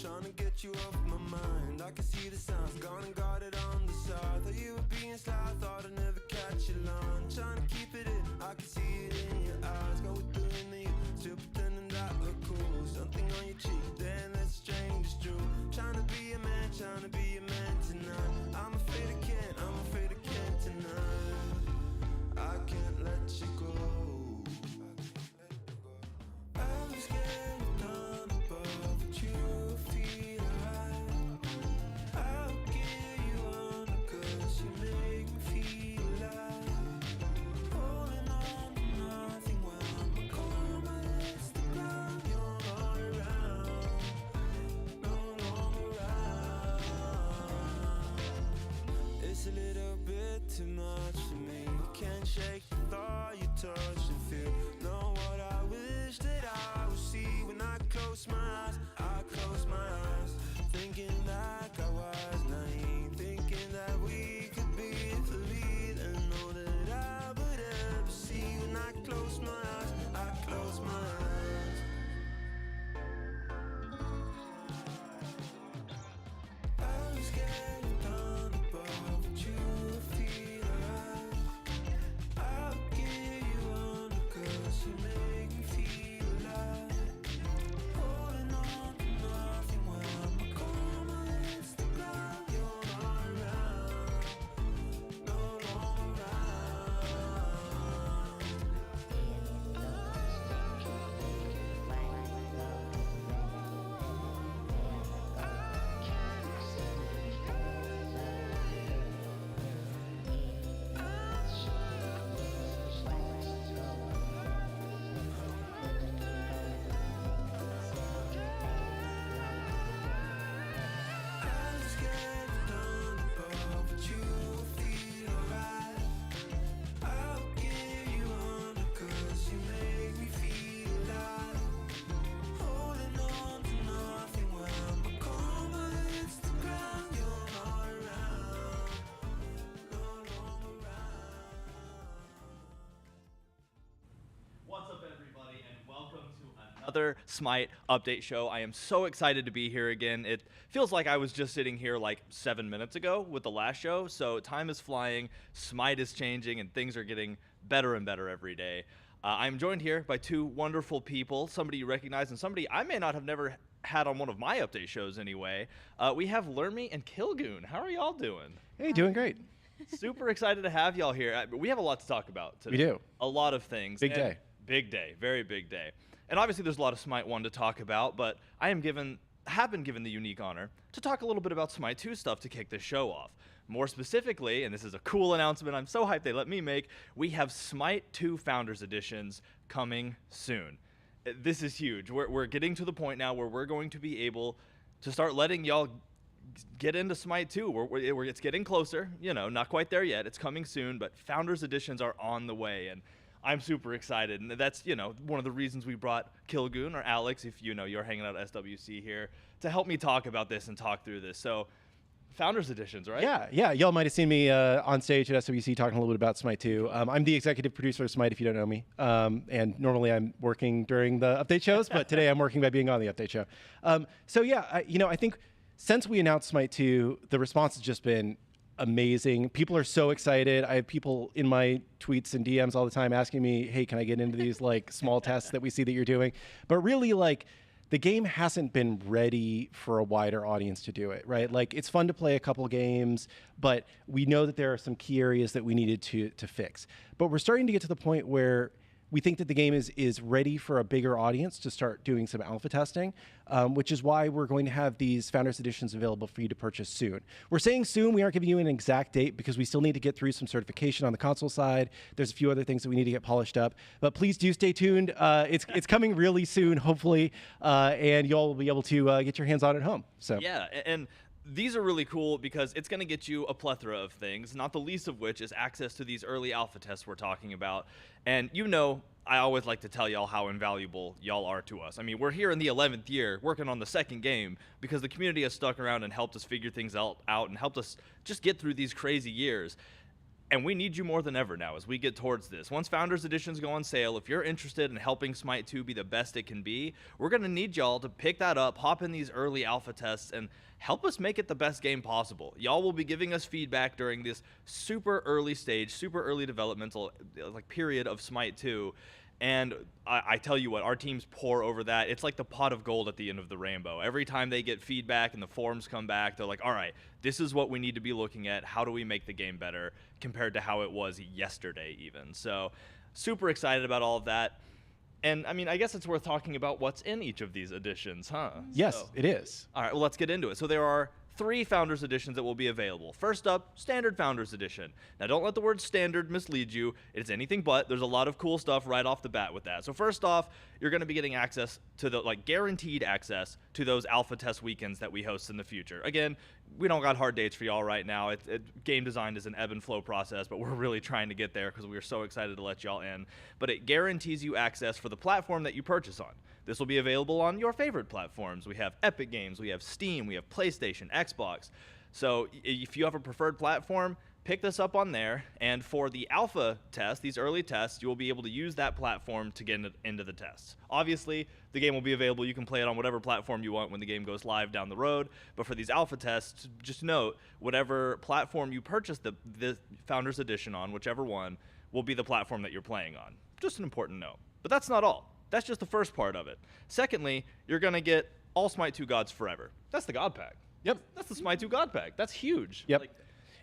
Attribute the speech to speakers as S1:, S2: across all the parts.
S1: trying to get you off my mind. I can see the signs, gone and got it on the side. Thought you were being sly, thought I'd never catch you line. Trying to keep it in, I can see it in your eyes. Go with doing the you, still pretending that look cool. Something on your cheek, then that's strange, it's true. Trying to be a man, trying to be a man tonight. I'm afraid I can't, I'm afraid I can't tonight. I can't let you go. I'm scared down above, but you feel alright. I'll get you on, 'cause you make me feel alive. Holding on to nothing while my karma hits the ground. You're not around, no longer around. It's a little bit too much for me. Can't shake the thought you touch and feel. Know what I wish that I would see when I close my eyes. I close my eyes, thinking like I was naive, thinking that we could be the lead, and all that I would ever see when I close my eyes. I close my eyes. I'm scared down above, but you feel alright. I'll get you on, 'cause you make me feel alive. Holding on to nothing while my karma hits the ground. You're not around, no longer around. I'm scared down above, but you feel alright. I'll get you on, 'cause you make me feel alive. Holding on to nothing while my karma hits the ground. You're not around, no longer around.
S2: What's up, everybody, and welcome to another Smite update show. I am so excited to be here again. It feels like I was just sitting here like 7 minutes ago with the last show, so time is flying, Smite is changing, and things are getting better and better every day. I'm joined here by two wonderful people, somebody you recognize and somebody I may not have never had on one of my update shows anyway. We have Lermy and Kilgoon. How are y'all doing?
S3: Hey, doing great.
S2: Super excited to have y'all here. We have a lot to talk about today.
S3: We do.
S2: A lot of things.
S3: Big
S2: and
S3: day.
S2: Big day. Very big day. And obviously there's a lot of Smite 1 to talk about, but I have been given the unique honor to talk a little bit about Smite 2 stuff to kick the show off. More specifically, and this is a cool announcement I'm so hyped they let me make, we have Smite 2 Founders Editions coming soon. This is huge. We're getting to the point now where we're going to be able to start letting y'all get into Smite 2. It's getting closer, you know, not quite there yet. It's coming soon, but Founders Editions are on the way, and I'm super excited. And that's, you know, one of the reasons we brought Kilgoon, or Alex, if you know you're hanging out at SWC here, to help me talk about this and talk through this. So, Founders Editions, right?
S3: Yeah. Y'all might have seen me on stage at SWC talking a little bit about Smite 2. I'm the executive producer of Smite, if you don't know me. And normally I'm working during the update shows, but today I'm working by being on the update show. I think since we announced Smite 2, the response has just been amazing. People are so excited. I have people in my tweets and DMs all the time asking me, hey, can I get into these like small tests that we see that you're doing? But really, like, the game hasn't been ready for a wider audience to do it, right? Like, it's fun to play a couple games, but we know that there are some key areas that we needed to fix. But we're starting to get to the point where we think that the game is ready for a bigger audience to start doing some alpha testing, which is why we're going to have these Founders Editions available for you to purchase soon. We're saying soon. We aren't giving you an exact date because we still need to get through some certification on the console side. There's a few other things that we need to get polished up. But please do stay tuned. It's coming really soon, hopefully, and y'all will be able to get your hands on it at home. So
S2: Yeah, and these are really cool because it's going to get you a plethora of things, not the least of which is access to these early alpha tests we're talking about. And you know, I always like to tell y'all how invaluable y'all are to us. I mean, we're here in the 11th year working on the second game because the community has stuck around and helped us figure things out and helped us just get through these crazy years. And we need you more than ever now as we get towards this. Once Founders Editions go on sale, if you're interested in helping Smite 2 be the best it can be, we're going to need y'all to pick that up, hop in these early alpha tests, and help us make it the best game possible. Y'all will be giving us feedback during this super early stage, super early developmental period of Smite 2. And I tell you what, our teams pour over that. It's like the pot of gold at the end of the rainbow. Every time they get feedback and the forums come back, they're like, all right, this is what we need to be looking at. How do we make the game better compared to how it was yesterday even? So super excited about all of that. And I mean, I guess it's worth talking about what's in each of these editions, huh?
S3: Yes, it is.
S2: All right, well, let's get into it. So there are 3 Founders Editions that will be available. First up, Standard Founders Edition. Now, don't let the word standard mislead you. It's anything but. There's a lot of cool stuff right off the bat with that. So first off, you're going to be getting access to the, guaranteed access to those alpha test weekends that we host in the future. Again, we don't got hard dates for y'all right now. Game design is an ebb and flow process, but we're really trying to get there because we are so excited to let y'all in. But it guarantees you access for the platform that you purchase on. This will be available on your favorite platforms. We have Epic Games, we have Steam, we have PlayStation, Xbox. So if you have a preferred platform, pick this up on there. And for the alpha test, these early tests, you will be able to use that platform to get into the tests. Obviously, the game will be available. You can play it on whatever platform you want when the game goes live down the road. But for these alpha tests, just note, whatever platform you purchase the Founders Edition on, whichever one, will be the platform that you're playing on. Just an important note. But that's not all. That's just the first part of it. Secondly, you're going to get all Smite 2 Gods Forever. That's the God Pack.
S3: Yep.
S2: That's the Smite 2 God Pack. That's huge.
S3: Yep.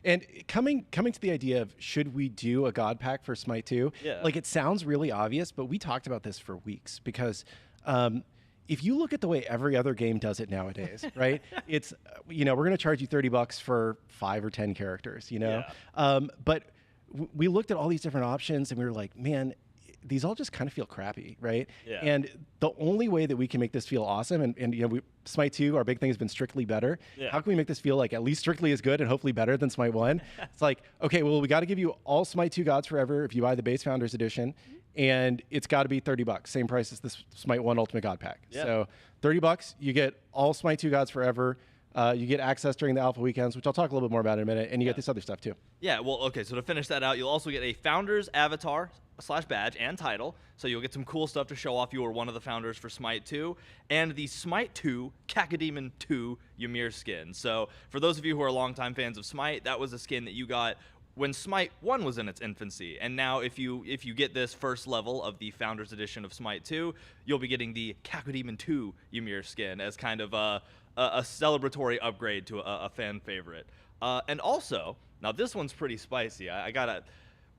S3: And coming to the idea of should we do a God Pack for Smite 2?
S2: Yeah.
S3: It sounds really obvious, but we talked about this for weeks because if you look at the way every other game does it nowadays, right? It's, we're going to charge you $30 for 5 or 10 characters,
S2: Yeah.
S3: But we looked at all these different options and we were like, man, these all just kind of feel crappy, right?
S2: Yeah.
S3: And the only way that we can make this feel awesome, and Smite 2, our big thing has been strictly better.
S2: Yeah.
S3: How can we make this feel at least strictly as good and hopefully better than Smite 1? It's okay, well, we got to give you all Smite 2 Gods Forever if you buy the base Founders Edition, and it's got to be $30, same price as this Smite 1 Ultimate God Pack.
S2: Yeah.
S3: So $30, you get all Smite 2 Gods Forever. You get access during the alpha weekends, which I'll talk a little bit more about in a minute, and you get this other stuff too.
S2: Yeah, well, okay, so to finish that out, you'll also get a Founders Avatar / badge and title, so you'll get some cool stuff to show off you were one of the founders for Smite 2, and the Smite 2 Cacodemon 2 Ymir skin. So for those of you who are longtime fans of Smite, that was a skin that you got when Smite 1 was in its infancy, and now if you get this first level of the Founders Edition of Smite 2, you'll be getting the Cacodemon 2 Ymir skin as kind of a celebratory upgrade to a fan favorite. And also, now this one's pretty spicy.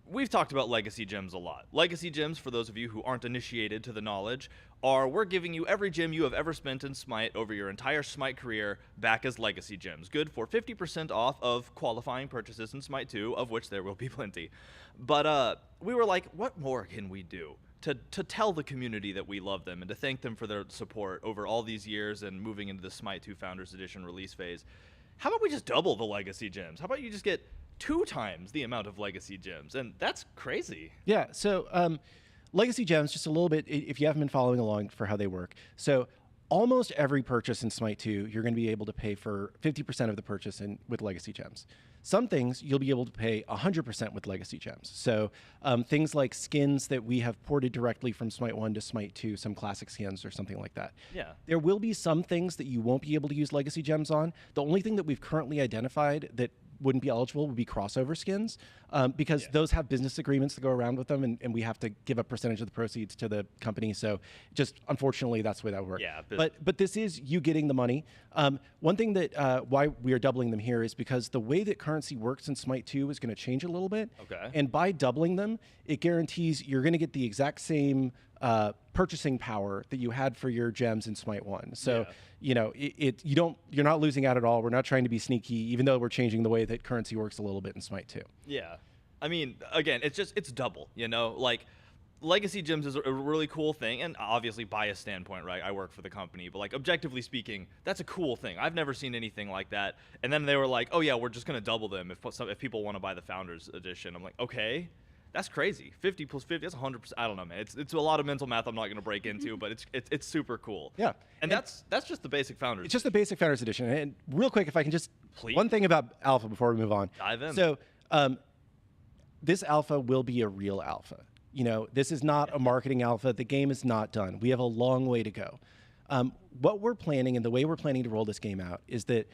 S2: We've talked about Legacy Gems a lot. Legacy Gems, for those of you who aren't initiated to the knowledge, we're giving you every gem you have ever spent in Smite over your entire Smite career back as Legacy Gems. Good for 50% off of qualifying purchases in Smite 2, of which there will be plenty. But we were like, what more can we do to tell the community that we love them and to thank them for their support over all these years and moving into the Smite 2 Founders Edition release phase? How about we just double the Legacy Gems? How about you just get 2 times the amount of Legacy Gems? And that's crazy.
S3: Yeah, so Legacy Gems, just a little bit, if you haven't been following along for how they work. So almost every purchase in Smite 2, you're going to be able to pay for 50% of the purchase with Legacy Gems. Some things you'll be able to pay 100% with Legacy Gems. So things like skins that we have ported directly from Smite 1 to Smite 2, some classic skins or something like that.
S2: Yeah.
S3: There will be some things that you won't be able to use Legacy Gems on. The only thing that we've currently identified that wouldn't be eligible would be crossover skins because those have business agreements to go around with them, and we have to give a percentage of the proceeds to the company. So just unfortunately, that's the way that would work.
S2: Yeah,
S3: but this is you getting the money. One thing that why we are doubling them here is because the way that currency works in Smite 2 is going to change a little bit.
S2: Okay.
S3: And by doubling them, it guarantees you're going to get the exact same purchasing power that you had for your gems in Smite 1. So, you're not losing out at all. We're not trying to be sneaky, even though we're changing the way that currency works a little bit in Smite 2.
S2: Yeah. I mean, again, it's double, Legacy Gems is a really cool thing, and obviously bias standpoint, right? I work for the company, but objectively speaking, that's a cool thing. I've never seen anything like that. And then they were like, "Oh yeah, we're just gonna double them if people want to buy the Founders Edition." I'm like, okay, that's crazy. 50 plus 50, that's 100%. I don't know, man. It's a lot of mental math I'm not gonna break into, but it's super cool.
S3: Yeah,
S2: and that's just the basic Founders.
S3: It's just the basic Founders Edition. And real quick, if I can just
S2: Please.
S3: One thing about Alpha before we move on.
S2: Dive in.
S3: So. this alpha will be a real alpha. You know, this is not a marketing alpha. The game is not done. We have a long way to go. What we're planning and the way we're planning to roll this game out is that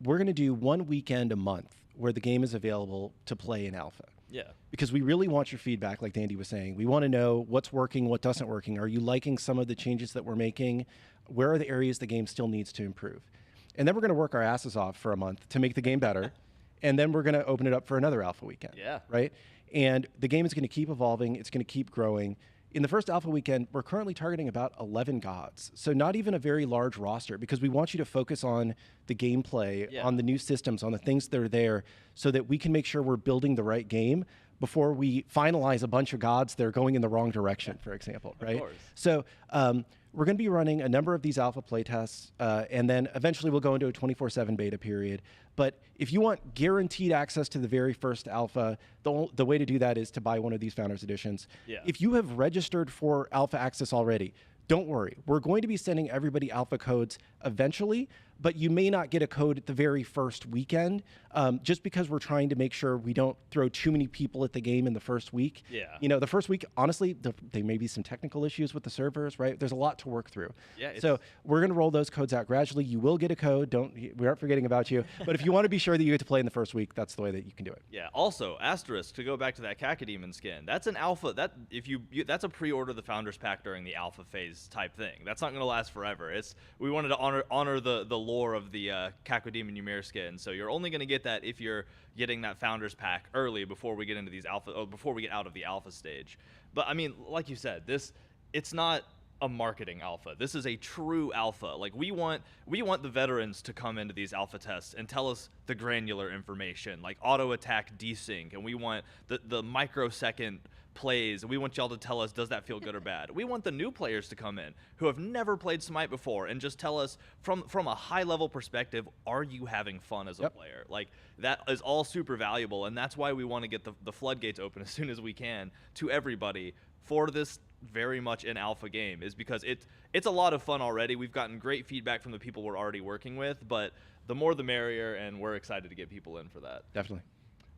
S3: we're going to do one weekend a month where the game is available to play in alpha.
S2: Yeah.
S3: Because we really want your feedback, like Dandy was saying. We want to know what's working, what doesn't working. Are you liking some of the changes that we're making? Where are the areas the game still needs to improve? And then we're going to work our asses off for a month to make the game better. And then we're going to open it up for another alpha weekend.
S2: Yeah.
S3: Right? And the game is going to keep evolving. It's going to keep growing. In the first alpha weekend, we're currently targeting about 11 gods. So not even a very large roster, because we want you to focus on the gameplay, on the new systems, on the things that are there, so that we can make sure we're building the right game before we finalize a bunch of gods that are going in the wrong direction, for example, right?
S2: Of course.
S3: So we're going to be running a number of these alpha playtests, and then eventually we'll go into a 24/7 beta period. But if you want guaranteed access to the very first alpha, the way to do that is to buy one of these Founders Editions.
S2: Yeah.
S3: If you have registered for alpha access already, don't worry. We're going to be sending everybody alpha codes eventually, but you may not get a code at the very first weekend, just because we're trying to make sure we don't throw too many people at the game in the first week.
S2: Yeah.
S3: You know, the first week, honestly, there may be some technical issues with the servers, right? There's a lot to work through.
S2: Yeah,
S3: so we're going to roll those codes out gradually. You will get a code. We aren't forgetting about you. But if you want to be sure that you get to play in the first week, that's the way that you can do it.
S2: Yeah. Also, asterisk, to go back to that Cacodemon skin, that's an alpha. That's a pre-order the Founders Pack during the alpha phase type thing. That's not going to last forever. We wanted to honor the lore of the Cacodemon Ymir skin. So you're only going to get that if you're getting that Founders Pack early before we get into these alpha, or before we get out of the alpha stage. But I mean, like you said, it's not a marketing alpha. This is a true alpha. Like we want the veterans to come into these alpha tests and tell us the granular information, like auto attack desync, and we want the microsecond plays. We want y'all to tell us, does that feel good or bad? We want the new players to come in who have never played Smite before and just tell us from a high level perspective, are you having fun as a player? Like that is all super valuable, and that's why we want to get the floodgates open as soon as we can to everybody for this very much an alpha game, is because it's a lot of fun already. We've gotten great feedback from the people we're already working with, but the more the merrier, and we're excited to get people in for that.
S3: Definitely.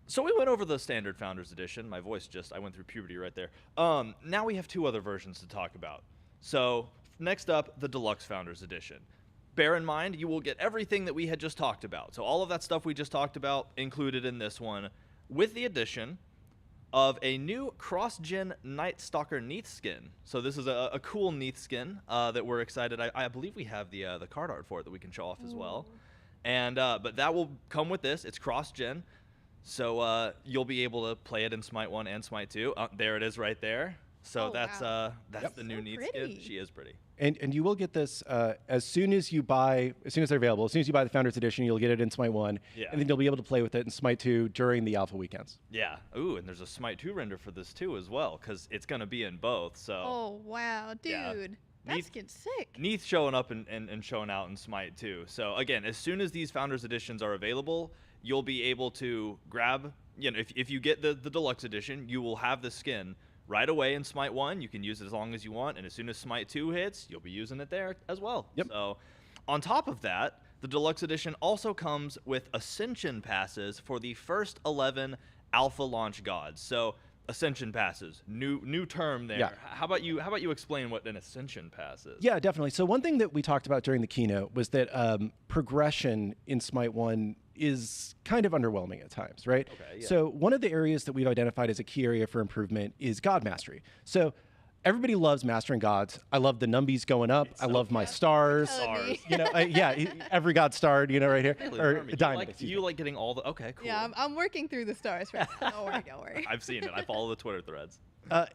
S2: So we went over the standard Founders Edition. My voice I went through puberty right there. Now we have two other versions to talk about. So next up, the Deluxe Founders Edition. Bear in mind, you will get everything that we had just talked about. So all of that stuff we just talked about included in this one, with the addition of a new cross-gen Night Stalker Neath skin. So this is a cool Neath skin that we're excited. I believe we have the card art for it that we can show off as well. And but that will come with this. It's cross-gen. So you'll be able to play it in Smite 1 and Smite 2. There it is right there. So that's the new Neath skin. She is pretty.
S3: And you will get this as soon as they're available. As soon as you buy the Founders Edition, you'll get it in Smite 1.
S2: Yeah.
S3: And then you'll be able to play with it in Smite 2 during the alpha weekends.
S2: Yeah. Ooh, and there's a Smite 2 render for this too as well, because it's going to be in both. So.
S4: Oh, wow, dude.
S2: Yeah.
S4: That skin's sick.
S2: Neath showing up and showing out in Smite 2. So again, as soon as these Founders Editions are available, you'll be able to grab, if you get the Deluxe Edition, you will have the skin right away in Smite 1. You can use it as long as you want, and as soon as Smite 2 hits, you'll be using it there as well.
S3: Yep.
S2: So on top of that, the Deluxe Edition also comes with Ascension passes for the first 11 alpha launch gods. So Ascension passes, new term there.
S3: Yeah.
S2: How about you explain what an Ascension pass is?
S3: Yeah, definitely. So one thing that we talked about during the keynote was that progression in Smite 1 is kind of underwhelming at times, right?
S2: Okay, yeah.
S3: So one of the areas that we've identified as a key area for improvement is God mastery. So everybody loves mastering gods. I love the numbies going up. I love my stars.
S4: Stars.
S3: Every god starred, right here.
S2: Really,
S3: Or
S2: Hermie,
S3: diamond.
S2: do you like getting all the? Okay, cool.
S4: Yeah, I'm working through the stars right now. Don't worry.
S2: I've seen it. I follow the Twitter threads.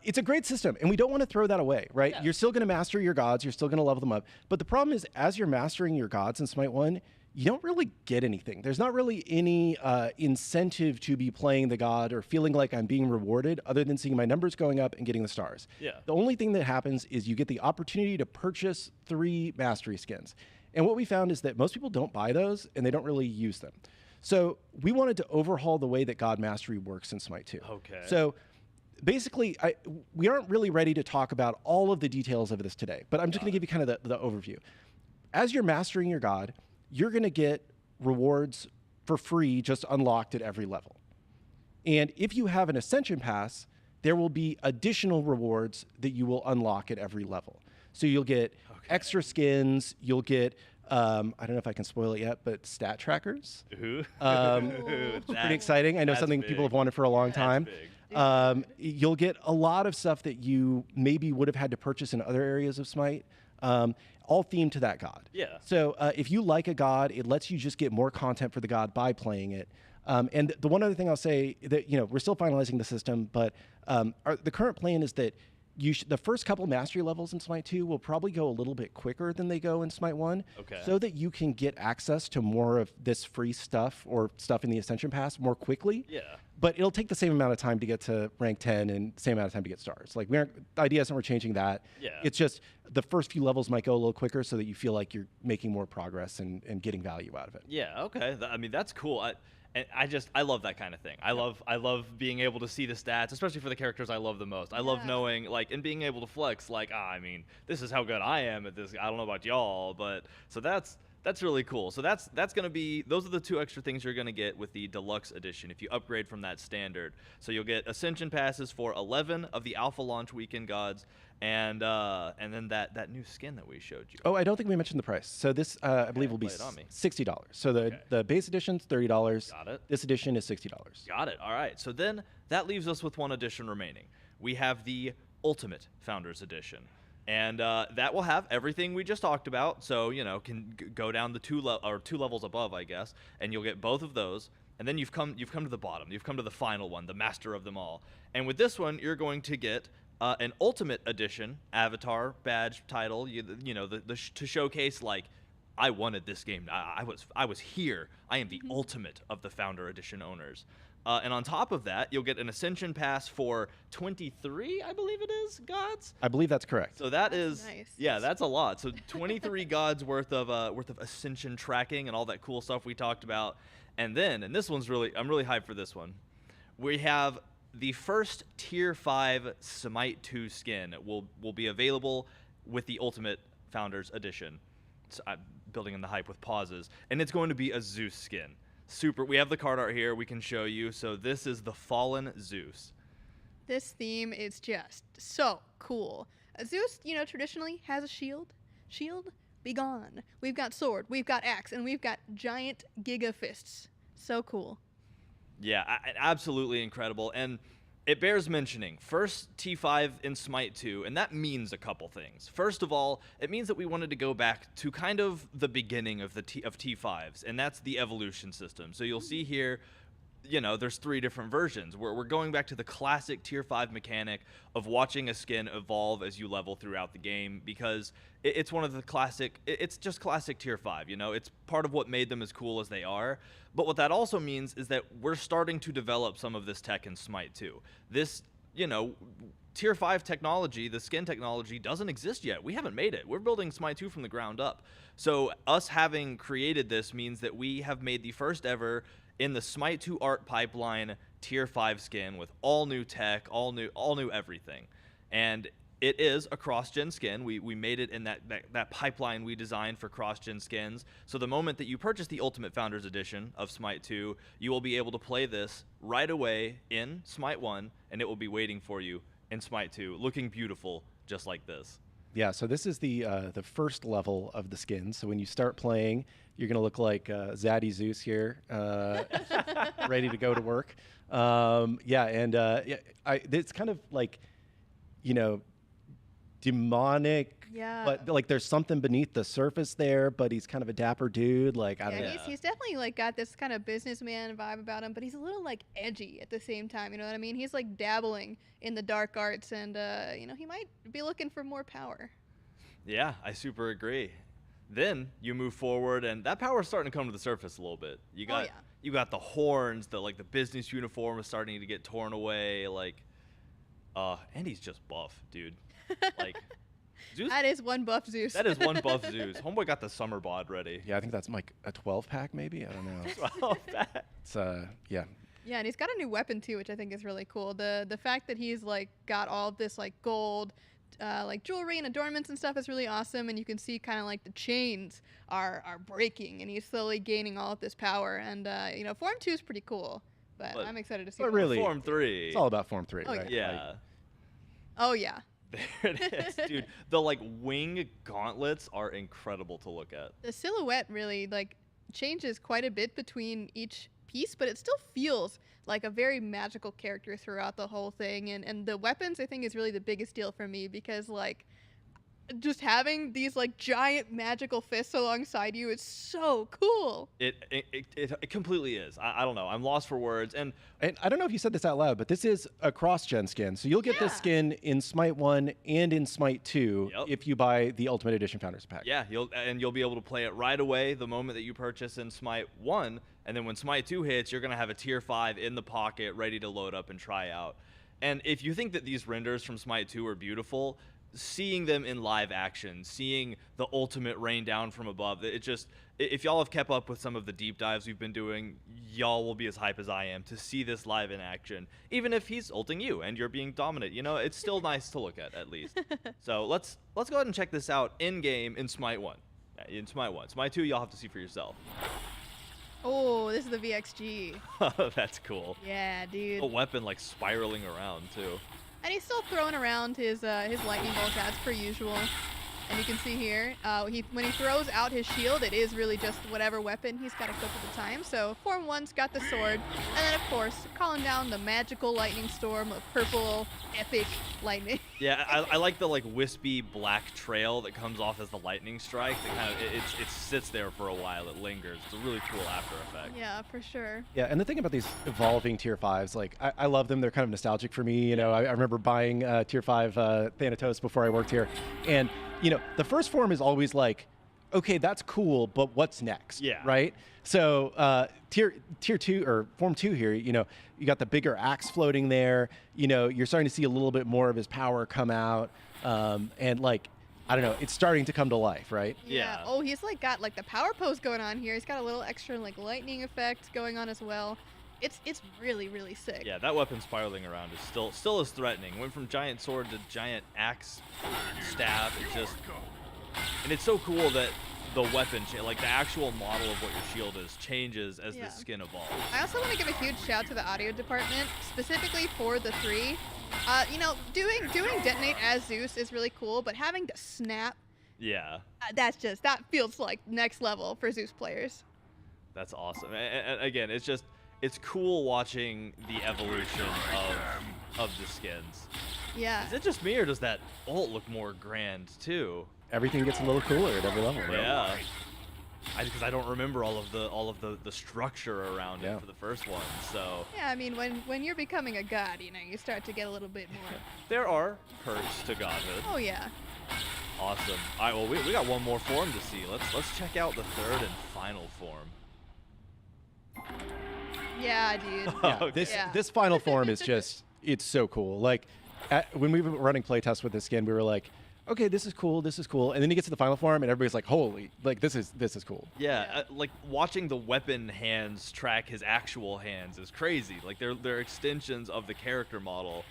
S3: It's a great system, and we don't want to throw that away, right?
S2: Yeah.
S3: You're still going to master your gods. You're still going to level them up. But the problem is, as you're mastering your gods in Smite 1, you don't really get anything. There's not really any incentive to be playing the god or feeling like I'm being rewarded other than seeing my numbers going up and getting the stars.
S2: Yeah.
S3: The only thing that happens is you get the opportunity to purchase 3 mastery skins. And what we found is that most people don't buy those, and they don't really use them. So we wanted to overhaul the way that God Mastery works in Smite 2.
S2: Okay.
S3: So basically, we aren't really ready to talk about all of the details of this today, but I'm just going to give you kind of the overview. As you're mastering your god, you're going to get rewards for free just unlocked at every level. And if you have an Ascension Pass, there will be additional rewards that you will unlock at every level. So you'll get extra skins, you'll get, I don't know if I can spoil it yet, but stat trackers.
S2: Ooh.
S3: Pretty exciting. I know
S2: that's
S3: something
S2: big.
S3: people have wanted for a long time.
S2: Big.
S3: You'll get a lot of stuff that you maybe would have had to purchase in other areas of Smite, all themed to that god.
S2: Yeah.
S3: So if you like a god, it lets you just get more content for the god by playing it. And the one other thing I'll say that, we're still finalizing the system, but the current plan is that the first couple mastery levels in Smite 2 will probably go a little bit quicker than they go in Smite 1, so that you can get access to more of this free stuff or stuff in the Ascension Pass more quickly.
S2: Yeah.
S3: But it'll take the same amount of time to get to rank 10 and the same amount of time to get stars. Like, the idea isn't we're changing that.
S2: Yeah.
S3: It's just the first few levels might go a little quicker so that you feel like you're making more progress and getting value out of it.
S2: Yeah, okay. I mean, that's cool. I love that kind of thing. I love being able to see the stats, especially for the characters I love the most. I love knowing, like, and being able to flex, like, I mean, this is how good I am at this. I don't know about y'all, but so that's really cool. So that's going to be, those are the 2 extra things you're going to get with the Deluxe Edition if you upgrade from that standard. So you'll get Ascension Passes for 11 of the Alpha Launch Weekend gods, and then that new skin that we showed you.
S3: Oh, I don't think we mentioned the price. So this, I believe, will be $60. So the base edition's $30.
S2: Got it.
S3: This edition is $60.
S2: Got it. All right. So then that leaves us with one edition remaining. We have the Ultimate Founders Edition. And that will have everything we just talked about. So, can go down the 2 levels above, I guess, and you'll get both of those. And then you've come to the bottom. You've come to the final one, the master of them all. And with this one, you're going to get an Ultimate Edition avatar badge title. To showcase, like, I wanted this game. I was here. I am the ultimate of the Founder Edition owners. And on top of that, you'll get an Ascension Pass for 23, I believe it is, gods?
S3: I believe that's correct.
S2: So that's
S4: nice.
S2: Yeah, that's a lot. So 23 gods worth of Ascension tracking and all that cool stuff we talked about. And then, and this one's I'm really hyped for this one. We have the first Tier 5 Smite 2 skin will be available with the Ultimate Founders Edition. So I'm building in the hype with pauses. And it's going to be a Zeus skin. Super. We have the card art here. We can show you. So this is the Fallen Zeus.
S4: This theme is just so cool. Zeus, traditionally has a shield. Shield, be gone. We've got sword, we've got axe, and we've got giant giga fists. So cool.
S2: Yeah, absolutely incredible. And it bears mentioning, first T5 in Smite 2, and that means a couple things. First of all, it means that we wanted to go back to kind of the beginning of T5s, and that's the evolution system. So you'll see here, there's 3 different versions. We're going back to the classic Tier 5 mechanic of watching a skin evolve as you level throughout the game, because it's one of the classic, it's just classic Tier 5, it's part of what made them as cool as they are. But what that also means is that we're starting to develop some of this tech in Smite 2. This, Tier 5 technology, the skin technology, doesn't exist yet. We haven't made it. We're building Smite 2 from the ground up. So us having created this means that we have made the first ever in the Smite 2 art pipeline Tier 5 skin with all new tech, all new everything. And it is a cross-gen skin. We made it in that pipeline we designed for cross-gen skins. So the moment that you purchase the Ultimate Founders Edition of Smite 2, you will be able to play this right away in Smite 1, and it will be waiting for you in Smite 2, looking beautiful just like this.
S3: Yeah, so this is the first level of the skins. So when you start playing, you're going to look like Zaddy Zeus here, ready to go to work. It's kind of like, demonic, but like there's something beneath the surface there, but he's kind of a dapper dude. Like, I don't know.
S4: He's definitely like got this kind of businessman vibe about him, but he's a little like edgy at the same time. You know what I mean? He's like dabbling in the dark arts, and he might be looking for more power.
S2: Yeah, I super agree. Then you move forward, and that power is starting to come to the surface a little bit. You got the horns, the business uniform is starting to get torn away, and he's just buff, dude. Like, Zeus,
S4: that is one buff Zeus.
S2: That is one buff Zeus. Homeboy got the summer bod ready.
S3: Yeah, I think that's like a 12-pack maybe. I don't know.
S2: 12-pack.
S3: It's yeah.
S4: Yeah, and he's got a new weapon too, which I think is really cool. The fact that he's like got all of this like gold, like jewelry and adornments and stuff is really awesome. And you can see kind of like the chains are breaking, and he's slowly gaining all of this power. And Form 2 is pretty cool. but
S2: But-
S4: I'm excited to see.
S3: but
S4: what-
S3: really,
S2: Form 3.
S3: it's all about Form 3,
S4: Oh,
S3: right?
S2: Yeah.
S3: Like,
S4: Oh yeah.
S2: There it is, dude. The like wing gauntlets are incredible to look at.
S4: The silhouette really like changes quite a bit between each piece, but it still feels like a very magical character throughout the whole thing. And the weapons I think is really the biggest deal for me because like just having these like giant magical fists alongside you is so cool.
S2: It completely is. I don't know. I'm lost for words. And
S3: and I don't know if you said this out loud, but this is a cross-gen skin. So you'll get this
S4: Yeah.
S3: skin in Smite 1 and in Smite 2
S2: Yep.
S3: if you buy the Ultimate Edition Founders Pack.
S2: yeah, you'll be able to play it right away the moment that you purchase in Smite 1, and then when Smite 2 hits, you're going to have a tier 5 in the pocket ready to load up and try out. And if you think that these renders from Smite 2 are beautiful, seeing them in live action, seeing the ultimate rain down from above, it just, if y'all have kept up with some of the deep dives we've been doing, y'all will be as hype as I am to see this live in action. Even if he's ulting you and you're being dominant, you know, it's still nice to look at least. So let's go ahead and check this out in game in Smite 1. In Smite 1. Smite 2, y'all have to see for yourself.
S4: Oh, this is the VXG.
S2: That's cool.
S4: Yeah, dude.
S2: A weapon like spiraling around too.
S4: And he's still throwing around his lightning bolts as per usual. And you can see here, when he throws out his shield, it is really just whatever weapon he's got equipped at the time. So Form 1's got the sword, and then of course, calling down the magical lightning storm of purple, epic lightning.
S2: Yeah, I like the like wispy black trail that comes off as the lightning strike. That kind of it sits there for a while. It lingers. It's a really cool after effect.
S4: Yeah, for sure.
S3: Yeah, and the thing about these evolving tier 5s, like I love them. They're kind of nostalgic for me. You know, I remember buying tier 5 Thanatos before I worked here, and you know, the first form is always like, okay, that's cool, but what's next?
S2: Yeah.
S3: Right. So tier 2 or Form 2 here, you know, you got the bigger axe floating there. You know, you're starting to see a little bit more of his power come out, and like, I don't know, it's starting to come to life, right?
S2: Yeah.
S4: Oh, he's like got like the power pose going on here. He's got a little extra like lightning effect going on as well. It's really, really sick.
S2: Yeah, that weapon spiraling around is still as threatening. Went from giant sword to giant axe staff. It's just, and it's so cool that the weapon, like the actual model of what your shield is, changes as
S4: Yeah.
S2: the skin evolves.
S4: I also want to give a huge shout to the audio department, specifically for the 3. You know, doing detonate as Zeus is really cool, but having to snap,
S2: Yeah,
S4: that feels like next level for Zeus players.
S2: that's awesome. And again, it's cool watching the evolution of the skins.
S4: Yeah.
S2: Is it just me, or does that ult look more grand too?
S3: Everything gets a little cooler at every level. Right?
S2: Yeah. Because I don't remember all of the structure around
S3: Yeah.
S2: it for the first one. So
S4: Yeah, I mean, when you're becoming a god, you know, you start to get a little bit more.
S2: there are perks to godhood.
S4: Oh yeah.
S2: Awesome. All right, well we got one more form to see. Let's check out the third and final form.
S4: Yeah, dude.
S3: Yeah,
S2: Okay.
S3: this final form is just, it's so cool. Like when we were running playtests with this skin, we were like, okay, this is cool, and then you get to the final form and everybody's like, holy, like this is cool.
S2: Yeah, like watching the weapon hands track his actual hands is crazy. Like they're extensions of the character model.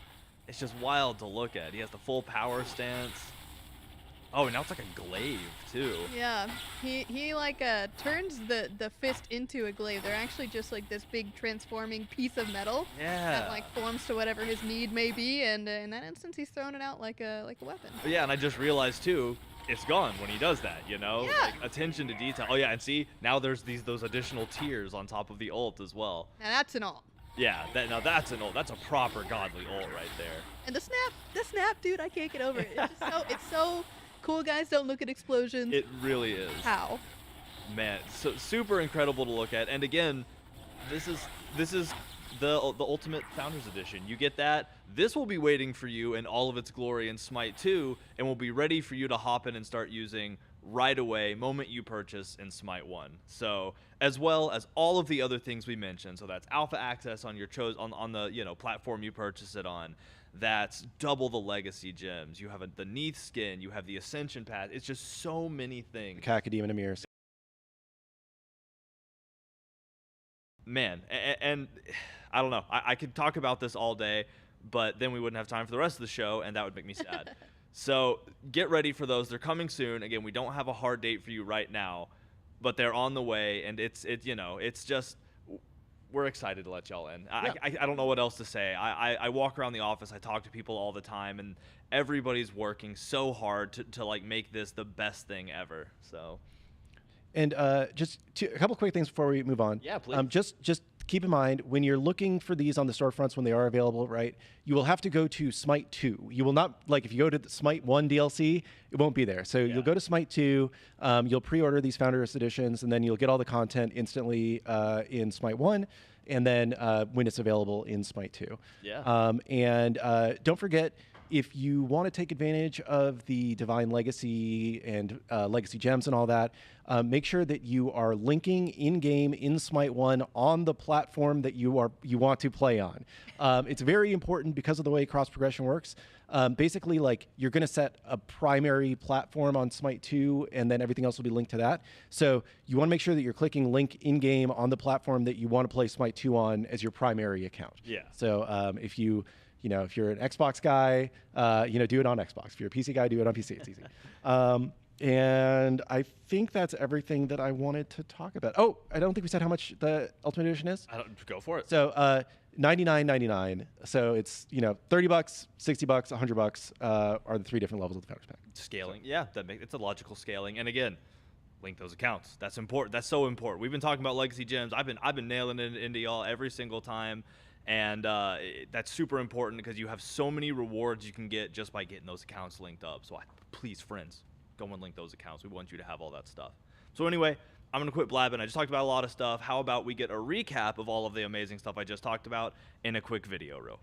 S2: It's just wild to look at. He has the full power stance. Oh, and now it's like a glaive too.
S4: Yeah, he like turns the fist into a glaive. They're actually just like this big transforming piece of metal
S2: Yeah.
S4: that like forms to whatever his need may be, and in that instance, he's throwing it out like a weapon.
S2: But yeah, and I just realized too, it's gone when he does that, you know?
S4: Yeah.
S2: Like attention to detail. Oh yeah, and see, now there's those additional tiers on top of the ult as well.
S4: Now that's an ult.
S2: Yeah, now that's an ult. That's a proper godly ult right there.
S4: And the snap, dude, I can't get over it. It's so cool. Guys, don't look at explosions.
S2: It really is.
S4: How?
S2: Man, so super incredible to look at. And again, this is the Ultimate Founders Edition. You get that. This will be waiting for you in all of its glory in Smite 2, and will be ready for you to hop in and start using right away, moment you purchase in Smite 1. So, as well as all of the other things we mentioned. So that's alpha access on your on the platform you purchase it on. That's double the legacy gems. You have the Neath skin. You have the Ascension path. It's just so many things.
S3: Kakademe and Amir.
S2: Man, and I don't know. I could talk about this all day, but then we wouldn't have time for the rest of the show, and that would make me sad. So get ready for those. They're coming soon. Again, we don't have a hard date for you right now, but they're on the way, and it's just we're excited to let y'all in. I don't know what else to say. I walk around the office, I talk to people all the time, and everybody's working so hard to like make this the best thing ever. So,
S3: And just a couple quick things before we move on.
S2: Yeah, please.
S3: Just keep in mind when you're looking for these on the storefronts when they are available, right? You will have to go to Smite 2. You will not, like, if you go to the Smite 1 DLC, it won't be there. So you'll go to Smite 2. You'll pre-order these Founders editions, and then you'll get all the content instantly in Smite 1. And then when it's available in Smite 2.
S2: Yeah.
S3: And don't forget, if you want to take advantage of the Divine Legacy and Legacy Gems and all that, make sure that you are linking in-game in Smite 1 on the platform that you want to play on. It's very important because of the way cross progression works. Basically, like, you're going to set a primary platform on Smite 2, and then everything else will be linked to that. So you want to make sure that you're clicking link in-game on the platform that you want to play Smite 2 on as your primary account.
S2: Yeah.
S3: So if you're an Xbox guy, do it on Xbox. If you're a PC guy, do it on PC. It's easy. And I think that's everything that I wanted to talk about. Oh, I don't think we said how much the Ultimate Edition is.
S2: Go for it.
S3: So $99.99. So it's $30, $60, $100 are the 3 different levels of the Founders Pack.
S2: Scaling, yeah, it's a logical scaling. And again, link those accounts. That's important. That's so important. We've been talking about Legacy Gems. I've been nailing it into y'all every single time. And that's super important because you have so many rewards you can get just by getting those accounts linked up. So please, friends, go and link those accounts. We want you to have all that stuff. So anyway, I'm going to quit blabbing. I just talked about a lot of stuff. How about we get a recap of all of the amazing stuff I just talked about in a quick video, Ro?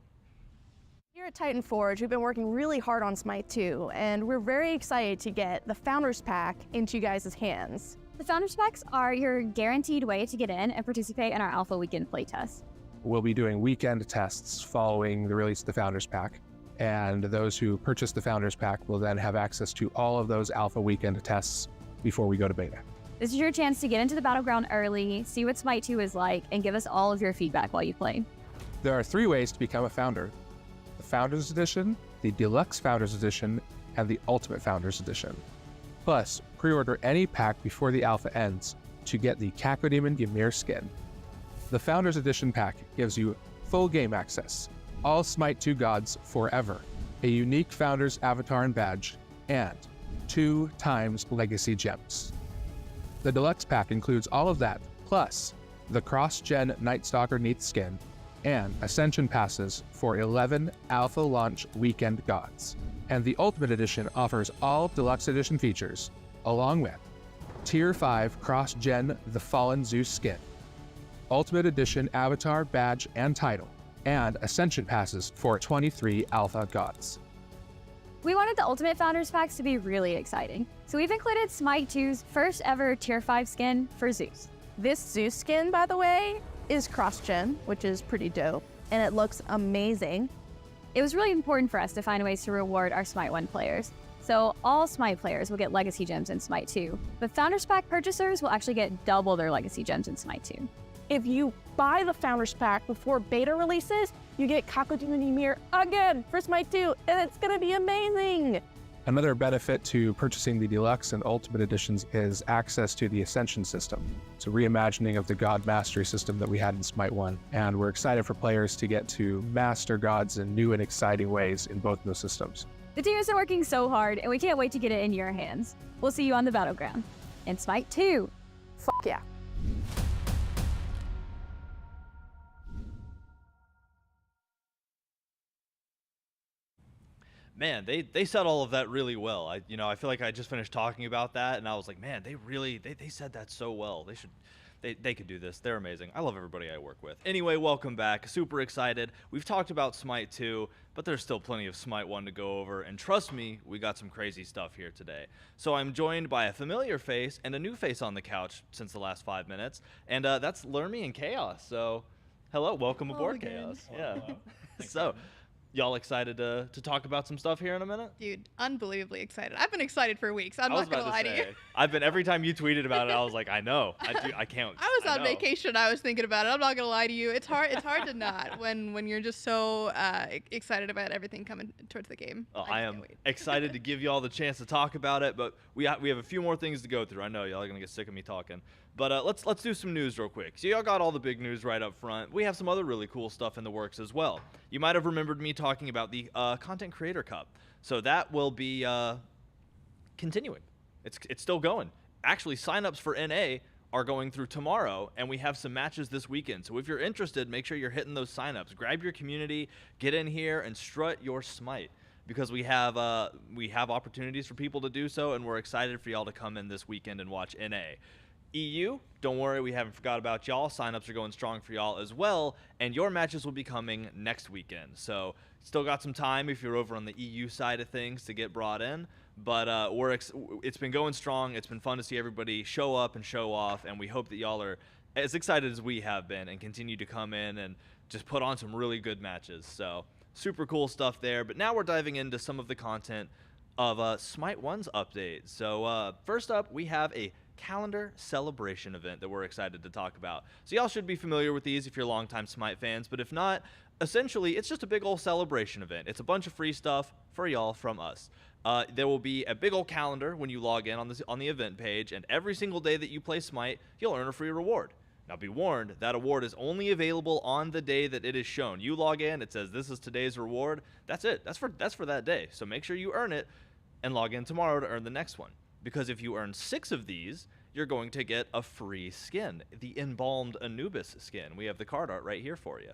S5: Here at Titan Forge, we've been working really hard on Smite 2, and we're very excited to get the Founders Pack into you guys' hands.
S6: The Founders Packs are your guaranteed way to get in and participate in our Alpha Weekend playtest.
S7: We'll be doing weekend tests following the release of the Founders Pack, and those who purchase the Founders Pack will then have access to all of those Alpha Weekend tests before we go to beta.
S6: This is your chance to get into the battleground early, see what Smite 2 is like, and give us all of your feedback while you play.
S7: There are 3 ways to become a founder: the Founders Edition, the Deluxe Founders Edition, and the Ultimate Founders Edition. Plus, pre-order any pack before the Alpha ends to get the Cacodemon Ymir skin. The Founders Edition pack gives you full game access, all Smite 2 gods forever, a unique Founders avatar and badge, and 2 times Legacy Gems. The Deluxe pack includes all of that, plus the cross-gen Night Stalker Neath skin, and Ascension passes for 11 Alpha launch weekend gods. And the Ultimate Edition offers all Deluxe Edition features, along with Tier 5 cross-gen The Fallen Zeus skin, Ultimate Edition avatar, badge, and title, and Ascension passes for 23 Alpha gods.
S6: We wanted the Ultimate Founders Packs to be really exciting, so we've included Smite 2's first ever Tier 5 skin for Zeus.
S5: This Zeus skin, by the way, is cross-gen, which is pretty dope, and it looks amazing.
S6: It was really important for us to find ways to reward our Smite 1 players. So all Smite players will get Legacy Gems in Smite 2, but Founders Pack purchasers will actually get double their Legacy Gems in Smite 2.
S5: If you buy the Founders Pack before beta releases, you get Cacodemon Ymir again for Smite 2, and it's gonna be amazing!
S7: Another benefit to purchasing the Deluxe and Ultimate Editions is access to the Ascension system. It's a reimagining of the God Mastery system that we had in Smite 1, and we're excited for players to get to master gods in new and exciting ways in both of those systems.
S6: The team has been working so hard, and we can't wait to get it in your hands. We'll see you on the battleground. In Smite 2.
S5: Fuck yeah.
S2: Man, they said all of that really well. I feel like I just finished talking about that, and I was like, man, they said that so well. They could do this. They're amazing. I love everybody I work with. Anyway, welcome back. Super excited. We've talked about Smite 2, but there's still plenty of Smite 1 to go over, and trust me, we got some crazy stuff here today. So I'm joined by a familiar face and a new face on the couch since the last 5 minutes, and that's Lermy and Chaos. So, hello, welcome aboard,
S4: again.
S2: Chaos. Yeah. So, y'all excited to talk about some stuff here in a minute?
S4: Dude, unbelievably excited. I've been excited for weeks. I'm
S2: I was
S4: not gonna
S2: about
S4: lie
S2: to
S4: to
S2: say,
S4: you.
S2: I've been, every time you tweeted about it, I was like, I know. I can't.
S4: I was on
S2: know.
S4: vacation. I was thinking about it. I'm not gonna lie to you. It's hard. It's hard to not when you're just so excited about everything coming towards the game.
S2: Well,
S4: I
S2: I
S4: can't
S2: am
S4: wait.
S2: excited to give you all the chance to talk about it, but we have a few more things to go through. I know y'all are gonna get sick of me talking, But let's do some news real quick. So y'all got all the big news right up front. We have some other really cool stuff in the works as well. You might have remembered me talking about the Content Creator Cup. So that will be continuing. It's still going. Actually, signups for NA are going through tomorrow, and we have some matches this weekend. So if you're interested, make sure you're hitting those signups. Grab your community, get in here, and strut your Smite, because we have opportunities for people to do so, and we're excited for y'all to come in this weekend and watch NA. EU, don't worry, we haven't forgot about y'all. Signups are going strong for y'all as well, and your matches will be coming next weekend. So still got some time if you're over on the EU side of things to get brought in, but it's been going strong. It's been fun to see everybody show up and show off, and we hope that y'all are as excited as we have been and continue to come in and just put on some really good matches. So super cool stuff there. But now we're diving into some of the content of Smite 1's update. So first up, we have a calendar celebration event that we're excited to talk about. So y'all should be familiar with these if you're longtime Smite fans, but if not, essentially it's just a big old celebration event. It's a bunch of free stuff for y'all from us. There will be a big old calendar when you log in on the event page, and every single day that you play Smite, you'll earn a free reward. Now be warned, that award is only available on the day that it is shown. You log in, it says this is today's reward. That's it. That's for that day. So make sure you earn it and log in tomorrow to earn the next one. Because if you earn 6 of these, you're going to get a free skin, the embalmed Anubis skin. We have the card art right here for you.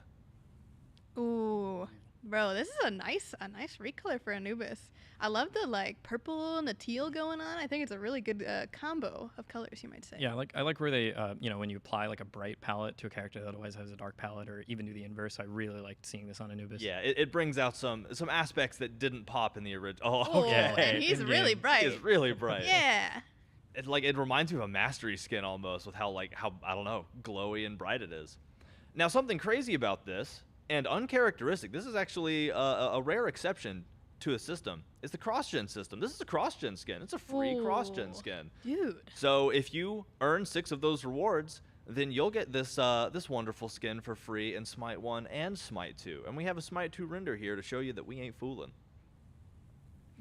S4: Ooh, bro, this is a nice recolor for Anubis. I love the like purple and the teal going on. I think it's a really good combo of colors, you might say.
S8: Yeah, I like where they, when you apply like a bright palette to a character that otherwise has a dark palette, or even do the inverse. I really liked seeing this on Anubis.
S2: Yeah, it brings out some aspects that didn't pop in the original.
S4: Oh,
S2: okay.
S4: and he's really bright.
S2: He's really bright.
S4: Yeah.
S2: It reminds me of a mastery skin almost, with how I don't know, glowy and bright it is. Now something crazy about this and uncharacteristic. This is actually a rare exception to a system. It's the cross-gen system. This is a cross-gen skin. It's a free cross-gen skin.
S4: Dude.
S2: So if you earn 6 of those rewards, then you'll get this this wonderful skin for free in Smite 1 and Smite 2. And we have a Smite 2 render here to show you that we ain't fooling.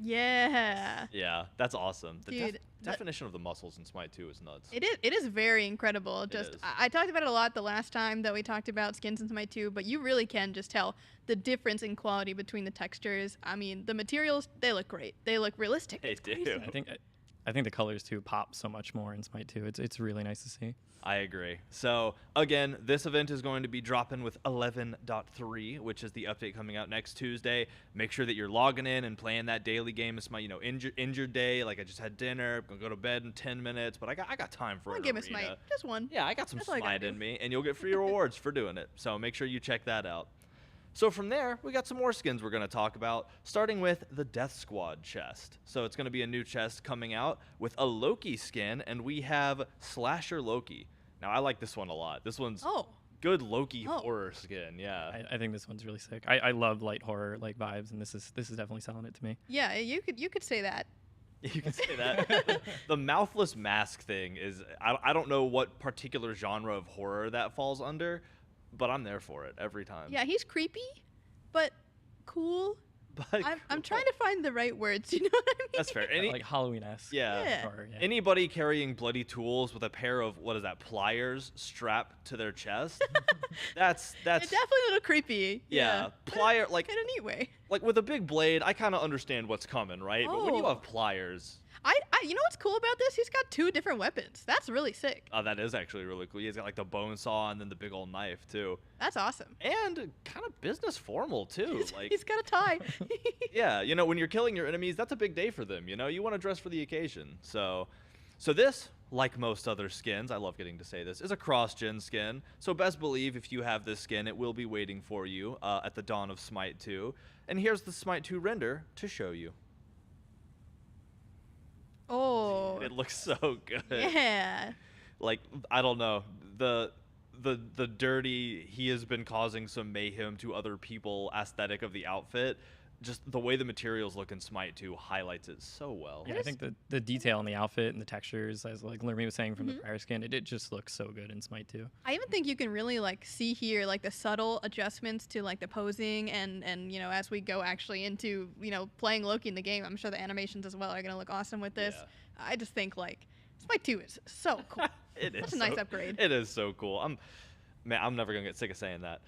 S4: Yeah.
S2: Yeah, that's awesome. The
S4: Dude,
S2: definition of the muscles in Smite 2 is nuts.
S4: It is very incredible. Just
S2: is.
S4: I talked about it a lot the last time that we talked about skins in Smite 2, but you really can just tell the difference in quality between the textures. I mean, the materials, they look great. They look realistic.
S2: They
S4: It's
S2: do.
S4: crazy.
S8: I think the colors too pop so much more in Smite 2. It's really nice to see.
S2: I agree. So again, this event is going to be dropping with 11.3, which is the update coming out next Tuesday. Make sure that you're logging in and playing that daily game. It's my injured day. Like I just had dinner, gonna go to bed in 10 minutes, but I got time for
S4: One
S2: an
S4: game of
S2: arena.
S4: Smite, just one.
S2: Yeah, I got some
S4: That's all I gotta
S2: Smite
S4: do.
S2: in me, and you'll get free rewards for doing it. So make sure you check that out. So from there, we got some more skins we're going to talk about, starting with the Death Squad chest. So it's going to be a new chest coming out with a Loki skin, and we have Slasher Loki. Now, I like this one a lot. This one's good Loki horror skin, yeah.
S8: I think this one's really sick. I love light horror like vibes, and this is definitely selling it to me.
S4: Yeah, you could say that.
S2: You can say that. The mouthless mask thing is, I don't know what particular genre of horror that falls under, but I'm there for it every time.
S4: Yeah, he's creepy, but cool.
S2: But
S4: I'm trying to find the right words. You know what I mean?
S2: That's fair.
S8: Like Halloween-esque.
S2: Yeah.
S8: horror, yeah.
S2: Anybody carrying bloody tools with a pair of, what is that, pliers strapped to their chest? that's
S4: It's definitely a little creepy.
S2: yeah. Plier, like
S4: in a neat way.
S2: Like with a big blade, I kind of understand what's coming, right? But when you
S4: Oh.
S2: have pliers,
S4: You know what's cool about this? He's got 2 different weapons. That's really sick.
S2: that is actually really cool. He's got like the bone saw and then the big old knife too,
S4: That's awesome.
S2: and kind of business formal too. Like
S4: He's got a tie.
S2: yeah, when you're killing your enemies, that's a big day for them. You want to dress for the occasion. So this, like most other skins, I love getting to say this, is a cross-gen skin. So best believe if you have this skin, it will be waiting for you at the dawn of Smite 2. And here's the Smite 2 render to show you.
S4: Oh.
S2: It looks so good.
S4: Yeah.
S2: Like, I don't know, the dirty, he has been causing some mayhem to other people aesthetic of the outfit, just the way the materials look in Smite 2 highlights it so well.
S8: Yeah, I think the detail in the outfit and the textures, as like Lermy was saying from the prior skin, it just looks so good in Smite 2.
S4: I even think you can really like see here like the subtle adjustments to like the posing and as we go actually into playing Loki in the game, I'm sure the animations as well are gonna look awesome with this.
S2: Yeah.
S4: I just think like Smite 2 is so cool.
S2: It is
S4: That's a nice upgrade.
S2: It is so cool. I'm never gonna get sick of saying that.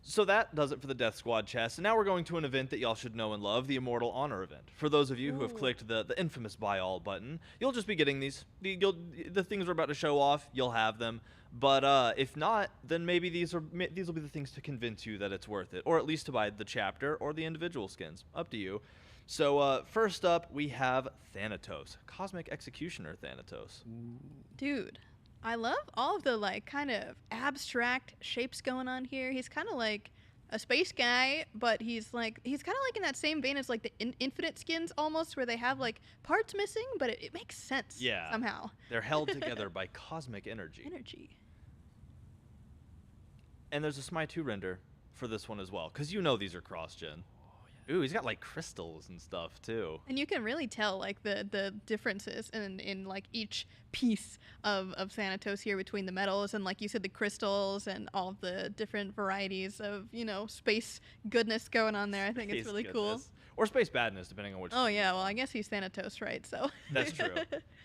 S2: So that does it for the Death Squad chest. And now we're going to an event that y'all should know and love, the Immortal Honor event. For those of you who have clicked the infamous buy all button, you'll just be getting these. The things we're about to show off, you'll have them. But if not, then maybe these will be the things to convince you that it's worth it, or at least to buy the chapter or the individual skins. Up to you. So first up, we have Thanatos, Cosmic Executioner Thanatos.
S4: Dude, I love all of the like kind of abstract shapes going on here. He's kind of like a space guy, but he's kind of like in that same vein as like the Infinite skins almost, where they have like parts missing, but it makes sense somehow. They're
S2: held together by cosmic energy. And there's a Smite 2 render for this one as well, because you know these are cross-gen. Ooh, he's got like crystals and stuff too.
S4: And you can really tell like the differences in like each piece of Thanatos here between the metals and, like you said, the crystals and all of the different varieties of, you know, space goodness going on there. I think it's really cool.
S2: Or space badness, depending on which.
S4: Oh yeah, well I guess he's Thanatos, right? So
S2: that's true.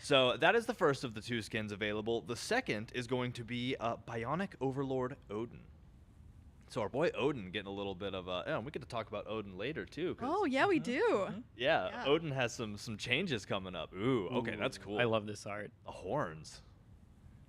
S2: So that is the first of the 2 skins available. The second is going to be Bionic Overlord Odin. So our boy Odin getting a little bit of we get to talk about Odin later too.
S4: Oh yeah, we do.
S2: Yeah, Odin has some changes coming up. Ooh, okay, that's cool.
S8: I love this art.
S2: The horns.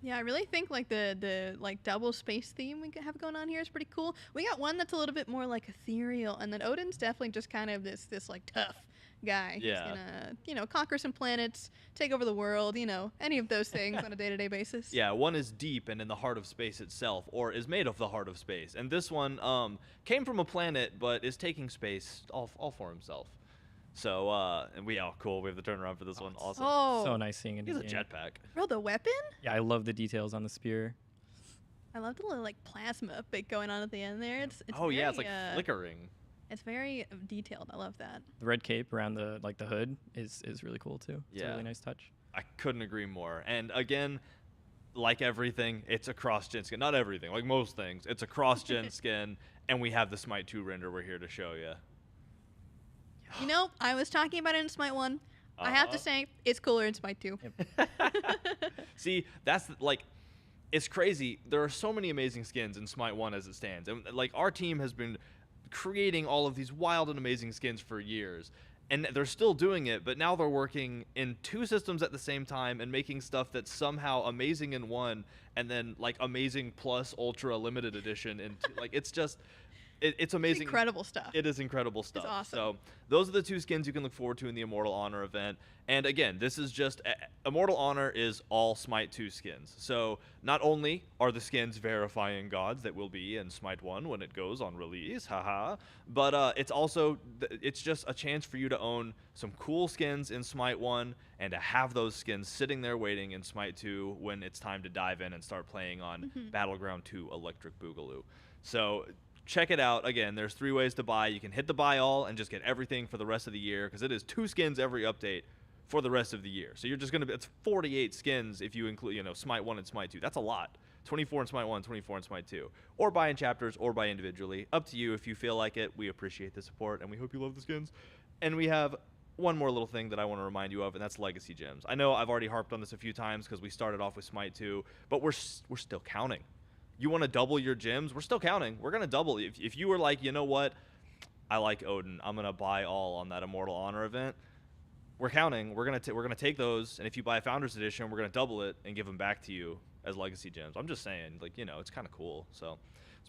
S4: Yeah, I really think like the like double space theme we have going on here is pretty cool. We got one that's a little bit more like ethereal, and then Odin's definitely just kind of this like tough guy.
S2: Yeah.
S4: He's gonna, you know, conquer some planets, take over the world, you know, any of those things on a day-to-day basis.
S2: Yeah, one is deep and in the heart of space itself, or is made of the heart of space. And this one came from a planet, but is taking space all for himself. So, and cool. We have the turnaround for this one. Awesome.
S4: Oh.
S8: So nice seeing it.
S2: He's a jetpack.
S4: Bro, the weapon?
S8: Yeah, I love the details on the spear.
S4: I love the little like plasma bit going on at the end there. It's
S2: yeah,
S4: very,
S2: it's like flickering.
S4: It's very detailed. I love that.
S8: The red cape around the hood is really cool too. It's a
S2: Yeah.
S8: really nice touch.
S2: I couldn't agree more. And again, like everything, it's a cross-gen skin. Not everything, like most things. It's a cross-gen skin, and we have the Smite 2 render we're here to show you.
S4: You know, I was talking about it in Smite 1. I have to say, it's cooler in Smite 2.
S2: See, that's like, it's crazy. There are so many amazing skins in Smite 1 as it stands. And like our team has been creating all of these wild and amazing skins for years. And they're still doing it, but now they're working in 2 systems at the same time and making stuff that's somehow amazing in one, and then like amazing plus ultra limited edition. And like, it's just, it's amazing.
S4: It's incredible stuff.
S2: It is incredible stuff.
S4: It's awesome.
S2: So those are the 2 skins you can look forward to in the Immortal Honor event. And again, this is just Immortal Honor is all Smite 2 skins. So not only are the skins verifying gods that will be in Smite 1 when it goes on release, but it's also it's just a chance for you to own some cool skins in Smite 1 and to have those skins sitting there waiting in Smite 2 when it's time to dive in and start playing on Battleground 2 Electric Boogaloo. So check it out. Again, there's 3 ways to buy. You can hit the buy all and just get everything for the rest of the year, because it is 2 skins every update for the rest of the year. So you're just gonna it's 48 skins if you include, you know, Smite 1 and Smite 2. That's a lot. 24 in Smite 1, 24 in Smite 2. Or buy in chapters or buy individually. Up to you if you feel like it. We appreciate the support and we hope you love the skins. And we have one more little thing that I want to remind you of, and that's legacy gems. I know I've already harped on this a few times because we started off with Smite 2, but we're still counting. You want to double your gems? We're still counting. We're gonna double. If you were like, you know what, I like Odin, I'm gonna buy all on that Immortal Honor event. We're counting. We're gonna take those, and if you buy a Founders Edition, we're gonna double it and give them back to you as legacy gems. I'm just saying, like, you know, it's kind of cool. So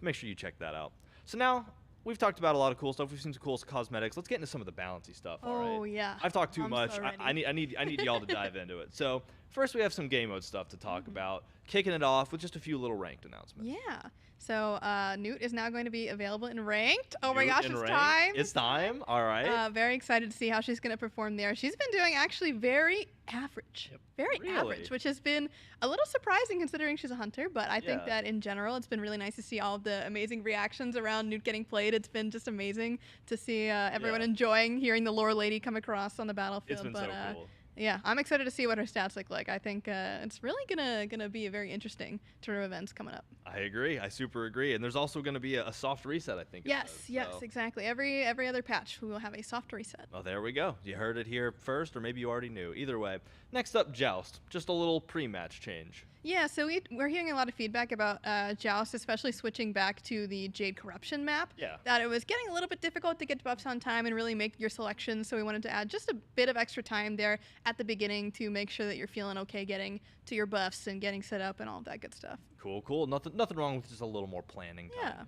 S2: make sure you check that out. So now we've talked about a lot of cool stuff. We've seen some cool cosmetics. Let's get into some of the balancey stuff.
S4: Oh,
S2: right?
S4: yeah.
S2: I've talked too
S4: I'm
S2: much.
S4: so ready.
S2: I need y'all to dive into it. So first, we have some game mode stuff to talk about. Kicking it off with just a few little ranked announcements.
S4: Yeah. So Newt is now going to be available in ranked. Oh my
S2: Newt
S4: gosh,
S2: in
S4: it's
S2: ranked?
S4: time.
S2: It's time. All right.
S4: Very excited to see how she's going to perform there. She's been doing actually very average. Very
S2: Really?
S4: average, which has been a little surprising considering she's a hunter. But I think
S2: Yeah.
S4: that in general, it's been really nice to see all of the amazing reactions around Newt getting played. It's been just amazing to see everyone
S2: Yeah.
S4: enjoying hearing the lore lady come across on the battlefield.
S2: It's been
S4: but,
S2: so cool.
S4: Yeah, I'm excited to see what her stats look like. I think it's really gonna be a very interesting turn of events coming up.
S2: I agree. I super agree. And there's also going to be a soft reset, I think. it
S4: Yes,
S2: says,
S4: yes,
S2: so.
S4: exactly. Every other patch, we will have a soft reset.
S2: Oh, there we go. You heard it here first, or maybe you already knew. Either way. Next up, Joust. Just a little pre-match change.
S4: Yeah, so we're hearing a lot of feedback about Joust, especially switching back to the Jade Corruption map.
S2: Yeah.
S4: That it was getting a little bit difficult to get buffs on time and really make your selections. So we wanted to add just a bit of extra time there at the beginning to make sure that you're feeling okay getting to your buffs and getting set up and all of that good stuff.
S2: Cool, cool. Nothing wrong with just a little more planning time.
S4: Yeah.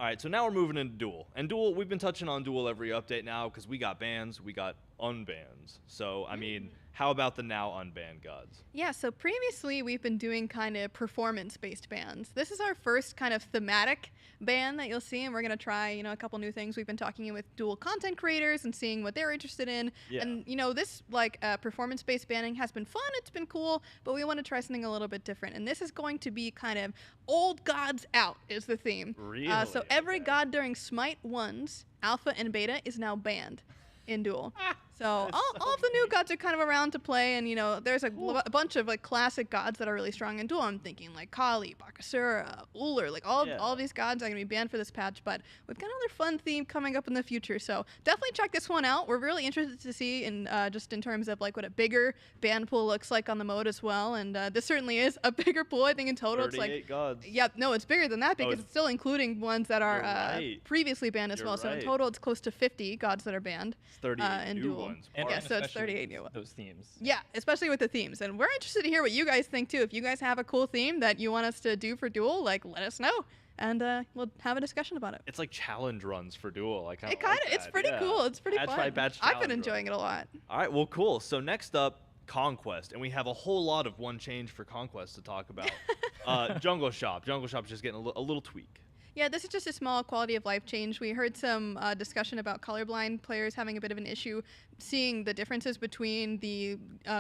S2: All right, so now we're moving into Duel. And Duel, we've been touching on Duel every update now because we got bans, we got unbans. So, I mean, how about the now unbanned gods?
S4: Yeah, so previously we've been doing kind of performance-based bans. This is our first kind of thematic ban that you'll see, and we're going to try, a couple new things. We've been talking with Duel content creators and seeing what they're interested in.
S2: Yeah.
S4: And, this, performance-based banning has been fun, it's been cool, but we want to try something a little bit different. And this is going to be kind of old gods out is the theme.
S2: Really?
S4: So every
S2: Okay.
S4: god during Smite 1's alpha and beta is now banned in Duel. So all of the new gods are kind of around to play, and there's a bunch of classic gods that are really strong in Duel. I'm thinking Kali, Bakasura, Uller, all of these gods are gonna be banned for this patch. But we've got another fun theme coming up in the future, so definitely check this one out. We're really interested to see just in terms of what a bigger ban pool looks like on the mode as well. And this certainly is a bigger pool. I think in total it's
S2: 38 gods.
S4: Yep, no, it's bigger than that because it's still including ones that are
S2: right.
S4: previously banned as
S2: You're
S4: well. So in
S2: right.
S4: total, it's close to 50 gods that are banned.
S2: It's 38
S4: in
S2: new
S4: Duel.
S2: ones.
S8: And
S4: Yeah, so it's
S8: especially
S4: 38
S8: with
S4: new ones.
S8: those themes.
S4: Yeah, especially with the themes. And we're interested to hear what you guys think too. If you guys have a cool theme that you want us to do for Duel, let us know. And we'll have a discussion about it.
S2: It's like challenge runs for Duel. I kind
S4: It kind of, it's pretty cool. It's pretty
S2: Batch
S4: fun.
S2: by batch
S4: I've been
S2: challenge
S4: enjoying it a lot.
S2: All right, well, cool. So next up, Conquest, and we have a whole lot of one change for Conquest to talk about. Jungle Shop. Jungle Shop's just getting a little tweak.
S4: Yeah, this is just a small quality of life change. We heard some discussion about colorblind players having a bit of an issue seeing the differences between the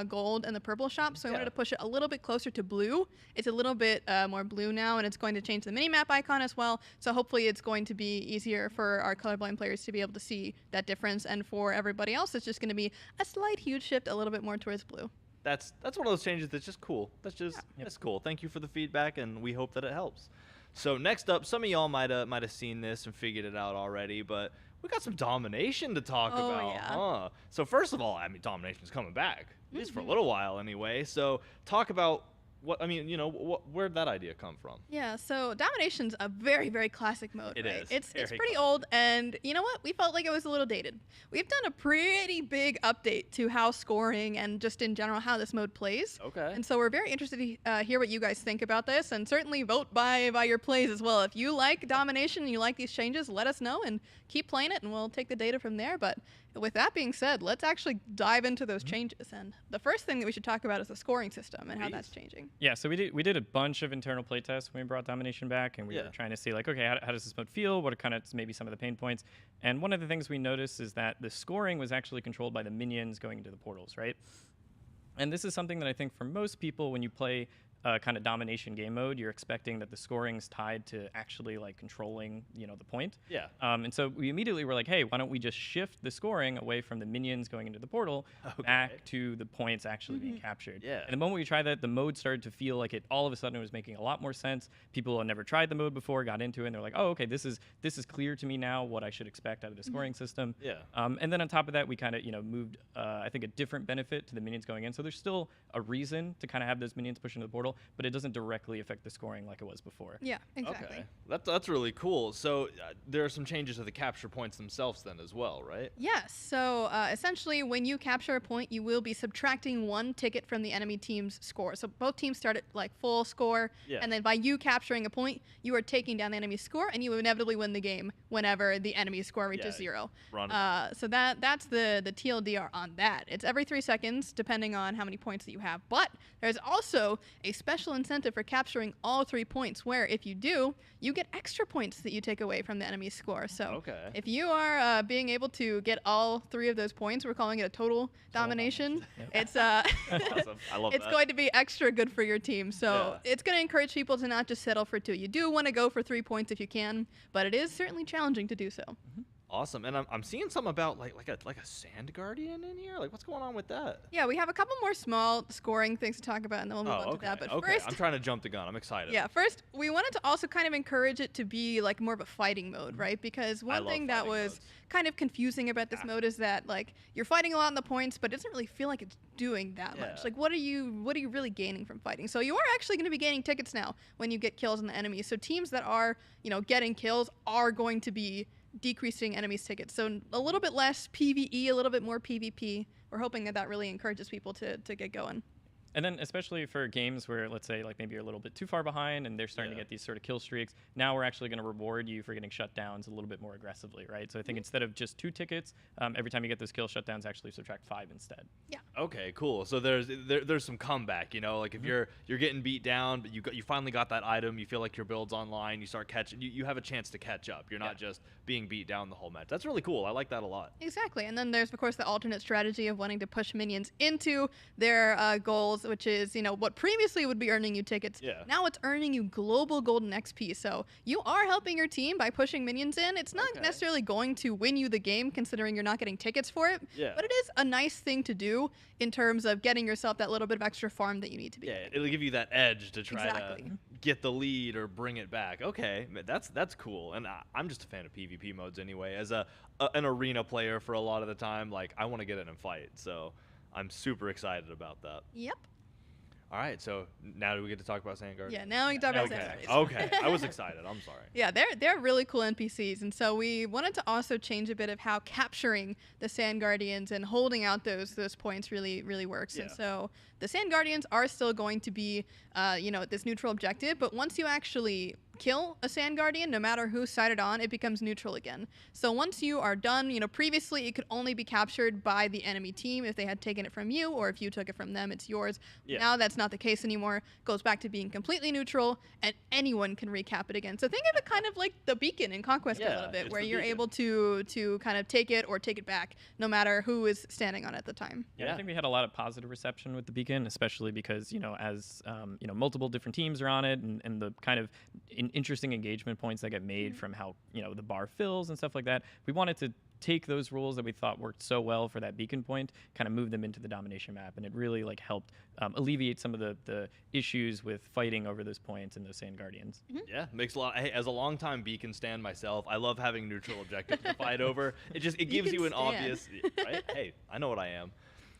S4: gold and the purple shop, so I wanted to push it a little bit closer to blue. It's a little bit more blue now, and it's going to change the minimap icon as well, so hopefully it's going to be easier for our colorblind players to be able to see that difference, and for everybody else it's just going to be a slight huge shift a little bit more towards blue.
S2: That's one of those changes that's just cool. That's cool. Thank you for the feedback, and we hope that it helps. So next up, some of y'all might have seen this and figured it out already, but we got some Domination to talk about.
S4: Yeah.
S2: Huh? So first of all, Domination's coming back, at least for a little while anyway. So talk about where'd that idea come from?
S4: Yeah, so Domination's a very, very classic mode,
S2: It
S4: right?
S2: is.
S4: It's
S2: Very
S4: pretty
S2: classic.
S4: old, and you know what? We felt like it was a little dated. We've done a pretty big update to how scoring and just in general how this mode plays.
S2: Okay.
S4: And so we're very interested to hear what you guys think about this, and certainly vote by your plays as well. If you like Domination and you like these changes, let us know and keep playing it, and we'll take the data from there. But with that being said, let's actually dive into those changes. And the first thing that we should talk about is the scoring system and how that's changing.
S8: Yeah, so we did a bunch of internal playtests when we brought Domination back, and we were trying to see okay, how does this mode feel? What are kind of maybe some of the pain points? And one of the things we noticed is that the scoring was actually controlled by the minions going into the portals, right? And this is something that I think for most people, when you play kind of Domination game mode, you're expecting that the scoring's tied to actually controlling, the point.
S2: Yeah.
S8: And so we immediately were like, hey, why don't we just shift the scoring away from the minions going into the portal back to the points actually being captured.
S2: Yeah.
S8: And the moment we tried that, the mode started to feel like it all of a sudden was making a lot more sense. People who had never tried the mode before got into it, and they're like, oh, okay, this is clear to me now what I should expect out of the scoring system.
S2: Yeah.
S8: And then on top of that, we kind of, moved, I think, a different benefit to the minions going in. So there's still a reason to kind of have those minions push into the portal, but it doesn't directly affect the scoring like it was before.
S4: Yeah, exactly.
S2: Okay. That's really cool. So there are some changes to the capture points themselves then as well, right?
S4: Yes. So essentially, when you capture a point, you will be subtracting one ticket from the enemy team's score. So both teams start at full score, and then by you capturing a point, you are taking down the enemy's score, and you inevitably win the game whenever the enemy's score reaches 0. So that's the TLDR on that. It's every 3 seconds, depending on how many points that you have. But there's also a special incentive for capturing all 3 points, where if you do, you get extra points that you take away from the enemy's score. So if you are being able to get all 3 of those points, we're calling it a total domination. It's
S2: Awesome. I love
S4: it's
S2: that.
S4: going to be extra good for your team. So it's going to encourage people to not just settle for 2. You do want to go for 3 points if you can, but it is certainly challenging to do so.
S2: Awesome. And I'm seeing something about like a sand guardian in here. Like, what's going on with that?
S4: Yeah, we have a couple more small scoring things to talk about, and then we'll move on
S2: Oh,
S4: to
S2: okay.
S4: that. But
S2: Okay.
S4: first,
S2: I'm trying to jump the gun. I'm excited.
S4: yeah, first we wanted to also kind of encourage it to be like more of a fighting mode, right? Because one
S2: love
S4: thing that
S2: fighting
S4: was
S2: modes.
S4: kind of confusing about this mode is that like you're fighting a lot in the points, but it doesn't really feel like it's doing that
S2: Yeah.
S4: much. Like what are you really gaining from fighting? So you are actually going to be gaining tickets now when you get kills on the enemy. So teams that are, getting kills are going to be decreasing enemies' tickets. So a little bit less PvE, a little bit more PvP. We're hoping that really encourages people to get going.
S8: And then especially for games where, let's say, like maybe you're a little bit too far behind and they're starting to get these sort of kill streaks, now we're actually going to reward you for getting shutdowns a little bit more aggressively, right? So I think instead of just 2 tickets, every time you get those kill shutdowns, actually subtract 5 instead.
S4: Yeah.
S2: Okay, cool. So there's some comeback, like if you're getting beat down, but you finally got that item, you feel like your build's online, you start catching, you have a chance to catch up. You're not just being beat down the whole match. That's really cool. I like that a lot.
S4: Exactly. And then there's, of course, the alternate strategy of wanting to push minions into their goals, which is, what previously would be earning you tickets.
S2: Yeah.
S4: Now it's earning you global golden XP. So you are helping your team by pushing minions in. It's not necessarily going to win you the game, considering you're not getting tickets for it.
S2: Yeah.
S4: But it is a nice thing to do in terms of getting yourself that little bit of extra farm that you need to be.
S2: Yeah,
S4: getting.
S2: it'll give you that edge to try
S4: Exactly.
S2: to get the lead or bring it back. Okay, that's cool. And I'm just a fan of PvP modes anyway. As an arena player for a lot of the time, like I want to get in and fight. So I'm super excited about that.
S4: Yep.
S2: All right, so now do we get to talk about Sandguard?
S4: Yeah, now we can talk about
S2: Okay.
S4: Sandguards.
S2: Okay, I was excited. I'm sorry.
S4: Yeah, they're really cool NPCs, and so we wanted to also change a bit of how capturing the Sand Guardians and holding out those points really works. And
S2: Yeah.
S4: so the Sand Guardians are still going to be, this neutral objective, but once you actually kill a Sand Guardian, no matter who's sided on, it becomes neutral again. So once you are done, previously it could only be captured by the enemy team if they had taken it from you, or if you took it from them, it's yours.
S2: Yeah.
S4: Now that's not the case anymore. It goes back to being completely neutral, and anyone can recap it again. So think of it kind of like the beacon in Conquest a
S2: Yeah,
S4: little bit,
S2: it's
S4: where
S2: the
S4: you're
S2: beacon.
S4: able to kind of take it or take it back, no matter who is standing on it at the time.
S8: Yeah, I think we had a lot of positive reception with the beacon, especially because, as multiple different teams are on it, and the kind of interesting engagement points that get made from how, the bar fills and stuff like that. We wanted to take those rules that we thought worked so well for that beacon point, kind of move them into the domination map, and it really helped alleviate some of the issues with fighting over those points and those Sand Guardians.
S2: Yeah, makes a lot. Hey, as a longtime beacon stand myself, I love having neutral objectives to fight over. It gives you an
S4: stand.
S2: obvious, right? Hey, I know what I am.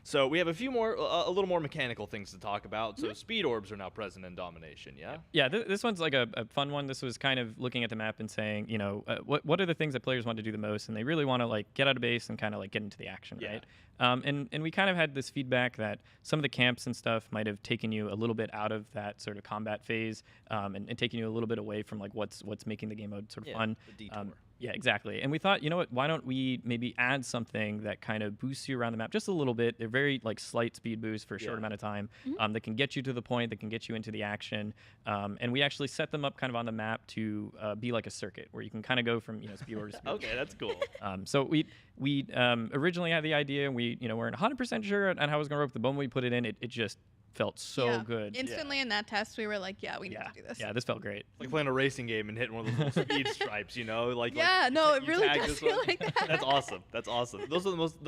S2: So we have a few more, a little more mechanical things to talk about. So speed orbs are now present in Domination, yeah?
S8: Yeah, this one's like a fun one. This was kind of looking at the map and saying, what are the things that players want to do the most, and they really want to get out of base and kind of get into the action,
S2: Yeah.
S8: right? And we kind of had this feedback that some of the camps and stuff might have taken you a little bit out of that sort of combat phase, and taken you a little bit away from what's making the game mode sort of fun.
S2: the detour.
S8: Yeah, exactly. And we thought, why don't we maybe add something that kind of boosts you around the map just a little bit? They're very slight speed boosts for a short amount of time. That can get you to the point, that can get you into the action. And we actually set them up kind of on the map to be like a circuit where you can kind of go from speed order to speed.
S2: Okay, that's cool.
S8: So we originally had the idea, and we weren't 100% sure on how it was going to work. The moment we put it in, it just felt so
S4: Yeah.
S8: good.
S4: Instantly in that test, we were like, yeah, we need to do this.
S8: Yeah, this felt great.
S2: Like playing a racing game and hitting one of those little speed stripes, Like
S4: Yeah, no, it
S2: you
S4: really
S2: tag
S4: does
S2: this
S4: feel
S2: one.
S4: like that.
S2: That's awesome. That's awesome. That's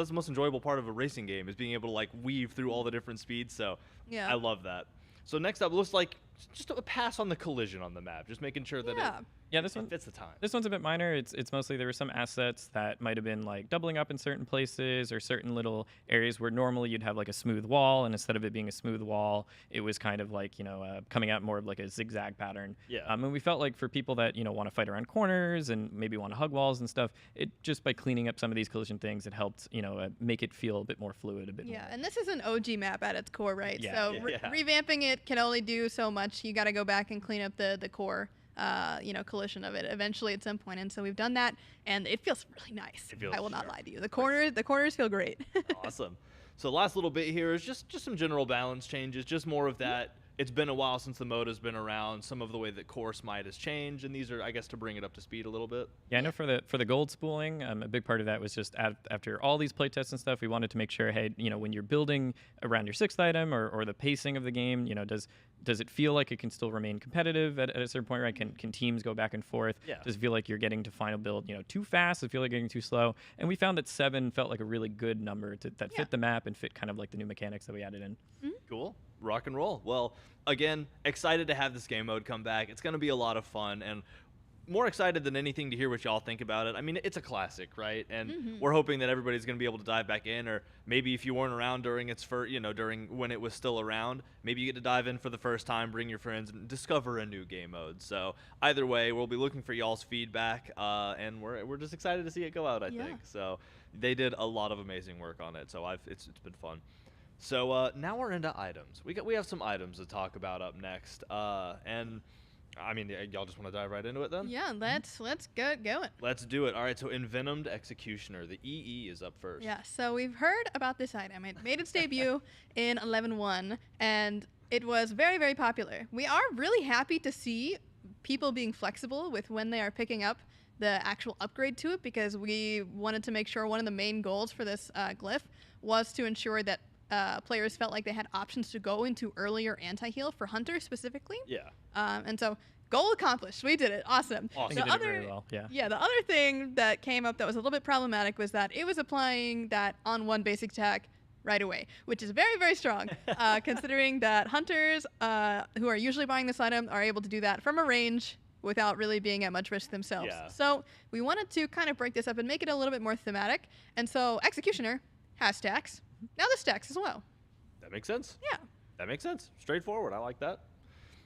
S2: the most enjoyable part of a racing game is being able to weave through all the different speeds. So
S4: Yeah.
S2: I love that. So next up, looks like just a pass on the collision on the map, just making sure that
S4: Yeah.
S8: Yeah, this
S2: it
S8: one
S2: fits the time.
S8: This one's a bit minor. It's mostly there were some assets that might have been doubling up in certain places or certain little areas where normally you'd have a smooth wall, and instead of it being a smooth wall, it was kind of coming out more of a zigzag pattern.
S2: Yeah.
S8: And we felt like for people that want to fight around corners and maybe want to hug walls and stuff, it just by cleaning up some of these collision things, it helped make it feel a bit more fluid, a bit
S4: Yeah,
S8: more.
S4: and this is an OG map at its core, right?
S8: Yeah.
S4: So
S2: Yeah.
S4: revamping it can only do so much. You got to go back and clean up the core, collision of it eventually at some point. And so we've done that, and it feels really nice.
S2: It feels
S4: I will not
S2: sharp.
S4: lie to you. The corners feel great.
S2: Awesome. So the last little bit here is just some general balance changes, just more of that it's been a while since the mode has been around. Some of the way that core Smite has changed, and these are, I guess, to bring it up to speed a little bit.
S8: Yeah, I know for the gold spooling, a big part of that was just after all these playtests and stuff, we wanted to make sure, hey, when you're building around your 6th item or the pacing of the game, does it feel like it can still remain competitive at a certain point, right? Can teams go back and forth?
S2: Yeah.
S8: Does it feel like you're getting to final build, too fast? Does it feel like you're getting too slow? And we found that 7 felt like a really good number that fit the map and fit kind of like the new mechanics that we added in.
S2: Cool. Rock and roll. Well, again, excited to have this game mode come back. It's going to be a lot of fun, and more excited than anything to hear what y'all think about it. I mean, it's a classic, right? And we're hoping that everybody's going to be able to dive back in, or maybe if you weren't around during its first, during when it was still around, maybe you get to dive in for the first time, bring your friends, and discover a new game mode. So either way, we'll be looking for y'all's feedback, and we're just excited to see it go out, I think. So they did a lot of amazing work on it, so it's been fun. So now we're into items. We have some items to talk about up next, and I mean, y'all just want to dive right into it then?
S4: Yeah, let's get going.
S2: Let's do it. All right, so Envenomed Executioner, the EE is up first.
S4: Yeah, so we've heard about this item. It made its debut in 11.1, and it was very, very popular. We are really happy to see people being flexible with when they are picking up the actual upgrade to it, because we wanted to make sure one of the main goals for this glyph was to ensure that players felt like they had options to go into earlier anti-heal for hunters specifically.
S2: Yeah.
S4: And so goal accomplished. We did it. Awesome.
S8: I think it did it very well.
S4: Yeah. The other thing that came up that was a little bit problematic was that it was applying that on one basic attack right away, which is very, very strong, considering that hunters who are usually buying this item are able to do that from a range without really being at much risk themselves.
S2: Yeah.
S4: So we wanted to kind of break this up and make it a little bit more thematic. And so Executioner has stacks. Now the stacks as well.
S2: That makes sense.
S4: Yeah.
S2: That makes sense. Straightforward. I like that.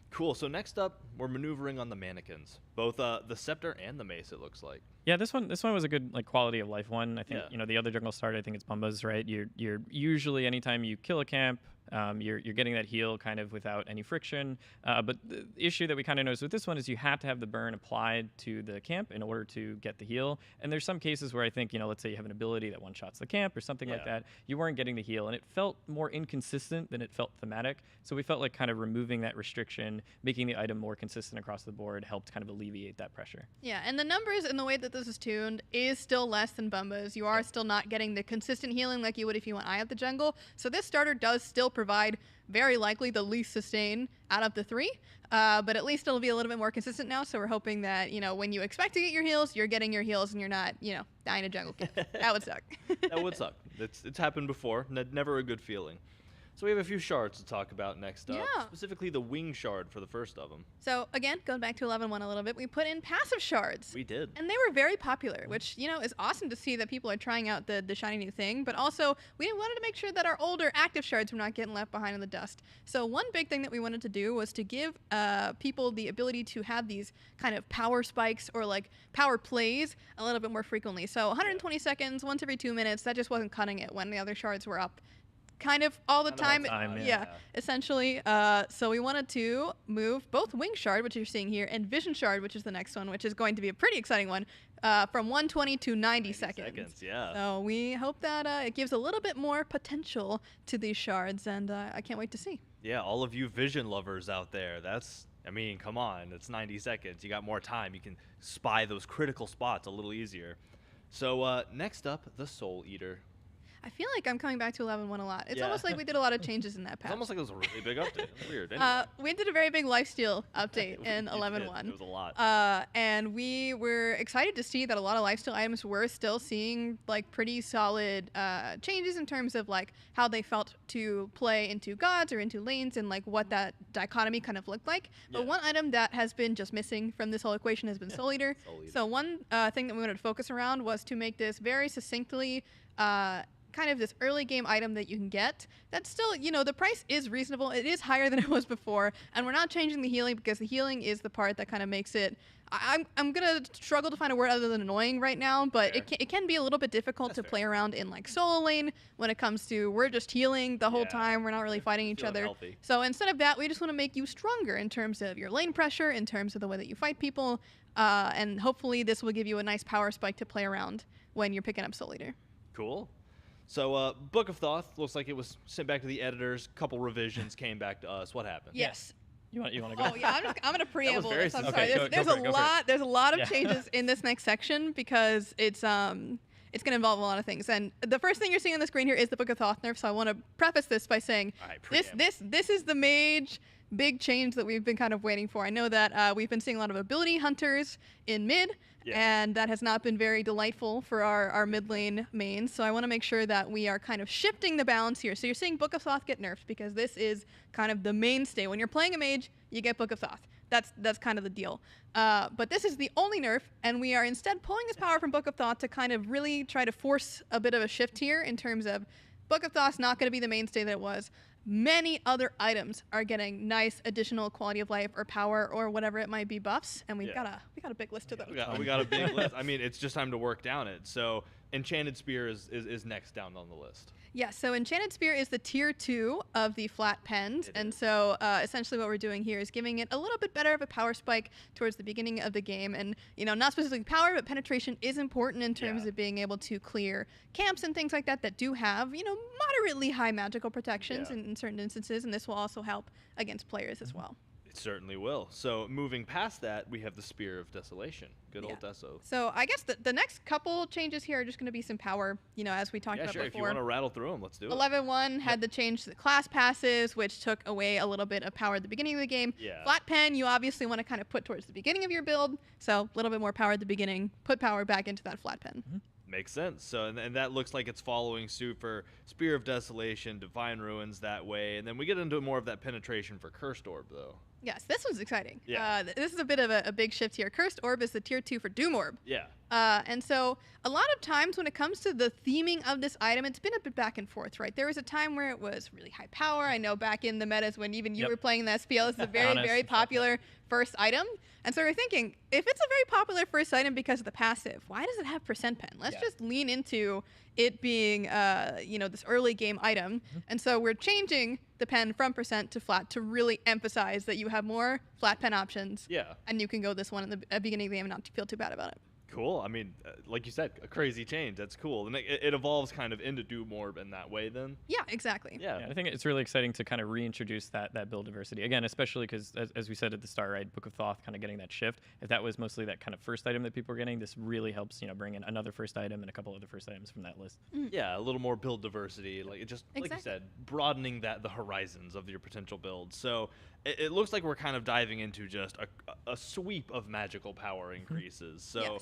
S2: Cool. So next up, we're maneuvering on the mannequins, both the scepter and the mace. It looks like.
S8: Yeah, this one was a good quality of life one. I think the other jungle start, I think it's Bumba's, right? You're usually anytime you kill a camp, you're getting that heal kind of without any friction. But the issue that we kind of noticed with this one is you have to have the burn applied to the camp in order to get the heal. And there's some cases where I think, let's say you have an ability that one-shots the camp or something like that, you weren't getting the heal, and it felt more inconsistent than it felt thematic. So we felt like kind of removing that restriction, making the item more consistent across the board helped kind of alleviate that pressure.
S4: Yeah, and the numbers and the way that this is tuned is still less than Bumba's. You are still not getting the consistent healing like you would if you went Eye of the Jungle. So this starter does still provide very likely the least sustain out of the 3, but at least it'll be a little bit more consistent now. So we're hoping that, when you expect to get your heals, you're getting your heals and you're not, dying a jungle camp. That would suck.
S2: That would suck. It's happened before. Never a good feeling. So we have a few shards to talk about next up, specifically the wing shard for the first of them.
S4: So again, going back to 11.1 a little bit, we put in passive shards.
S2: We did.
S4: And they were very popular, which, is awesome to see that people are trying out the shiny new thing, but also we wanted to make sure that our older active shards were not getting left behind in the dust. So one big thing that we wanted to do was to give people the ability to have these kind of power spikes or power plays a little bit more frequently. So 120 seconds, once every 2 minutes, that just wasn't cutting it when the other shards were up kind of all the time. Essentially. So we wanted to move both Wing Shard, which you're seeing here, and Vision Shard, which is the next one, which is going to be a pretty exciting one, from 120 to 90 seconds. So we hope that it gives a little bit more potential to these shards, and I can't wait to see.
S2: Yeah, all of you Vision lovers out there, come on, it's 90 seconds. You got more time. You can spy those critical spots a little easier. So next up, the Soul Eater.
S4: I feel like I'm coming back to 11.1 a lot. It's almost like we did a lot of changes in that patch.
S2: It's almost like it was a really big update. Weird. Anyway.
S4: We did a very big lifesteal update in 11.1.
S2: It was a lot.
S4: And we were excited to see that a lot of lifesteal items were still seeing pretty solid changes in terms of how they felt to play into gods or into lanes and what that dichotomy kind of looked like. But one item that has been just missing from this whole equation has been Soul Eater. So one thing that we wanted to focus around was to make this very succinctly kind of this early game item that you can get. That's still, the price is reasonable. It is higher than it was before, and we're not changing the healing because the healing is the part that kind of makes it. I'm gonna struggle to find a word other than annoying right now, but it can be a little bit difficult to play around in solo lane when it comes to we're just healing the whole time. We're not really fighting each other.
S2: Healthy.
S4: So instead of that, we just want to make you stronger in terms of your lane pressure, in terms of the way that you fight people, and hopefully this will give you a nice power spike to play around when you're picking up Soul Eater.
S2: Cool. So, Book of Thoth looks like it was sent back to the editors. Couple revisions came back to us. What happened?
S4: Yes.
S8: You want to go?
S4: Oh yeah, I'm gonna preamble
S2: very
S4: this. I'm
S2: succinct.
S4: sorry.
S8: Okay,
S4: There's
S8: go
S4: a
S8: for it, go for
S4: lot. There's a lot of
S8: Yeah.
S4: changes in this next section because it's gonna involve a lot of things. And the first thing you're seeing on the screen here is the Book of Thoth nerf. So I want to preface this by saying
S2: All right,
S4: this is the mage big change that we've been kind of waiting for. I know that we've been seeing a lot of ability hunters in mid, and that has not been very delightful for our mid lane mains. So I want to make sure that we are kind of shifting the balance here. So you're seeing Book of Thoth get nerfed because this is kind of the mainstay. When you're playing a mage, you get Book of Thoth. That's kind of the deal. But this is the only nerf, and we are instead pulling this power from Book of Thoth to kind of really try to force a bit of a shift here in terms of Book of Thoth's not going to be the mainstay that it was. Many other items are getting nice additional quality of life or power or whatever it might be buffs, and we've got a big list of those.
S2: We got a big list. I mean, it's just time to work down it. So Enchanted Spear is next down on the list.
S4: Yeah, so Enchanted Spear is the tier 2 of the flat pens, and so essentially what we're doing here is giving it a little bit better of a power spike towards the beginning of the game, and not specifically power, but penetration is important in terms of being able to clear camps and things like that that do have moderately high magical protections in certain instances, and this will also help against players as well.
S2: It certainly will. So moving past that, we have the Spear of Desolation. Good old Deso.
S4: So I guess the next couple changes here are just going to be some power, as we talked about
S2: sure.
S4: before.
S2: If you want to rattle through them, let's do it.
S4: 11.1 had the change to the class passes, which took away a little bit of power at the beginning of the game.
S2: Yeah.
S4: Flat pen, you obviously want to kind of put towards the beginning of your build, so a little bit more power at the beginning, put power back into that flat pen.
S2: Makes sense. So, and that looks like it's following suit for Spear of Desolation, Divine Ruins that way, and then we get into more of that penetration for Cursed Orb, though.
S4: Yes, this one's exciting.
S2: Yeah.
S4: This is a bit of a big shift here. Cursed Orb is the tier 2 for Doom Orb.
S2: Yeah.
S4: And so a lot of times when it comes to the theming of this item, it's been a bit back and forth, right? There was a time where it was really high power. I know back in the metas when even you were playing the SPL, this is a very, very popular first item. And so we're thinking, if it's a very popular first item because of the passive, why does it have percent pen? Let's just lean into it being, this early game item. And so we're changing the pen from percent to flat to really emphasize that you have more flat pen options.
S2: Yeah.
S4: And you can go this one in the beginning of the game and not feel too bad about it.
S2: Cool. I mean, like you said, a crazy change. That's cool. And it evolves kind of into Doom Orb in that way then.
S4: Yeah, exactly.
S2: Yeah.
S8: I think it's really exciting to kind of reintroduce that build diversity. Again, especially because, as we said at the start, right, Book of Thoth kind of getting that shift. If that was mostly that kind of first item that people are getting, this really helps, bring in another first item and a couple other first items from that list.
S2: Yeah, a little more build diversity. Like, it just, like you said, broadening the horizons of your potential builds. So it looks like we're kind of diving into just a sweep of magical power increases. So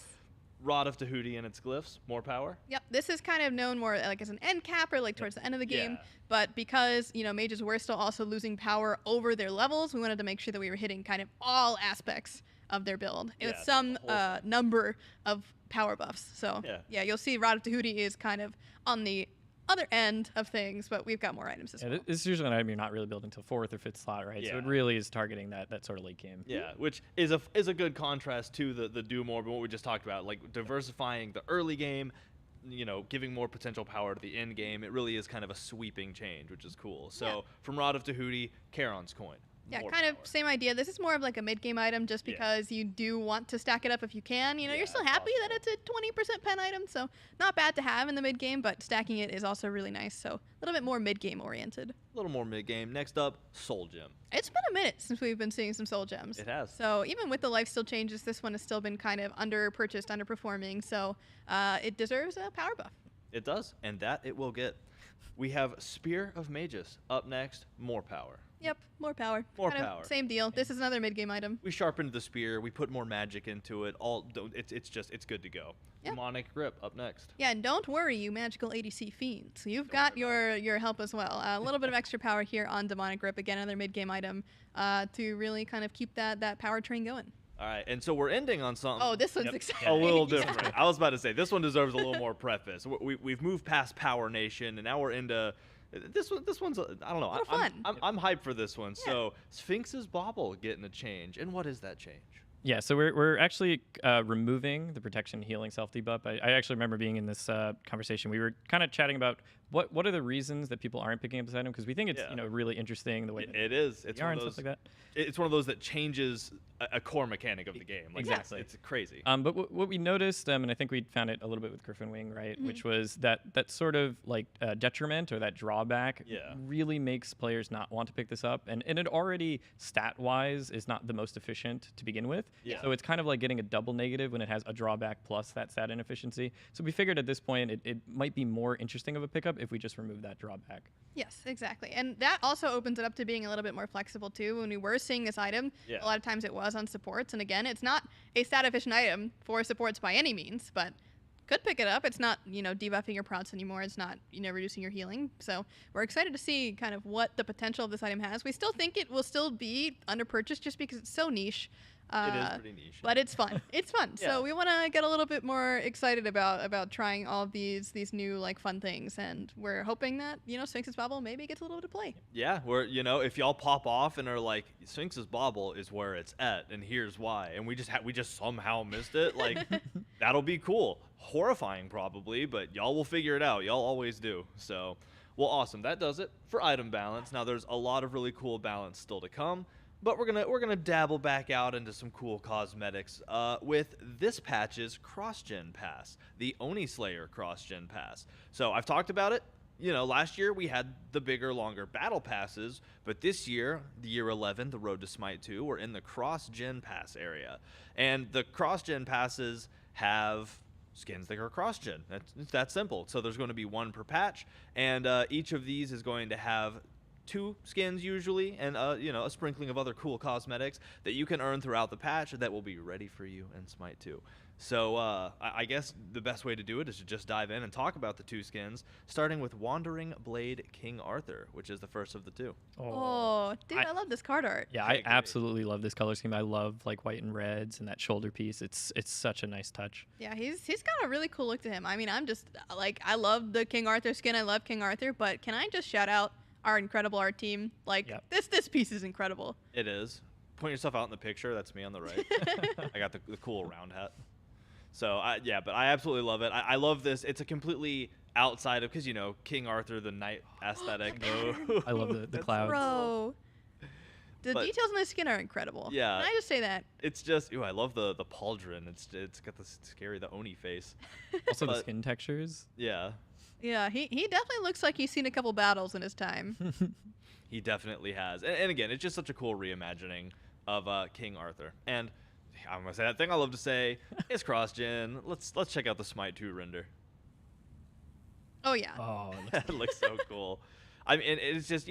S2: Rod of Tahuti and its glyphs, more power.
S4: Yep, this is kind of known more like as an end cap or like towards the end of the game. But because, mages were still also losing power over their levels, we wanted to make sure that we were hitting kind of all aspects of their build. It was some number of power buffs. So you'll see Rod of Tahuti is kind of on the other end of things, but we've got more items as well.
S8: This is usually an item you're not really building until 4th or 5th slot, right? So it really is targeting that sort of late game.
S2: Yeah, which is a good contrast to the Doom Orb and what we just talked about, like diversifying the early game, giving more potential power to the end game. It really is kind of a sweeping change, which is cool. So from Rod of Tahuti, Charon's Coin.
S4: Yeah, kind of same idea. This is more of like a mid-game item just because you do want to stack it up if you can. You're still happy that it's a 20% pen item, so not bad to have in the mid-game, but stacking it is also really nice. So a little bit more mid-game oriented.
S2: A little more mid-game. Next up, Soul Gem.
S4: It's been a minute since we've been seeing some Soul Gems.
S2: It has.
S4: So even with the lifesteal changes, this one has still been kind of under-purchased, underperforming, so it deserves a power buff.
S2: It does, and that it will get. We have Spear of Magus. Up next, more power.
S4: Yep, more power.
S2: More
S4: kind
S2: power.
S4: Of same deal. This is another mid-game item.
S2: We sharpened the spear. We put more magic into it. It's good to go.
S4: Yep.
S2: Demonic Grip up next.
S4: Yeah, and don't worry, you magical ADC fiends. You've got your help as well. A little bit of extra power here on Demonic Grip. Again, another mid-game item to really kind of keep that power train going.
S2: All right, and so we're ending on something.
S4: Oh, this one's exciting.
S2: A little different. I was about to say this one deserves a little more preface. We've moved past Power Nation, and now we're into. This one's I don't know.
S4: Fun.
S2: I'm hyped for this one. So Sphinx's Bauble getting a change, and what is that change?
S8: Yeah, so we're actually removing the protection, healing, self debuff. I actually remember being in this conversation. We were kind of chatting about what are the reasons that people aren't picking up this item, because we think it's really interesting the way that
S2: it is. It's one of
S8: and stuff
S2: those,
S8: like that.
S2: It's one of those that changes a core mechanic of the game. Like,
S8: Exactly.
S2: It's crazy.
S8: But what we noticed, and I think we found it a little bit with Griffin Wing, right, which was that sort of like detriment or that drawback really makes players not want to pick this up, and it already stat wise is not the most efficient to begin with.
S2: Yeah.
S8: So it's kind of like getting a double negative when it has a drawback plus that stat inefficiency. So we figured at this point it might be more interesting of a pickup if we just remove that drawback.
S4: Yes, exactly. And that also opens it up to being a little bit more flexible too. When we were seeing this item, a lot of times it was on supports. And again, it's not a stat efficient item for supports by any means, but could pick it up. It's not, debuffing your procs anymore. It's not, reducing your healing. So we're excited to see kind of what the potential of this item has. We still think it will still be under purchased just because it's so niche.
S2: It is pretty niche.
S4: But it's fun. It's fun.
S2: Yeah.
S4: So we want to get a little bit more excited about trying all of these new like fun things, and we're hoping that Sphinx's Bauble maybe gets a little bit of play.
S2: Yeah, where if y'all pop off and are like, Sphinx's Bauble is where it's at, and here's why, and we just somehow missed it, like that'll be cool. Horrifying probably, but y'all will figure it out. Y'all always do. So, well, awesome. That does it for item balance. Now there's a lot of really cool balance still to come. But we're gonna dabble back out into some cool cosmetics with this patch's cross-gen pass, the Oni Slayer cross-gen pass. So I've talked about it. Last year we had the bigger, longer battle passes, but this year, the year 11, the Road to Smite 2, we're in the cross-gen pass area, and the cross-gen passes have skins that are cross-gen. It's that simple. So there's going to be one per patch, and each of these is going to have 2 skins usually, and a sprinkling of other cool cosmetics that you can earn throughout the patch that will be ready for you in Smite 2. So I guess the best way to do it is to just dive in and talk about the 2 skins, starting with Wandering Blade King Arthur, which is the first of the 2.
S4: Oh, dude, I love this card art.
S8: Yeah, I absolutely love this color scheme. I love like white and reds and that shoulder piece. It's such a nice touch.
S4: Yeah, he's got a really cool look to him. I mean, I'm just like, I love the King Arthur skin. I love King Arthur, but can I just shout out our incredible art team? Like, this piece is incredible.
S2: It is. Point yourself out in the picture. That's me on the right. I got the cool round hat. So but I absolutely love it. I love this. It's a completely outside of, because King Arthur the knight aesthetic.
S8: I love the clouds.
S4: Bro, the details on the skin are incredible.
S2: Yeah.
S4: Can I just say that?
S2: It's just, I love the pauldron. It's got this scary, the Oni face.
S8: Also the skin textures.
S2: Yeah.
S4: Yeah, he definitely looks like he's seen a couple battles in his time.
S2: He definitely has. And again, it's just such a cool reimagining of King Arthur. And I'm going to say that thing I love to say. It's cross-gen. Let's check out the Smite 2 render.
S4: Oh, yeah.
S8: Oh,
S2: That looks so cool. I mean, it's just,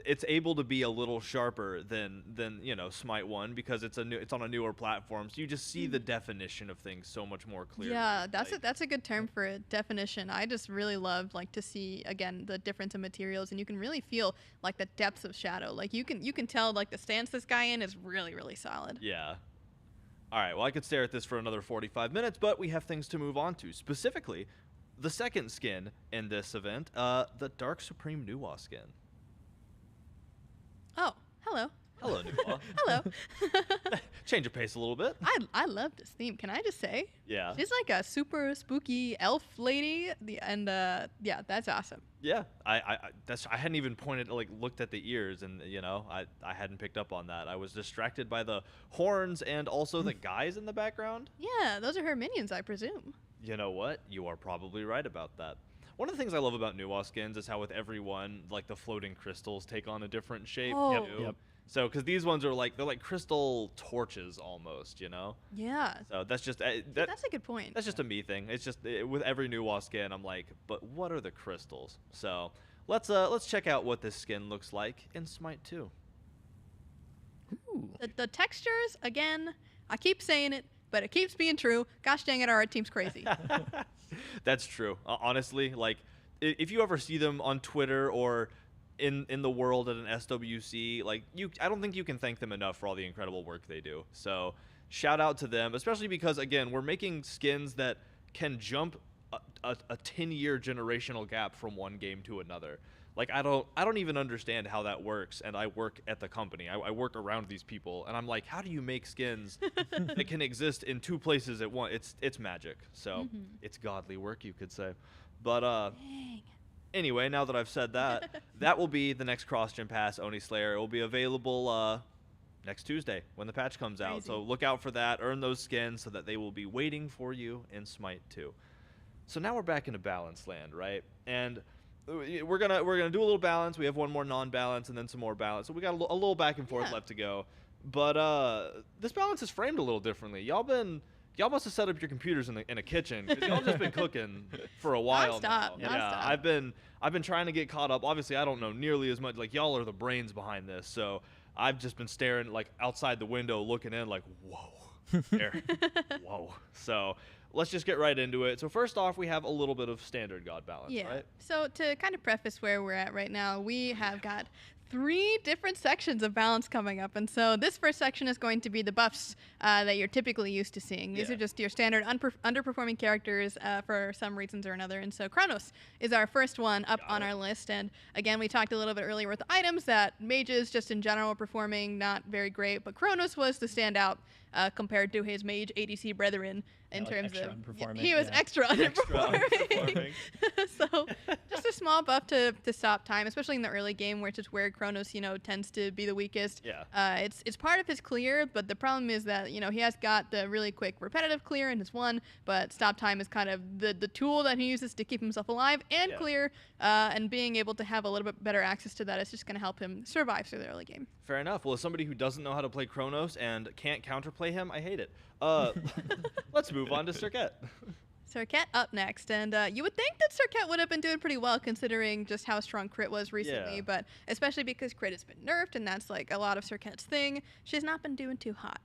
S2: it's able to be a little sharper than Smite 1 because it's on a newer platform, so you just see the definition of things so much more clearly.
S4: Yeah, that's a good term for it, definition. I just really love to see again the difference in materials, and you can really feel like the depths of shadow. Like you can tell like the stance this guy in is really, really solid.
S2: Yeah. All right, well, I could stare at this for another 45 minutes, but we have things to move on to. Specifically, the second skin in this event, the Dark Supreme Nuwa skin.
S4: Oh, hello.
S2: Hello, Nuwa.
S4: Hello.
S2: Change of pace a little bit.
S4: I love this theme. Can I just say?
S2: Yeah.
S4: She's like a super spooky elf lady, yeah, that's awesome.
S2: Yeah, I hadn't even looked at the ears, and I hadn't picked up on that. I was distracted by the horns and also the guys in the background.
S4: Yeah, those are her minions, I presume.
S2: You know what? You are probably right about that. One of the things I love about Nuwa skins is how with every one, like the floating crystals take on a different shape.
S4: Oh.
S2: Yep. So, because these ones are they're like crystal torches almost,
S4: Yeah.
S2: So that's just
S4: That's a good point.
S2: that's just a me thing. It's just with every Nuwa skin, I'm like, but what are the crystals? So let's check out what this skin looks like in Smite 2.
S8: Ooh.
S4: The textures, again, I keep saying it, but it keeps being true. Gosh dang it, our art team's crazy.
S2: That's true. Honestly, if you ever see them on Twitter or in the world at an SWC, I don't think you can thank them enough for all the incredible work they do. So shout out to them, especially because again, we're making skins that can jump a 10-year generational gap from one game to another. Like I don't even understand how that works, and I work at the company. I work around these people, and I'm like, how do you make skins that can exist in 2 places at once? It's magic. So it's godly work, you could say. But
S4: Dang.
S2: anyway, now that I've said that, that will be the next cross-gen pass, Oni Slayer. It will be available next Tuesday when the patch comes out.
S4: Crazy.
S2: So look out for that. Earn those skins so that they will be waiting for you in Smite 2. So now we're back into balance land, right? And we're gonna do a little balance. We have one more non-balance and then some more balance. So we got a little back and forth left to go. But this balance is framed a little differently. Y'all must have set up your computers in a kitchen, because y'all just been cooking for a while now.
S4: Nonstop,
S2: Yeah,
S4: nonstop.
S2: I've been trying to get caught up. Obviously, I don't know nearly as much. Like, y'all are the brains behind this, so I've just been staring like outside the window, looking in, like, whoa, there, whoa. So let's just get right into it. So first off, we have a little bit of standard god balance,
S4: Yeah.
S2: right?
S4: So to kind of preface where we're at right now, we have got 3 different sections of balance coming up. And so this first section is going to be the buffs that you're typically used to seeing. These are just your standard underperforming characters for some reasons or another. And so Kronos is our first one up on our list. And again, we talked a little bit earlier with the items that mages just in general are performing not very great, but Kronos was the standout compared to his mage ADC brethren in
S8: like
S4: terms
S8: extra
S4: of
S8: underperforming,
S4: he was
S8: yeah.
S4: extra underperforming.
S2: underperforming.
S4: So just a small buff to stop time, especially in the early game, which is where Kronos, tends to be the weakest.
S2: Yeah.
S4: It's part of his clear, but the problem is that, he has got the really quick repetitive clear in his one, but stop time is kind of the tool that he uses to keep himself alive and clear, and being able to have a little bit better access to that is just going to help him survive through the early game.
S2: Fair enough. Well, as somebody who doesn't know how to play Kronos and can't counterplay him, I hate it. Let's move on to Serket.
S4: Serket up next, and you would think that Serket would have been doing pretty well considering just how strong Crit was recently,
S2: Yeah.
S4: but especially because Crit has been nerfed, and that's like a lot of Serket's thing, she's not been doing too hot.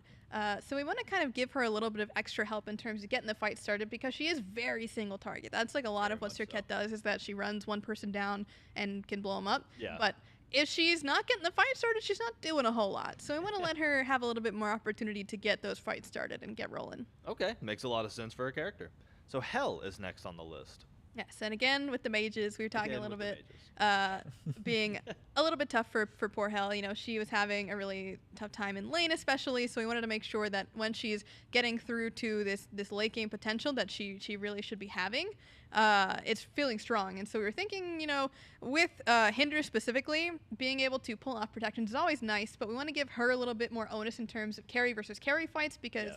S4: So we want to kind of give her a little bit of extra help in terms of getting the fight started, because she is very single target. That's like a lot of what Serket does, is that she runs one person down and can blow them up.
S2: Yeah.
S4: But if she's not getting the fight started, she's not doing a whole lot. So we want to let her have a little bit more opportunity to get those fights started and get rolling.
S2: Okay, makes a lot of sense for a character. So Hell is next on the list.
S4: Yes, and again with the mages, we were talking
S2: Again
S4: a little
S2: with
S4: bit
S2: the
S4: being a little bit tough for poor Hell. She was having a really tough time in lane especially, so we wanted to make sure that when she's getting through to this late game potential that she really should be having, it's feeling strong. And so we were thinking, with Hinder specifically, being able to pull off protections is always nice, but we want to give her a little bit more onus in terms of carry versus carry fights, because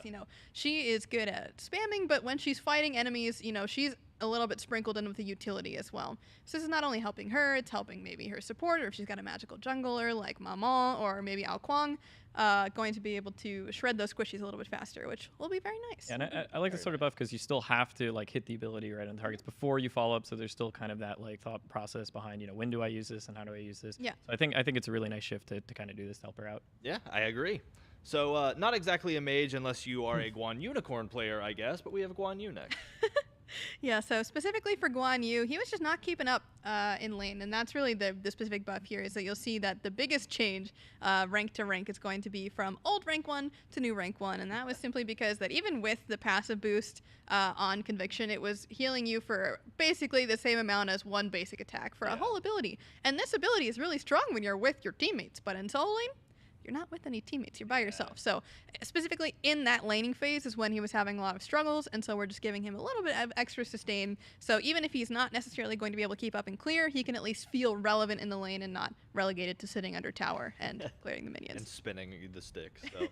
S4: she is good at spamming, but when she's fighting enemies, she's a little bit sprinkled in with the utility as well. So this is not only helping her, it's helping maybe her support, or if she's got a magical jungler like Maman or maybe Ao Kwang, going to be able to shred those squishies a little bit faster, which will be very nice.
S8: Yeah, and I like this sort of buff because you still have to hit the ability right on targets before you follow up. So there's still kind of that thought process behind when do I use this and how do I use this.
S4: Yeah.
S8: So I think it's a really nice shift to kind of do this to help her out.
S2: Yeah, I agree. So not exactly a mage unless you are a Guan Unicorn player, I guess, but we have a Guan Yu next.
S4: Yeah, so specifically for Guan Yu, he was just not keeping up in lane, and that's really the specific buff here, is that you'll see that the biggest change rank to rank is going to be from old rank 1 to new rank 1, and that was simply because that even with the passive boost on Conviction, it was healing you for basically the same amount as one basic attack for a whole ability. And this ability is really strong when you're with your teammates, but in solo lane, you're not with any teammates, you're by yourself. So specifically in that laning phase is when he was having a lot of struggles, and so we're just giving him a little bit of extra sustain. So even if he's not necessarily going to be able to keep up and clear, he can at least feel relevant in the lane and not relegated to sitting under tower and clearing the minions.
S2: And spinning the stick. So.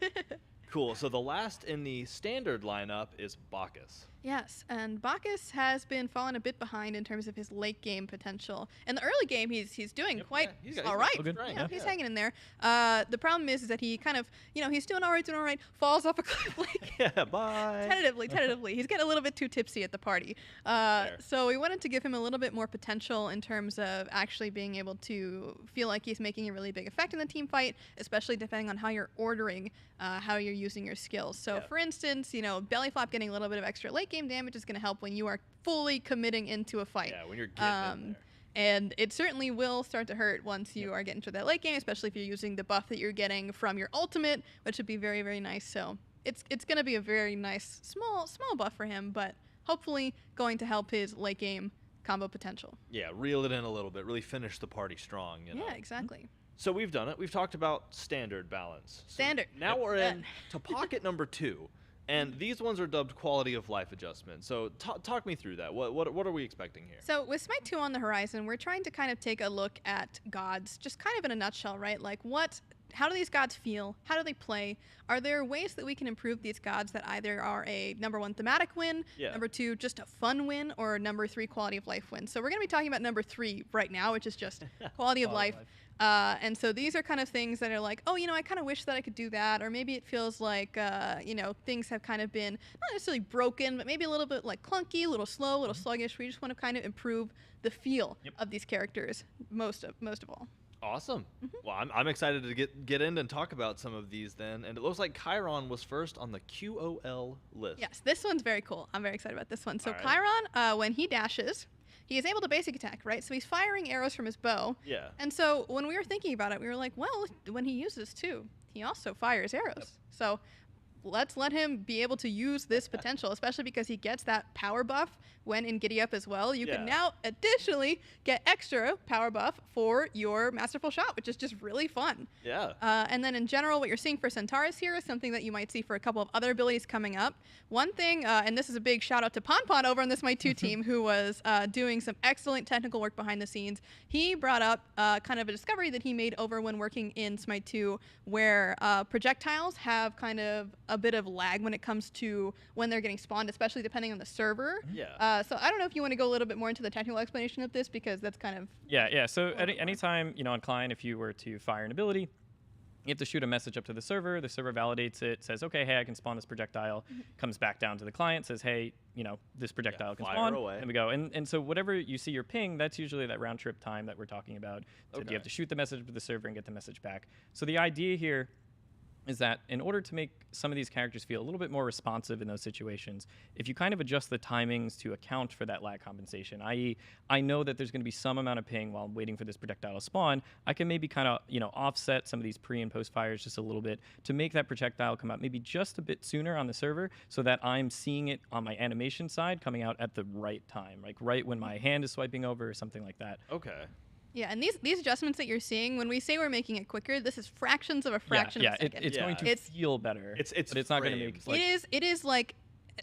S2: Cool. So the last in the standard lineup is Bacchus.
S4: Yes, and Bacchus has been falling a bit behind in terms of his late game potential. In the early game, he's doing quite all right.
S8: still good.
S4: He's hanging in there. The problem is that he kind of, he's doing all right, falls off a cliff like
S2: Yeah, bye.
S4: tentatively. He's getting a little bit too tipsy at the party. So we wanted to give him a little bit more potential in terms of actually being able to feel like he's making a really big effect in the team fight, especially depending on how you're ordering, how you're using your skills. So for instance, belly flop getting a little bit of extra late game damage is going to help when you are fully committing into a fight.
S2: Yeah, when you're getting in there.
S4: And it certainly will start to hurt once you are getting to that late game, especially if you're using the buff that you're getting from your ultimate, which would be very, very nice. So it's going to be a very nice small buff for him, but hopefully going to help his late game combo potential.
S2: Yeah, reel it in a little bit, really finish the party strong. You know?
S4: Yeah, exactly.
S2: So we've done it. We've talked about standard balance. So
S4: Standard.
S2: now we're
S4: Done.
S2: in to pocket number 2. And these ones are dubbed quality of life adjustments. So talk me through that. What are we expecting here?
S4: So with Smite 2 on the horizon, we're trying to kind of take a look at gods, just kind of in a nutshell, right? Like how do these gods feel? How do they play? Are there ways that we can improve these gods that either are a number 1 thematic win, number 2 just a fun win, or number 3 quality of life win? So we're going to be talking about number 3 right now, which is just quality of life. And so these are kind of things that are like, oh, I kind of wish that I could do that. Or maybe it feels like, things have kind of been not necessarily broken, but maybe a little bit like clunky, a little slow, a little sluggish. We just want to kind of improve the feel of these characters most of all.
S2: Awesome. Well, I'm excited to get in and talk about some of these then. And it looks like Chiron was first on the QOL list.
S4: Yes, this one's very cool. I'm very excited about this one. So
S2: All right.
S4: Chiron, when he dashes, he is able to basic attack, right? So he's firing arrows from his bow.
S2: Yeah.
S4: And so when we were thinking about it, we were like, well, when he uses 2, he also fires arrows. So let's let him be able to use this potential, especially because he gets that power buff when in Giddy Up as well. You can now additionally get extra power buff for your Masterful Shot, which is just really fun.
S2: Yeah.
S4: And then in general, what you're seeing for Centaurus here is something that you might see for a couple of other abilities coming up. One thing, and this is a big shout out to Ponpon over on the Smite 2 team, who was doing some excellent technical work behind the scenes. He brought up kind of a discovery that he made over when working in Smite 2, where projectiles have kind of a bit of lag when it comes to when they're getting spawned, especially depending on the server.
S2: Yeah.
S4: So I don't know if you want to go a little bit more into the technical explanation of this, because that's kind of...
S8: Yeah. So anytime, on Klein, if you were to fire an ability, you have to shoot a message up to the server validates it, says, okay, hey, I can spawn this projectile, comes back down to the client, says, hey, this projectile can
S2: fire
S8: spawn,
S2: away.
S8: and we go. And so whatever you see your ping, that's usually that round trip time that we're talking about. So you have to shoot the message to the server and get the message back. So the idea here is that in order to make some of these characters feel a little bit more responsive in those situations, if you kind of adjust the timings to account for that lag compensation, i.e., I know that there's going to be some amount of ping while I'm waiting for this projectile to spawn, I can maybe kind of, offset some of these pre and post fires just a little bit to make that projectile come out maybe just a bit sooner on the server, so that I'm seeing it on my animation side coming out at the right time, like right when my hand is swiping over or something like that.
S2: Okay.
S4: Yeah, and these adjustments that you're seeing, when we say we're making it quicker, this is fractions of a fraction of a second.
S8: It's going to feel better.
S2: But
S8: it's not going to make. Like,
S4: it is like,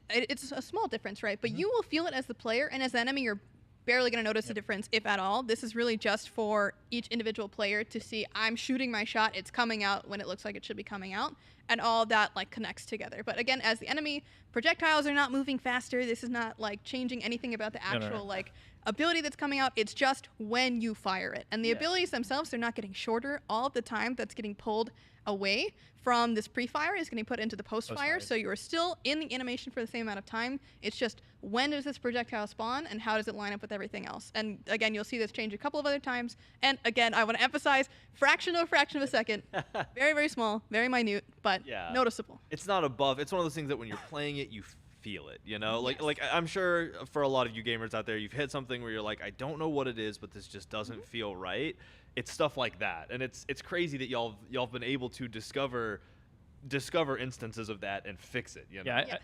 S4: it's a small difference, right? But you will feel it as the player, and as the enemy, you're barely going to notice the difference, if at all. This is really just for each individual player to see, I'm shooting my shot, it's coming out when it looks like it should be coming out, and all of that like connects together. But again, as the enemy, projectiles are not moving faster. This is not like changing anything about the actual like ability that's coming out. It's just when you fire it. And the abilities themselves, they're not getting shorter. All of the time that's getting pulled away from this pre-fire is getting put into the post-fire. So you're still in the animation for the same amount of time. It's just, when does this projectile spawn and how does it line up with everything else? And again, you'll see this change a couple of other times. And again, I want to emphasize, fraction of a second. Very, very small, very minute, but noticeable.
S2: It's not above. It's one of those things that when you're playing it, you feel it, like I'm sure for a lot of you gamers out there, you've hit something where you're like, I don't know what it is, but this just doesn't feel right. It's stuff like that, and it's crazy that y'all have been able to discover instances of that and fix it.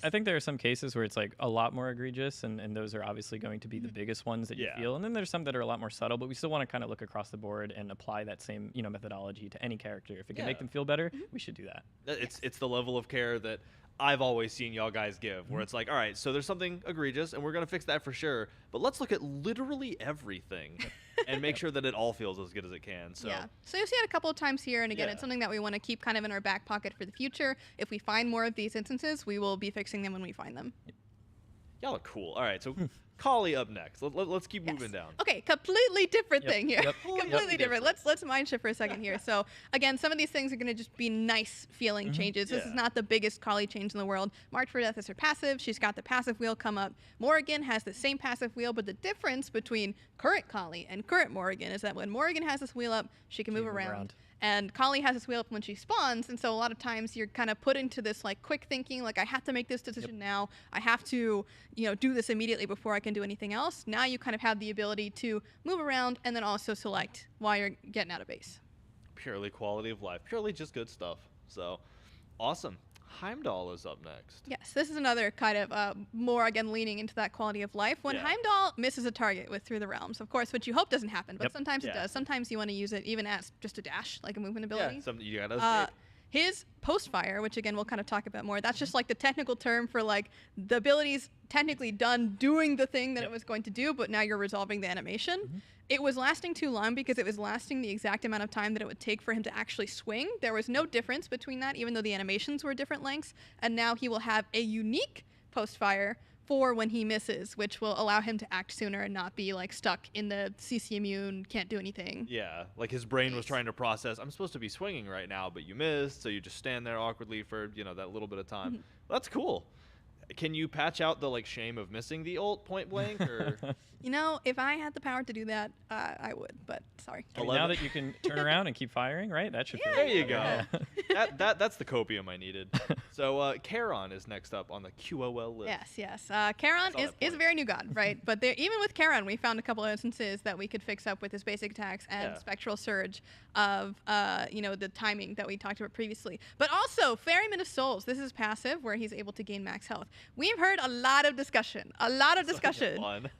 S8: I think there are some cases where it's like a lot more egregious, and those are obviously going to be the biggest ones that you feel. And then there's some that are a lot more subtle, but we still want to kind of look across the board and apply that same methodology to any character. If it can make them feel better, we should do that.
S2: It's the level of care that I've always seen y'all guys give, where it's like, all right, so there's something egregious, and we're going to fix that for sure, but let's look at literally everything and make sure that it all feels as good as it can. So
S4: you'll see it a couple of times here, and again, it's something that we want to keep kind of in our back pocket for the future. If we find more of these instances, we will be fixing them when we find them.
S2: Y'all are cool. All right, so Kali up next. Let's keep moving down.
S4: Okay, completely different thing here. Completely different. Let's mind shift for a second here. So again, some of these things are going to just be nice feeling changes. This is not the biggest Kali change in the world. March for Death is her passive. She's got the passive wheel come up. Morrigan has the same passive wheel, but the difference between current Kali and current Morrigan is that when Morrigan has this wheel up, she can move around. And Kali has this wheel up when she spawns, and so a lot of times you're kind of put into this like quick thinking, like I have to make this decision now. I have to, do this immediately before I can do anything else. Now you kind of have the ability to move around and then also select while you're getting out of base.
S2: Purely quality of life, purely just good stuff. So, awesome. Heimdall is up next.
S4: Yes, this is another kind of more, again, leaning into that quality of life. When Heimdall misses a target with Through the Realms, of course, which you hope doesn't happen, but sometimes it does. Sometimes you want to use it even as just a dash, like a movement ability.
S2: Yeah, something you gotta
S4: his post-fire, which again we'll kind of talk about more, that's just like the technical term for like the ability's technically done doing the thing that it was going to do, but now you're resolving the animation. It was lasting too long because it was lasting the exact amount of time that it would take for him to actually swing. There was no difference between that, even though the animations were different lengths. And now he will have a unique post-fire for when he misses, which will allow him to act sooner and not be like stuck in the CC immune, can't do anything.
S2: Yeah, like his brain was trying to process, I'm supposed to be swinging right now, but you missed, so you just stand there awkwardly for, you know, that little bit of time. That's cool. Can you patch out the like shame of missing the ult point blank, or?
S4: You know, if I had the power to do that, I would, but sorry.
S8: I mean, now that you can turn around and keep firing, right? That should feel
S2: There you
S8: good.
S2: go. That's the copium I needed. So Charon is next up on the QOL list.
S4: Yes. Charon is a very new god, right? But even with Charon, we found a couple of instances that we could fix up with his basic attacks and Spectral Surge of, the timing that we talked about previously. But also, Ferryman of Souls. This is passive, where he's able to gain max health. We've heard a lot of discussion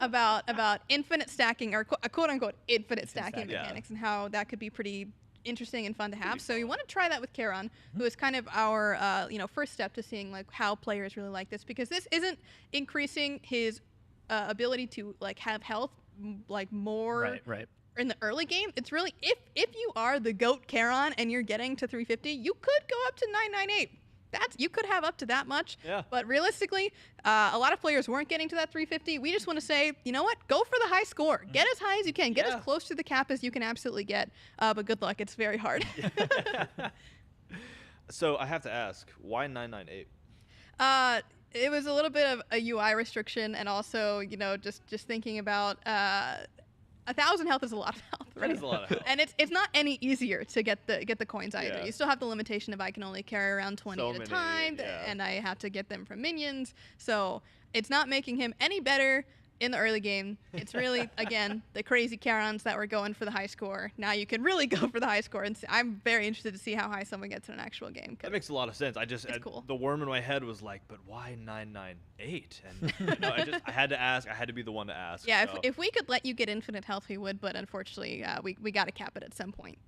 S4: about infinite stacking, or quote-unquote infinite stacking mechanics, and how that could be pretty interesting and fun to have. So we want to try that with Charon, who is kind of our first step to seeing like how players really like this, because this isn't increasing his ability to like have health like more in the early game. It's really if you are the GOAT Charon and you're getting to 350, you could go up to 998. You could have up to that much, but realistically, a lot of players weren't getting to that 350. We just want to say, you know what? Go for the high score. Get as high as you can. Get as close to the cap as you can absolutely get. But good luck. It's very hard.
S2: So I have to ask, why 998?
S4: It was a little bit of a UI restriction, and also, just thinking about 1,000 health is a lot of health, right?
S2: That is a lot of health.
S4: And it's not any easier to get the coins either.
S2: Yeah.
S4: You still have the limitation of I can only carry around 20
S2: So
S4: at a
S2: many,
S4: time, and I have to get them from minions. So it's not making him any better in the early game. It's really, again, the crazy Charons that were going for the high score. Now you can really go for the high score, and I'm very interested to see how high someone gets in an actual game.
S2: That makes a lot of sense. It's cool. The worm in my head was like, but why 998? And I had to ask. I had to be the one to ask.
S4: Yeah,
S2: so.
S4: if we could let you get infinite health, we would. But unfortunately, we got to cap it at some point.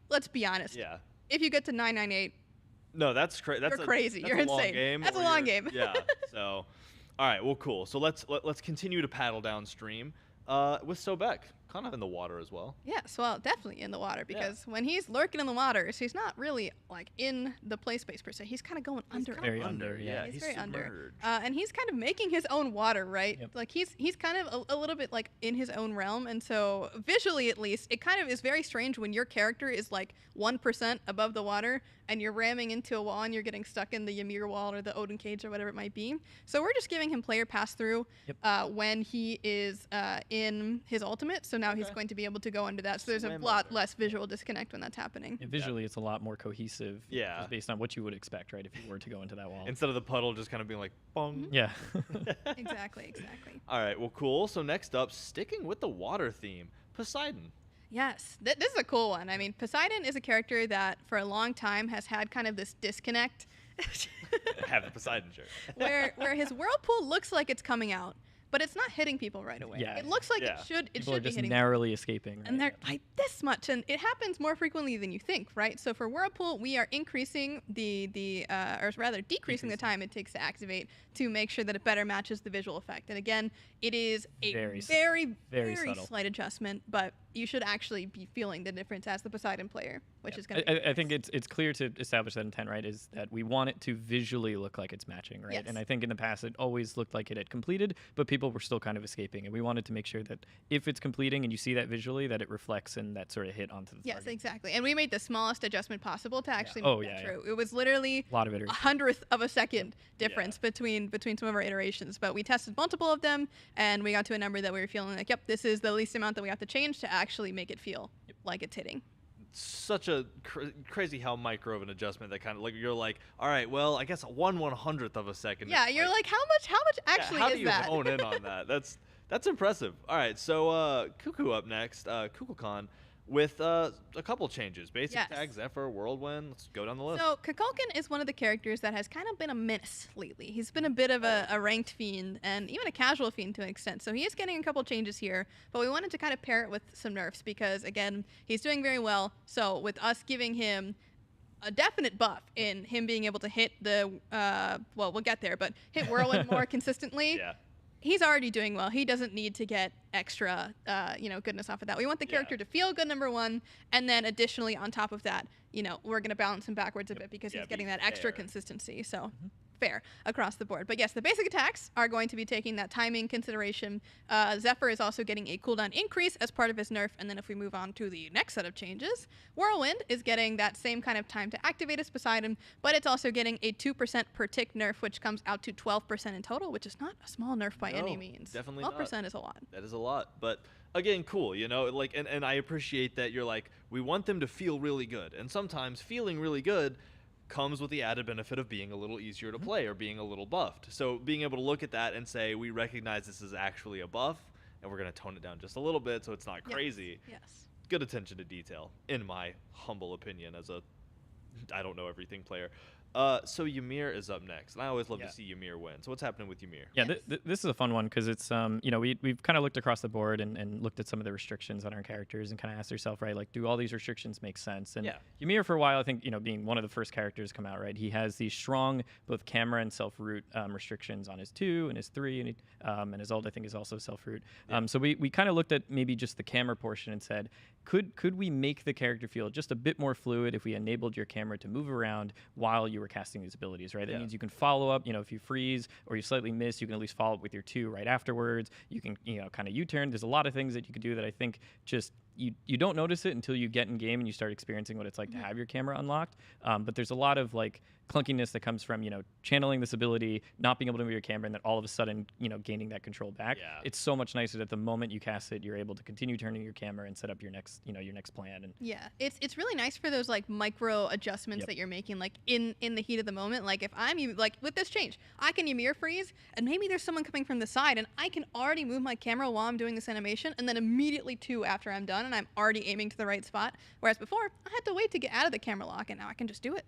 S4: Let's be honest.
S2: Yeah.
S4: If you get to 998,
S2: no, that's crazy.
S4: You're crazy. You're insane.
S2: Long game
S4: that's a long game.
S2: Yeah. So. All right, well, cool. So let's continue to paddle downstream with Sobek, kind of in the water as well.
S4: Yes, well, definitely in the water, because when he's lurking in the waters, he's not really like in the play space per se. He's kind of going under.
S8: Very under, yeah.
S4: He's very under. And he's kind of making his own water, right? Yep. Like he's kind of a little bit like in his own realm, and so visually at least, it kind of is very strange when your character is like 1% above the water and you're ramming into a wall and you're getting stuck in the Ymir wall or the Odin cage or whatever it might be. So we're just giving him player pass through when he is in his ultimate. So now he's going to be able to go under that. So there's a lot less visual disconnect when that's happening.
S8: Yeah, visually, it's a lot more cohesive.
S2: Yeah.
S8: Just based on what you would expect, right? If you were to go into that wall.
S2: Instead of the puddle just kind of being like, bong.
S8: Yeah.
S4: Exactly.
S2: All right, well, cool. So next up, sticking with the water theme, Poseidon.
S4: Yes, this is a cool one. I mean, Poseidon is a character that for a long time has had kind of this disconnect.
S2: Have the Poseidon shirt.
S4: where his whirlpool looks like it's coming out, but it's not hitting people right away.
S8: Yeah.
S4: It looks like it should
S8: People are
S4: be
S8: just
S4: hitting
S8: narrowly escaping. Right?
S4: And they're like this much, and it happens more frequently than you think, right? So for Whirlpool, we are increasing or rather decreasing the time it takes to activate to make sure that it better matches the visual effect. And again, it is a very slight adjustment, but you should actually be feeling the difference as the Poseidon player, which is going to be
S8: I think it's clear to establish that intent, right? Is that we want it to visually look like it's matching, right?
S4: Yes.
S8: And I think in the past it always looked like it had completed, but people were still kind of escaping, and we wanted to make sure that if it's completing and you see that visually, that it reflects and that sort of hit onto the target.
S4: Yes, exactly. And we made the smallest adjustment possible to actually make that true. It was literally
S8: a lot of iterations.
S4: 100th of a second difference between some of our iterations, but we tested multiple of them, and we got to a number that we were feeling like, yep, this is the least amount that we have to change to actually make it feel like it's hitting.
S2: Such a crazy how micro of an adjustment that kind of like you're like, all right, well, I guess 1/100th of a second.
S4: Yeah, you're like how much actually
S2: how
S4: is
S2: do you
S4: that?
S2: hone in on that? That's impressive. All right, so Cuckoo up next. Kukulkan, with a couple changes. Basic
S4: Yes.
S2: attack, Zephyr, Whirlwind. Let's go down the list.
S4: So Kukulkan is one of the characters that has kind of been a menace lately. He's been a bit of a ranked fiend and even a casual fiend to an extent. So he is getting a couple changes here, but we wanted to kind of pair it with some nerfs because, again, he's doing very well. So with us giving him a definite buff in him being able to hit the, well, we'll get there, but hit Whirlwind more consistently.
S2: Yeah.
S4: He's already doing well. He doesn't need to get extra, goodness off of that. We want the character to feel good, number one, and then additionally on top of that, we're going to balance him backwards a bit because he's getting that extra consistency. So fair across the board. But yes, the basic attacks are going to be taking that timing consideration. Zephyr is also getting a cooldown increase as part of his nerf. And then if we move on to the next set of changes, Whirlwind is getting that same kind of time to activate as Poseidon, but it's also getting a 2% per tick nerf, which comes out to 12% in total, which is not a small nerf by any means.
S2: Definitely
S4: 12% is a lot.
S2: That is a lot. But again, cool, and I appreciate that you're like, we want them to feel really good. And sometimes feeling really good comes with the added benefit of being a little easier to play or being a little buffed. So being able to look at that and say, we recognize this is actually a buff, and we're going to tone it down just a little bit so it's not crazy.
S4: Yes.
S2: Good attention to detail, in my humble opinion, as a I don't know everything player. So Ymir is up next, and I always love to see Ymir win. So what's happening with Ymir?
S8: Yeah, this is a fun one because it's we've kind of looked across the board and looked at some of the restrictions on our characters and kind of asked ourselves, right, like, do all these restrictions make sense? And Ymir for a while, I think, being one of the first characters to come out, right, he has these strong both camera and self-root restrictions on his 2 and his 3, and his ult I think is also self-root. So we kind of looked at maybe just the camera portion and said, could we make the character feel just a bit more fluid if we enabled your camera to move around while you were casting these abilities, right? That means you can follow up, if you freeze or you slightly miss, you can at least follow up with your 2 right afterwards. You can, kind of U-turn. There's a lot of things that you could do that I think just you don't notice it until you get in game and you start experiencing what it's like to have your camera unlocked. But there's a lot of like clunkiness that comes from, channeling this ability, not being able to move your camera, and then all of a sudden, gaining that control back.
S2: Yeah.
S8: It's so much nicer that the moment you cast it, you're able to continue turning your camera and set up your next, your next plan. And
S4: it's really nice for those like micro adjustments that you're making, like in the heat of the moment. Like if I'm like with this change, I can Ymir freeze, and maybe there's someone coming from the side, and I can already move my camera while I'm doing this animation, and then immediately 2 after I'm done, and I'm already aiming to the right spot. Whereas before, I had to wait to get out of the camera lock, and now I can just do it.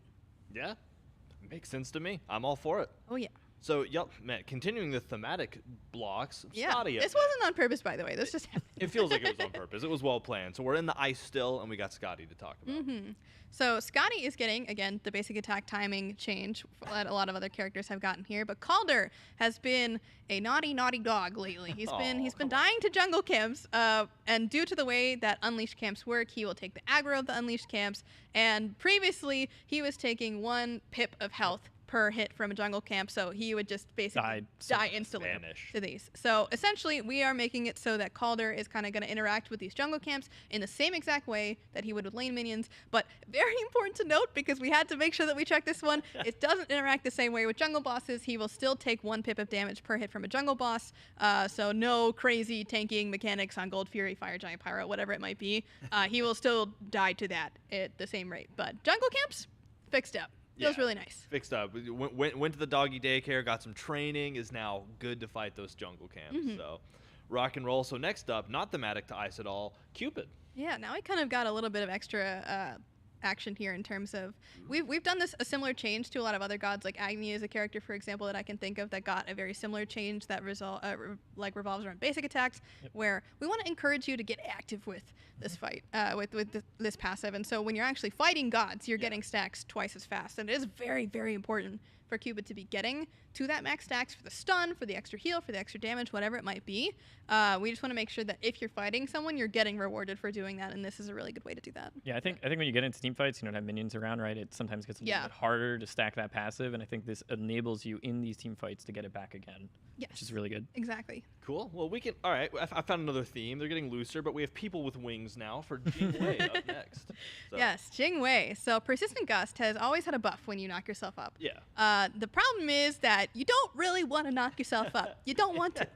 S2: Yeah, makes sense to me. I'm all for it.
S4: Oh yeah.
S2: So, man, continuing the thematic blocks,
S4: Yeah,
S2: Scotty up
S4: this
S2: next.
S4: wasn't on purpose, by the way. This just happened.
S2: It feels like it was on purpose. It was well planned. So we're in the ice still, and we got Scotty to talk about.
S4: So Scotty is getting, again, the basic attack timing change that a lot of other characters have gotten here. But Calder has been a naughty, naughty dog lately. He's been dying to jungle camps, and due to the way that Unleashed camps work, he will take the aggro of the Unleashed camps. And previously, he was taking 1 pip of health per hit from a jungle camp, so he would just basically die instantly to these. So essentially, we are making it so that Calder is kind of going to interact with these jungle camps in the same exact way that he would with lane minions, but very important to note, because we had to make sure that we check this one, it doesn't interact the same way with jungle bosses. He will still take 1 pip of damage per hit from a jungle boss, so no crazy tanking mechanics on Gold Fury, Fire Giant, Pyro, whatever it might be. He will still die to that at the same rate, but jungle camps, fixed up. Feels really nice.
S2: Fixed up. Went to the doggy daycare, got some training, is now good to fight those jungle camps. So rock and roll. So next up, not thematic to ice at all, Cupid.
S4: Yeah, now I kind of got a little bit of extra action here in terms of we've done a similar change to a lot of other gods. Like Agni is a character, for example, that I can think of that got a very similar change that revolves around basic attacks, where we want to encourage you to get active with this fight, with this passive. And so when you're actually fighting gods, you're getting stacks twice as fast, and it is very, very important for Cupid to be getting to that max stacks for the stun, for the extra heal, for the extra damage, whatever it might be. We just want to make sure that if you're fighting someone, you're getting rewarded for doing that, and this is a really good way to do that.
S8: Yeah, I think when you get into team fights, you don't have minions around, right? It sometimes gets a little bit harder to stack that passive, and I think this enables you in these team fights to get it back again.
S4: Yes.
S8: Which is really good.
S4: Exactly.
S2: Cool. Well, we can. All right. I found another theme. They're getting looser, but we have people with wings now for Jingwei up next. So.
S4: Yes, Jingwei. So Persistent Gust has always had a buff when you knock yourself up.
S2: Yeah.
S4: The problem is that you don't really want to knock yourself up. You don't want to.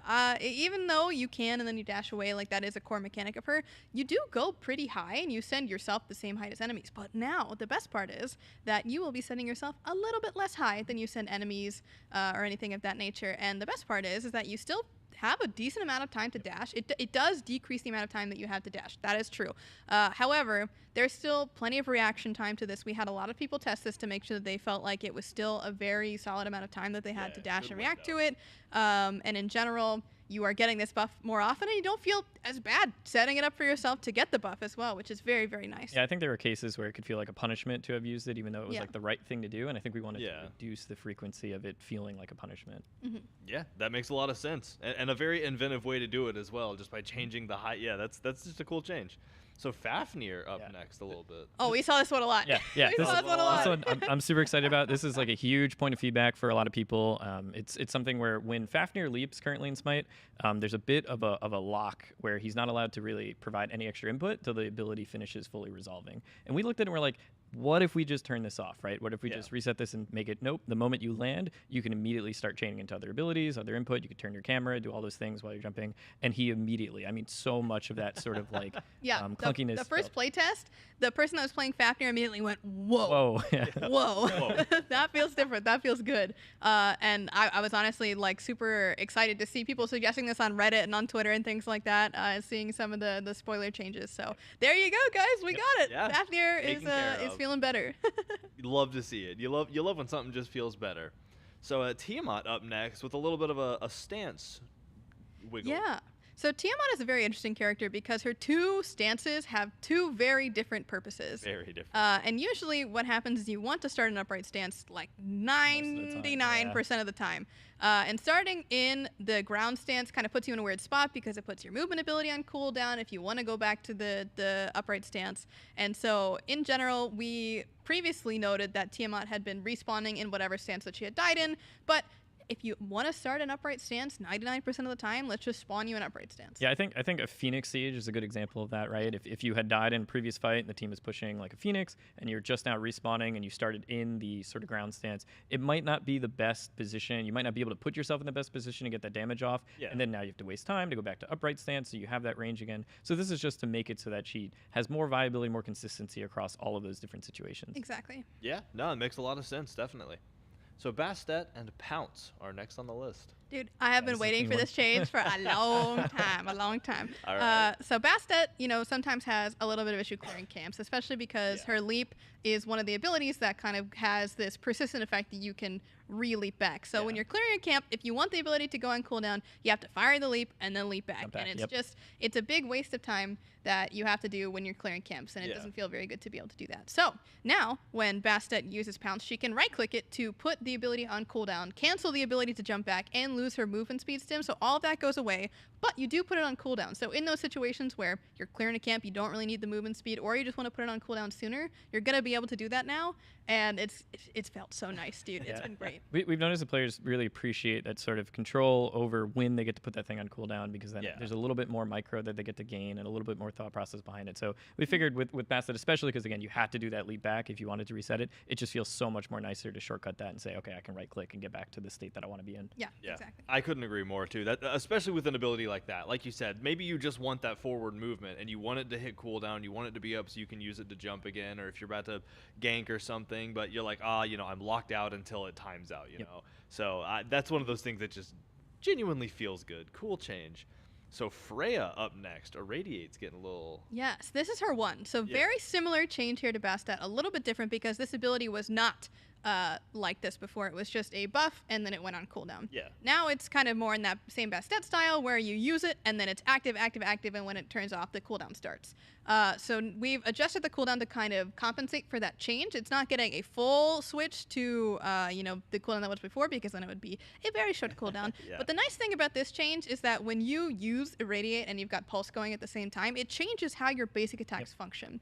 S4: Even though you can and then you dash away, like that is a core mechanic of her, you do go pretty high and you send yourself the same height as enemies. But now the best part is that you will be sending yourself a little bit less high than you send enemies or anything of that nature. And the best part is that you still have a decent amount of time to dash. It does decrease the amount of time that you have to dash. That is true. However, there's still plenty of reaction time to this. We had a lot of people test this to make sure that they felt like it was still a very solid amount of time that they had to dash and react to it. And in general, you are getting this buff more often, and you don't feel as bad setting it up for yourself to get the buff as well, which is very, very nice.
S8: Yeah, I think there were cases where it could feel like a punishment to have used it, even though it was like the right thing to do. And I think we wanted to reduce the frequency of it feeling like a punishment.
S2: Yeah, that makes a lot of sense, and a very inventive way to do it as well, just by changing the height. Yeah, that's just a cool change. So Fafnir up next a little bit.
S4: Oh, we saw this one a lot.
S8: Yeah.
S4: We saw this one a lot.
S8: Also, I'm super excited about. This is like a huge point of feedback for a lot of people. It's something where when Fafnir leaps currently in Smite, there's a bit of a lock where he's not allowed to really provide any extra input till the ability finishes fully resolving. And we looked at it and we're like, what if we just turn this off, right? What if we just reset this and make it, nope, the moment you land, you can immediately start chaining into other abilities, other input. You can turn your camera, do all those things while you're jumping. And he immediately, I mean, so much of that sort of like clunkiness.
S4: The first playtest, the person that was playing Fafnir immediately went, whoa. Whoa. That feels different. That feels good. And I was honestly like super excited to see people suggesting this on Reddit and on Twitter and things like that, seeing some of the spoiler changes. So there you go, guys. We got it. Yeah. Fafnir is feeling better.
S2: You love to see it. You love when something just feels better. So Tiamat up next with a little bit of a stance wiggle.
S4: Yeah. So Tiamat is a very interesting character because her two stances have two very different purposes.
S2: Very different.
S4: And usually what happens is you want to start an upright stance like 99% of the time. And starting in the ground stance kind of puts you in a weird spot because it puts your movement ability on cooldown if you want to go back to the upright stance. And so in general, we previously noted that Tiamat had been respawning in whatever stance that she had died in, but if you want to start an upright stance 99% of the time, let's just spawn you an upright stance.
S8: Yeah, I think a Phoenix Siege is a good example of that, right? If you had died in a previous fight and the team is pushing like a Phoenix and you're just now respawning and you started in the sort of ground stance, it might not be the best position. You might not be able to put yourself in the best position to get that damage off. Yeah. And then now you have to waste time to go back to upright stance so you have that range again. So this is just to make it so that she has more viability, more consistency across all of those different situations.
S4: Exactly.
S2: Yeah, no, it makes a lot of sense, definitely. So Bastet and Pounce are next on the list.
S4: Dude, I have been waiting for this change for a long time.
S2: All right.
S4: So Bastet, sometimes has a little bit of issue clearing camps, especially because her leap is one of the abilities that kind of has this persistent effect that you can re-leap back. So when you're clearing a camp, if you want the ability to go on cooldown, you have to fire the leap and then leap back. And it's a big waste of time that you have to do when you're clearing camps, and it doesn't feel very good to be able to do that. So now, when Bastet uses Pounce, she can right-click it to put the ability on cooldown, cancel the ability to jump back, and lose her movement speed stim. So all of that goes away, but you do put it on cooldown. So in those situations where you're clearing a camp, you don't really need the movement speed, or you just want to put it on cooldown sooner, you're going to be able to do that now, and it's felt so nice, dude. It's been great.
S8: We've noticed the players really appreciate that sort of control over when they get to put that thing on cooldown, because then there's a little bit more micro that they get to gain and a little bit more thought process behind it. So we figured with Bastet, especially because, again, you had to do that leap back if you wanted to reset it, it just feels so much more nicer to shortcut that and say, okay, I can right-click and get back to the state that I want to be in.
S4: Yeah, exactly.
S2: I couldn't agree more, too. That, especially with an ability like that. Like you said, maybe you just want that forward movement and you want it to hit cooldown, you want it to be up so you can use it to jump again, or if you're about to gank or something, but you're like, I'm locked out until it times out, you know? So that's one of those things that just genuinely feels good. Cool change. So Freya up next. Irradiate's getting a little...
S4: Yes, this is her one. So very similar change here to Bastet. A little bit different because this ability was not like this before. It was just a buff and then it went on cooldown.
S2: Yeah.
S4: Now it's kind of more in that same Bastet style where you use it and then it's active, and when it turns off, the cooldown starts. So we've adjusted the cooldown to kind of compensate for that change. It's not getting a full switch to, the cooldown that was before, because then it would be a very short cooldown. But the nice thing about this change is that when you use Irradiate and you've got Pulse going at the same time, it changes how your basic attacks function.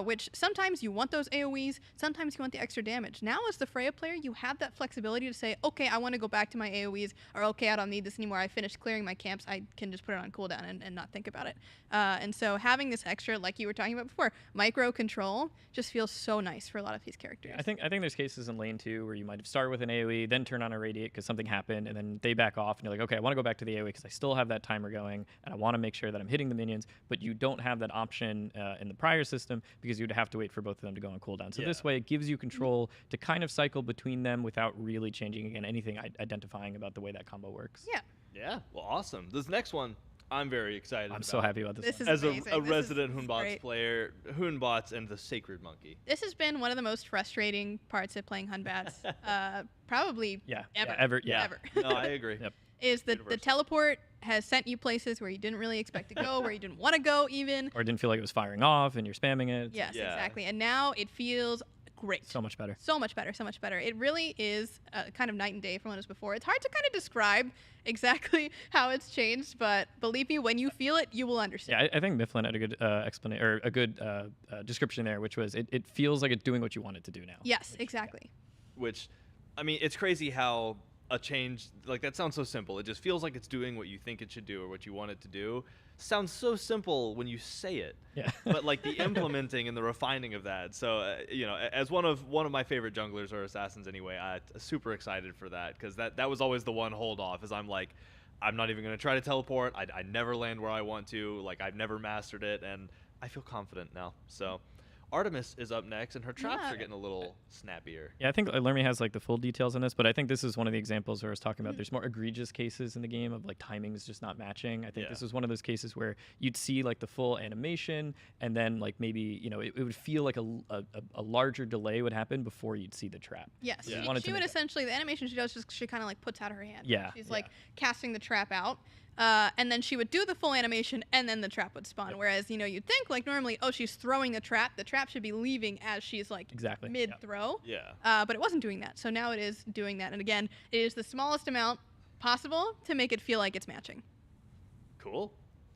S4: Which sometimes you want those AoEs, sometimes you want the extra damage. Now as the Freya player, you have that flexibility to say, okay, I want to go back to my AoEs, or okay, I don't need this anymore. I finished clearing my camps. I can just put it on cooldown and not think about it. And so having this extra, like you were talking about before, micro control just feels so nice for a lot of these characters.
S8: I think there's cases in lane 2 where you might have started with an AoE, then turn on a Radiate because something happened, and then they back off, and you're like, okay, I want to go back to the AoE because I still have that timer going, and I want to make sure that I'm hitting the minions, but you don't have that option in the prior system because you'd have to wait for both of them to go on cooldown. So this way, it gives you control to kind of cycle between them without really changing, again, anything identifying about the way that combo works.
S4: Yeah.
S2: Yeah, well, awesome. This next one, I'm very excited
S8: I'm
S2: about.
S8: so happy about
S4: This
S8: one.
S4: is
S2: As
S4: amazing.
S2: a
S4: This
S2: resident
S4: is
S2: Hoonbots
S4: great.
S2: player, Hoonbots and the Sacred Monkey.
S4: This has been one of the most frustrating parts of playing Hunbats, probably ever.
S8: Yeah.
S4: Ever.
S2: No, I agree.
S8: Yep.
S4: Is that the
S2: Universal.
S4: teleport has sent you places where you didn't really expect to go, where you didn't want to go even.
S8: Or didn't feel like it was firing off and you're spamming it. It's
S4: Yes,
S2: Yeah.
S4: exactly. And now it feels great.
S8: so much better.
S4: So much better, so much better. It really is kind of night and day from what it was before. It's hard to kind of describe exactly how it's changed, but believe me, when you feel it, you will understand.
S8: Yeah, I think Mifflin had a good explanation or a good description there, which was it feels like it's doing what you want it to do now.
S4: Yes, exactly.
S2: Which, I mean, it's crazy how a change like that sounds so simple. It just feels like it's doing what you think it should do or what you want it to do. Sounds so simple when you say it.
S8: Yeah.
S2: But like the implementing and the refining of that. So you know, as one of my favorite junglers or assassins anyway, I'm super excited for that because that was always the one hold off. Is I'm like, I'm not even gonna try to teleport. I never land where I want to. Like I've never mastered it, and I feel confident now. So. Artemis is up next, and her traps
S4: Yeah.
S2: are getting a little snappier.
S8: Yeah, I think Lermy has like the full details on this, but I think this is one of the examples where I was talking about there's more egregious cases in the game of like timings just not matching. I think this is one of those cases where you'd see like the full animation and then like maybe, you know, it would feel like a larger delay would happen before you'd see the trap.
S4: Yes,
S2: Yeah.
S8: Wanted
S4: she
S8: to
S4: would
S8: make it-
S4: essentially, the animation she does, just she kind of like puts out her hand.
S8: Yeah,
S4: She's
S8: yeah.
S4: like casting the trap out. And then she would do the full animation, and then the trap would spawn. Whereas, you know, you'd think like normally, oh, she's throwing the trap. The trap should be leaving as she's like
S8: Exactly, yeah.
S4: mid-throw.
S2: Yeah.
S4: But it wasn't doing that. So now it is doing that. And again, it is the smallest amount possible to make it feel like it's matching.
S2: Cool.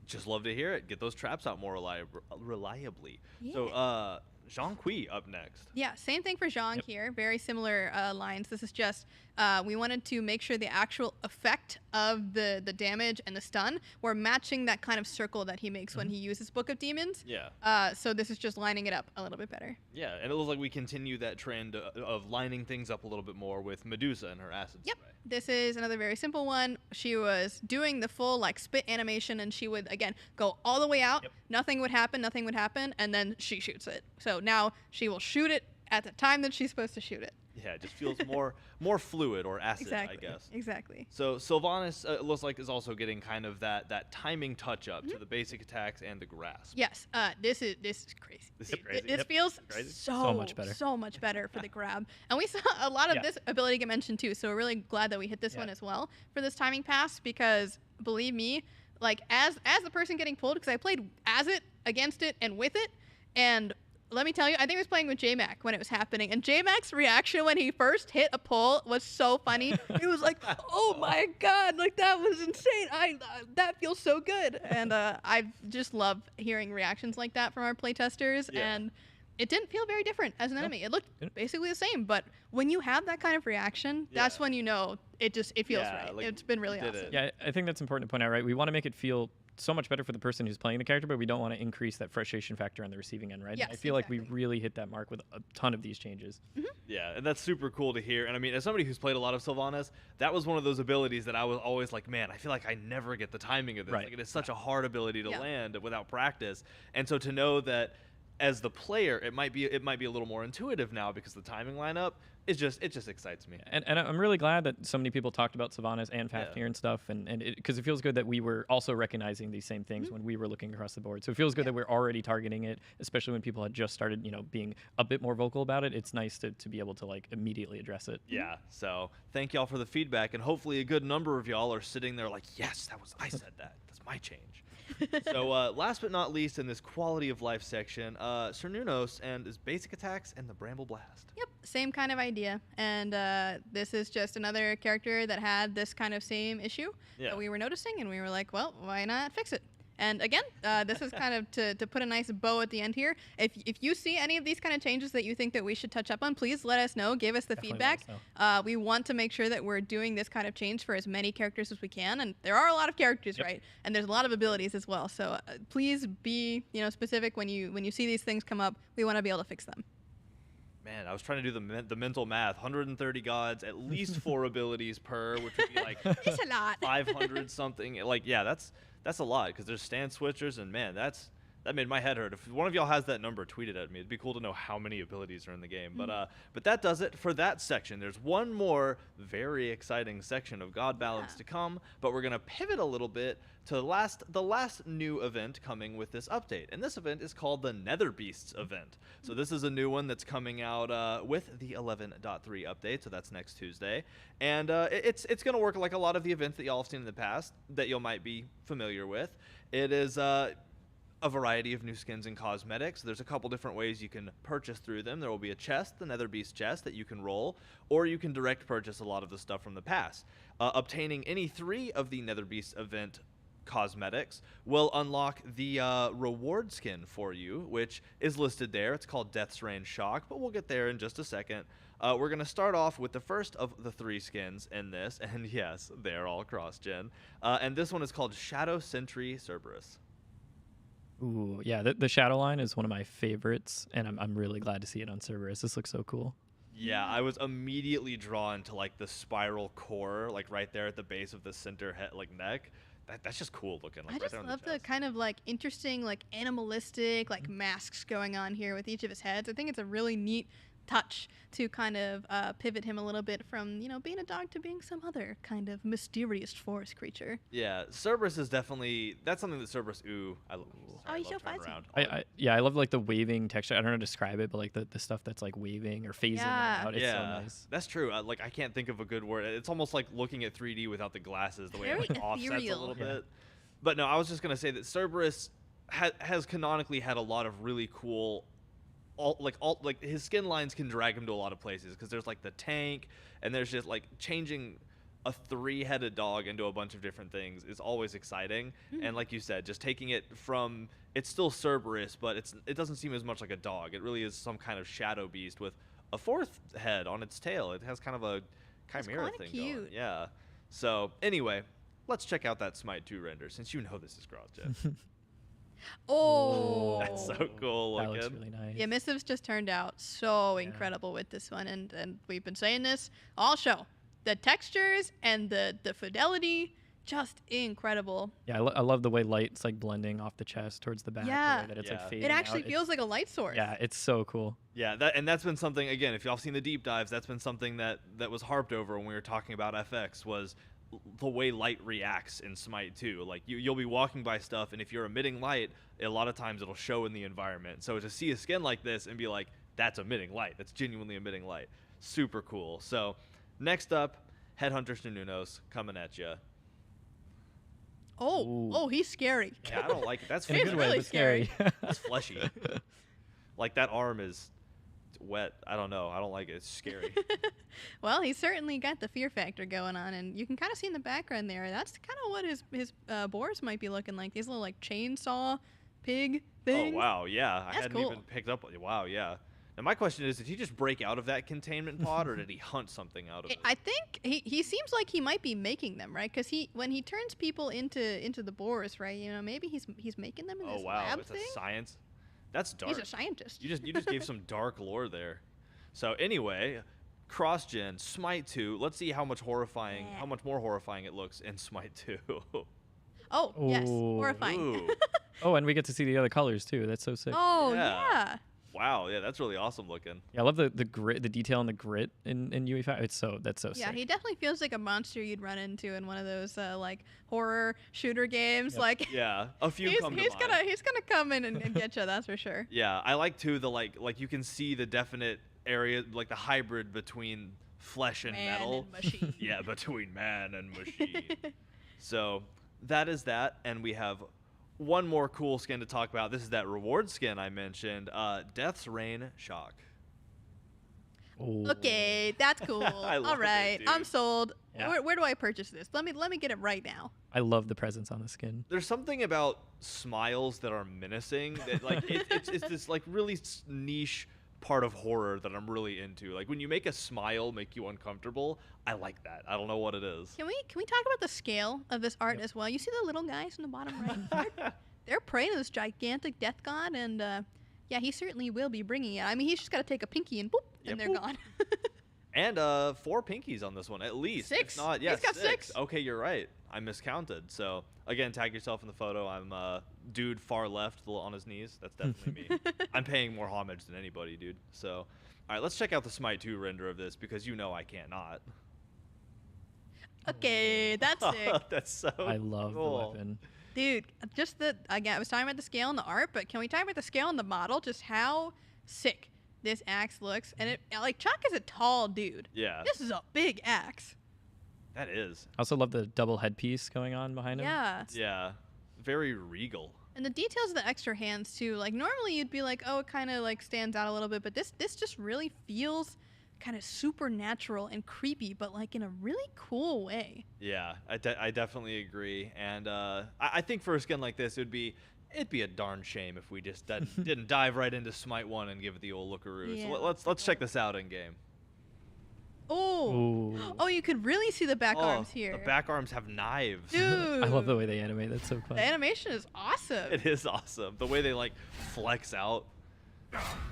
S2: Just love to hear it. Get those traps out more reliably.
S4: Yeah.
S2: So, Jean Kui up next.
S4: Yeah, same thing for Zhang here. Very similar lines. This is just we wanted to make sure the actual effect of the damage and the stun were matching that kind of circle that he makes when he uses Book of Demons.
S2: Yeah.
S4: So this is just lining it up a little bit better.
S2: Yeah, and it looks like we continue that trend of lining things up a little bit more with Medusa and her acid
S4: Yep.
S2: spray.
S4: This is another very simple one. She was doing the full like spit animation, and she would again go all the way out.
S2: Yep.
S4: Nothing would happen, and then she shoots it. So now she will shoot it at the time that she's supposed to shoot it.
S2: Yeah, it just feels more fluid or acid,
S4: Exactly.
S2: I guess.
S4: Exactly.
S2: So Sylvanas looks like is also getting kind of that timing touch up to the basic attacks and the grasp.
S4: Yes, this is crazy.
S2: This is
S4: Dude,
S2: crazy.
S4: This
S2: Yep.
S4: feels
S2: Crazy.
S8: So much better.
S4: so much better for the grab. And we saw a lot of
S8: Yeah.
S4: this ability get mentioned too. So we're really glad that we hit this one as well for this timing pass because believe me, like as the person getting pulled, because I played as it, against it, and with it, and let me tell you, I think I was playing with J-Mac when it was happening, and J-Mac's reaction when he first hit a pull was so funny. He was like, "Oh my god, like that was insane! That feels so good." And I just love hearing reactions like that from our playtesters.
S2: Yeah.
S4: And it didn't feel very different as an enemy. It looked basically the same. But when you have that kind of reaction, that's
S2: Yeah.
S4: when you know it feels
S2: Yeah,
S4: right.
S2: like,
S4: It's been really
S2: you did
S4: awesome.
S2: it.
S8: Yeah, I think that's important to point out, right? We want to make it feel so much better for the person who's playing the character, but we don't want to increase that frustration factor on the receiving end, right?
S4: Yes,
S8: I feel like we
S4: exactly.
S8: really hit that mark with a ton of these changes.
S2: Yeah, and that's super cool to hear. And I mean, as somebody who's played a lot of Sylvanas, that was one of those abilities that I was always like, man, I feel like I never get the timing of this.
S8: Right.
S2: Like, it is such a hard ability to
S4: Yeah.
S2: land without practice. And so to know that as the player, it might be a little more intuitive now because the timing lineup it just excites me.
S8: And I'm really glad that so many people talked about Sylvanas and Fafnir and stuff, and because it feels good that we were also recognizing these same things when we were looking across the board. So it feels good that we're already targeting it, especially when people had just started, you know, being a bit more vocal about it. It's nice to be able to like immediately address it.
S2: Yeah, so thank y'all for the feedback, and hopefully a good number of y'all are sitting there like, yes, I said that. That's my change. So last but not least in this quality of life section, Sir Nunos and his basic attacks and the Bramble Blast.
S4: Yep, same kind of idea. And this is just another character that had this kind of same issue that we were noticing, and we were like, well, why not fix it? And again, this is kind of to put a nice bow at the end here. If you see any of these kind of changes that you think that we should touch up on, please let us know. Give us the
S8: Definitely
S4: feedback.
S8: let us
S4: We want to make sure that we're doing this kind of change for as many characters as we can. And there are a lot of characters, right? And there's a lot of abilities as well. So please be specific when you see these things come up. We want to be able to fix them.
S2: Man, I was trying to do the mental math. 130 gods, at least 4 abilities per, which would be like
S4: It's a lot.
S2: 500 something. Like, yeah, that's a lot because there's stand switchers, and man, that's That made my head hurt. If one of y'all has that number, tweet it at me. It'd be cool to know how many abilities are in the game. But that does it for that section. There's one more very exciting section of God Balance to come, but we're gonna pivot a little bit to the last new event coming with this update. And this event is called the Netherbeasts event. So this is a new one that's coming out with the 11.3 update. So that's next Tuesday. And it's gonna work like a lot of the events that y'all have seen in the past that you might be familiar with. It is a variety of new skins and cosmetics. There's a couple different ways you can purchase through them. There will be a chest, the Netherbeast chest, that you can roll, or you can direct purchase a lot of the stuff from the past. Obtaining any 3 of the Netherbeast event cosmetics will unlock the reward skin for you, which is listed there. It's called Death's Rain Shock, but we'll get there in just a second. We're going to start off with the first of the 3 skins in this, and yes, they're all cross-gen. And this one is called Shadow Sentry Cerberus.
S8: Ooh, yeah, the Shadow line is one of my favorites, and I'm really glad to see it on Cerberus. This looks so cool.
S2: Yeah, I was immediately drawn to like the spiral core, like right there at the base of the center head, like neck. That's just cool looking. Like,
S4: I just
S2: right
S4: love the kind of like interesting, like animalistic, like masks going on here with each of his heads. I think it's a really neat touch to kind of pivot him a little bit from, you know, being a dog to being some other kind of mysterious forest creature.
S2: Yeah, Cerberus is definitely, that's something that Cerberus, I love.
S4: He's so fancy.
S8: I love like the waving texture. I don't know how to describe it, but like the stuff that's like waving or phasing out. It's so nice.
S2: That's true. Like I can't think of a good word. It's almost like looking at 3D without the glasses, the way
S4: Very
S2: it like offsets a
S4: ethereal.
S2: little bit. But no, I was just gonna say that Cerberus has canonically had a lot of really cool. Like his skin lines can drag him to a lot of places because there's like the tank, and there's just like changing a 3-headed dog into a bunch of different things is always exciting. And like you said, just taking it from, it's still Cerberus, but it doesn't seem as much like a dog. It really is some kind of shadow beast with a 4th head on its tail. It has kind of a chimera thing going. Yeah. So anyway, let's check out that Smite 2 render since you know this is cross-gen.
S4: Oh,
S2: That's so cool looking.
S8: That looks really nice.
S4: Yeah, Missives just turned out so incredible with this one, and we've been saying this all show. The textures and the fidelity, just incredible.
S8: Yeah, I love the way light's like blending off the chest towards the back.
S4: Yeah.
S8: The way that it's like fading
S4: It actually
S8: out.
S4: feels like a light source.
S8: Yeah, it's so cool.
S2: Yeah, that's been something, again, if y'all have seen the deep dives, that's been something that was harped over when we were talking about FX, was the way light reacts in Smite 2. Like you'll be walking by stuff, and if you're emitting light, a lot of times it'll show in the environment. So to see a skin like this and be like, that's emitting light, that's genuinely emitting light, super cool. So next up, Headhunters Nununos coming at you.
S4: Oh, he's scary.
S2: Yeah, I don't like it. That's
S8: In a good way,
S4: really
S8: but scary.
S2: It's fleshy. Like that arm is wet. I don't know. I don't like it. It's scary.
S4: Well, he's certainly got the fear factor going on, and you can kind of see in the background there. That's kind of what his boars might be looking like. These little like chainsaw pig things.
S2: Oh wow, yeah. I hadn't
S4: cool.
S2: even picked up. Wow, yeah. Now my question is, did he just break out of that containment pod, or did he hunt something out of it?
S4: I think he seems like he might be making them, right? Because when he turns people into the boars, right? You know, maybe he's making them in this lab
S2: it's
S4: thing.
S2: a science. That's dark.
S4: He's a scientist.
S2: You just gave some dark lore there. So anyway, cross-gen Smite 2. Let's see how much more horrifying it looks in Smite 2.
S4: Oh yes,
S8: Ooh.
S4: horrifying.
S2: Ooh.
S8: Oh, and we get to see the other colors too. That's so sick.
S4: Oh
S2: Yeah.
S4: yeah.
S2: Wow, yeah, that's really awesome looking.
S8: Yeah, I love the grit, the detail and the grit in UE5. That's so
S4: Yeah,
S8: sick.
S4: he definitely feels like a monster you'd run into in one of those like horror shooter games.
S8: Yep.
S4: Like
S2: Yeah, a few
S4: he's
S2: come to
S4: gonna
S2: mind.
S4: come in and get you. That's for sure.
S2: Yeah, I like too the like you can see the definite area, like the hybrid between flesh and
S4: Man
S2: metal.
S4: and machine.
S2: Yeah, between man and machine. So that is that, and we have one more cool skin to talk about. This is that reward skin I mentioned, Death's Rain Shock.
S8: Ooh.
S4: Okay, that's cool.
S2: I love
S4: All
S2: it,
S4: right,
S2: dude.
S4: I'm sold.
S8: Yeah.
S4: Where do I purchase this? Let me get it right now.
S8: I love the presence on the skin.
S2: There's something about smiles that are menacing that like it's this like really niche part of horror that I'm really into. Like when you make a smile make you uncomfortable, I like that. I don't know what it is.
S4: Can we talk about the scale of this art as well? You see the little guys in the bottom right? They're praying to this gigantic death god, and yeah, he certainly will be bringing it. I mean, he's just got to take a pinky and boop, and they're
S2: boop.
S4: gone.
S2: And 4 pinkies on this one, at least.
S4: 6.
S2: If not, yeah,
S4: He's got 6.
S2: Okay, you're right. I miscounted. So, again, tag yourself in the photo. I'm dude far left on his knees. That's definitely me. I'm paying more homage than anybody, dude. So, all right, let's check out the Smite 2 render of this because you know I can't not.
S4: Okay, that's sick.
S2: That's so
S8: I love
S2: cool.
S8: the weapon.
S4: Dude, just again, I was talking about the scale and the art, but can we talk about the scale and the model? Just how sick this axe looks. And it, like, Chuck is a tall dude.
S2: Yeah.
S4: This is a big axe.
S2: That is.
S8: I also love the double headpiece going on behind him.
S4: Yeah.
S2: Yeah. Very regal.
S4: And the details of the extra hands too. Like normally you'd be like, oh, it kind of like stands out a little bit, but this just really feels kind of supernatural and creepy, but like in a really cool way.
S2: Yeah, I definitely agree. And I think for a skin like this, it'd be a darn shame if we just didn't dive right into Smite 1 and give it the old lookaroo.
S4: Yeah.
S2: So let's check this out in game.
S4: Oh,
S8: Ooh.
S4: oh, you could really see the back arms here.
S2: The back arms have knives.
S4: Dude,
S8: I love the way they animate. That's so fun.
S4: the animation is awesome.
S2: It is awesome. The way they like flex out.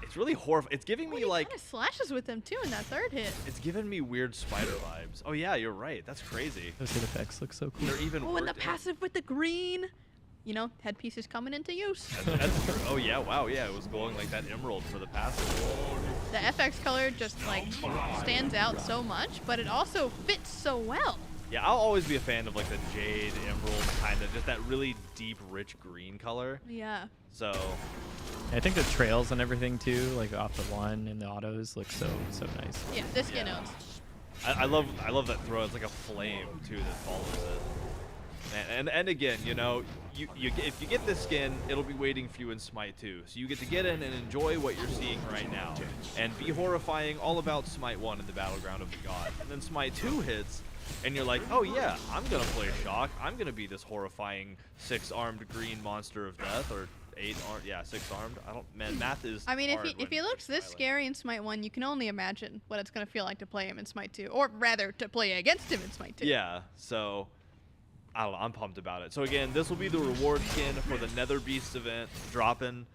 S2: It's really horrifying. It's giving me
S4: he
S2: like
S4: kind of slashes with them too in that third hit.
S2: it's giving me weird spider vibes. Oh yeah, you're right. That's crazy.
S8: Those hit effects look so cool.
S2: They're even
S4: Oh, and the
S2: worked in.
S4: passive with the green. You know, headpiece is coming into use.
S2: That's true. Oh yeah, wow, yeah, it was glowing like that emerald for the passive.
S4: The FX color just like stands out so much, but it also fits so well.
S2: Yeah, I'll always be a fan of like the jade emerald kind of, just that really deep, rich green color.
S4: Yeah.
S2: So
S8: I think the trails and everything too, like off the one and the autos, look so nice.
S4: Yeah, this skin owns.
S2: I love that throw. It's like a flame too that follows it. And again, you know, if you get this skin, it'll be waiting for you in Smite 2. So you get to get in and enjoy what you're seeing right now, and be horrifying all about Smite 1 in the battleground of the god. And then Smite 2 hits, and you're like, oh yeah, I'm gonna play Shock. I'm gonna be this horrifying 6-armed green monster of death, or 8-armed, yeah, 6-armed. I don't, man, math is.
S4: I mean,
S2: hard
S4: if
S2: when
S4: he looks
S2: you're
S4: this
S2: smiling.
S4: scary in Smite 1, you can only imagine what it's gonna feel like to play him in Smite 2, or rather, to play against him in Smite 2.
S2: Yeah, so I don't know, I'm pumped about it. So again, this will be the reward skin for the Netherbeasts event dropping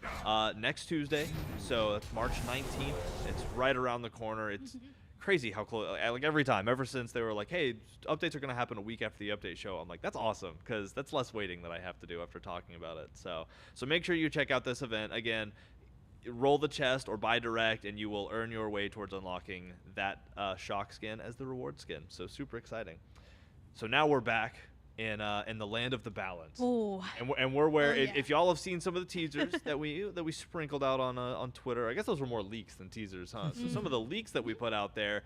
S2: next Tuesday. So it's March 19th. It's right around the corner. It's crazy how close, like every time, ever since they were like, hey, updates are going to happen a week after the update show. I'm like, that's awesome, because that's less waiting that I have to do after talking about it. So make sure you check out this event. Again, roll the chest or buy direct, and you will earn your way towards unlocking that Shock skin as the reward skin. So super exciting. So now we're back in the land of the balance.
S4: Ooh.
S2: And we're where,
S4: Oh, yeah.
S2: if y'all have seen some of the teasers that we sprinkled out on Twitter, I guess those were more leaks than teasers, huh? So some of the leaks that we put out there,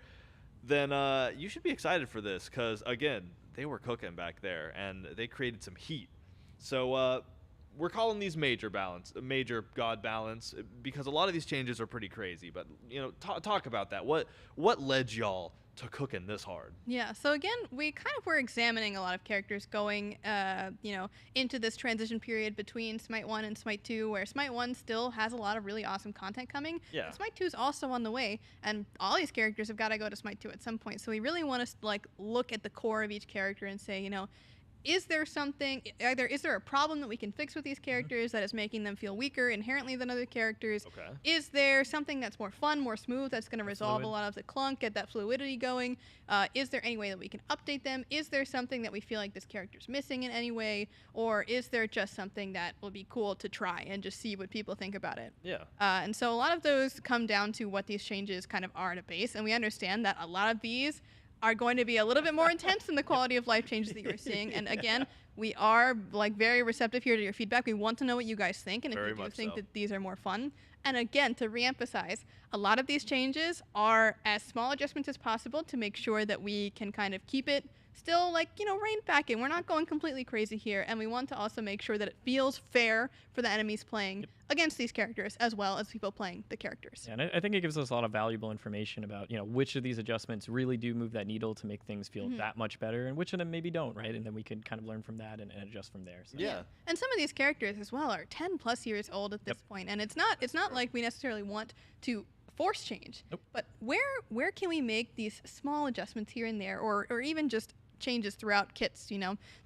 S2: then you should be excited for this, because again, they were cooking back there and they created some heat. So we're calling these major god balance, because a lot of these changes are pretty crazy. But you know, talk about that. What led y'all to cooking this hard?
S4: Yeah, so again, we kind of were examining a lot of characters going, into this transition period between Smite 1 and Smite 2, where Smite 1 still has a lot of really awesome content coming.
S2: Yeah.
S4: But Smite 2 is also on the way, and all these characters have got to go to Smite 2 at some point. So we really want to like look at the core of each character and say, you know, is there something, is there a problem that we can fix with these characters that is making them feel weaker inherently than other characters?
S2: Okay.
S4: Is there something that's more fun, more smooth, that's going to resolve
S8: fluid.
S4: a lot of the clunk, get that fluidity going? Is there any way that we can update them? Is there something that we feel like this character's missing in any way? Or is there just something that will be cool to try and just see what people think about it?
S2: Yeah.
S4: And so a lot of those come down to what these changes kind of are at a base, and we understand that a lot of these are going to be a little bit more intense than the quality of life changes that you're seeing. And again, we are like very receptive here to your feedback. We want to know what you guys think, and
S2: Very
S4: if you do
S2: much
S4: think
S2: so.
S4: that these are more fun. And again, to reemphasize, a lot of these changes are as small adjustments as possible to make sure that we can kind of keep it still, like, you know, reined back in. We're not going completely crazy here, and we want to also make sure that it feels fair for the enemies playing against these characters as well as people playing the characters.
S8: Yeah, and I think it gives us a lot of valuable information about, you know, which of these adjustments really do move that needle to make things feel that much better, and which of them maybe don't, right? And then we can kind of learn from that and adjust from there. So.
S2: Yeah.
S4: And some of these characters as well are 10 plus years old at this point, and it's not like we necessarily want to force change.
S8: Nope.
S4: But where can we make these small adjustments here and there, or even just changes throughout kits,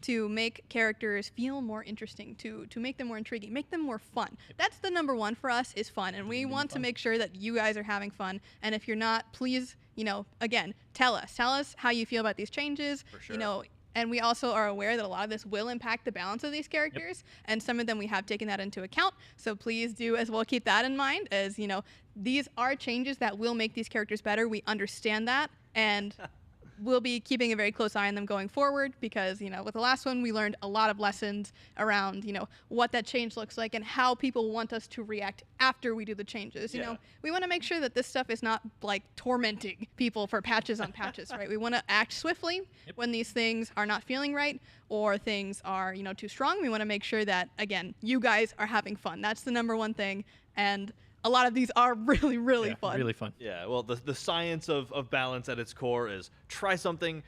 S4: to make characters feel more interesting, to make them more intriguing, make them more fun. That's the number one for us, is fun, and we want to make sure that you guys are having fun. And if you're not, please, again, tell us how you feel about these changes.
S2: For sure.
S4: And we also are aware that a lot of this will impact the balance of these characters, and some of them we have taken that into account. So please do as well keep that in mind, as these are changes that will make these characters better. We understand that, and we'll be keeping a very close eye on them going forward, because with the last one we learned a lot of lessons around what that change looks like and how people want us to react after we do the changes. We want to make sure that this stuff is not like tormenting people for patches on patches, right? We want to act swiftly when these things are not feeling right or things are too strong. We want to make sure that, again, you guys are having fun. That's the number one thing, and a lot of these are really, really fun.
S8: Really fun.
S2: Yeah, well, the science of balance at its core is try something,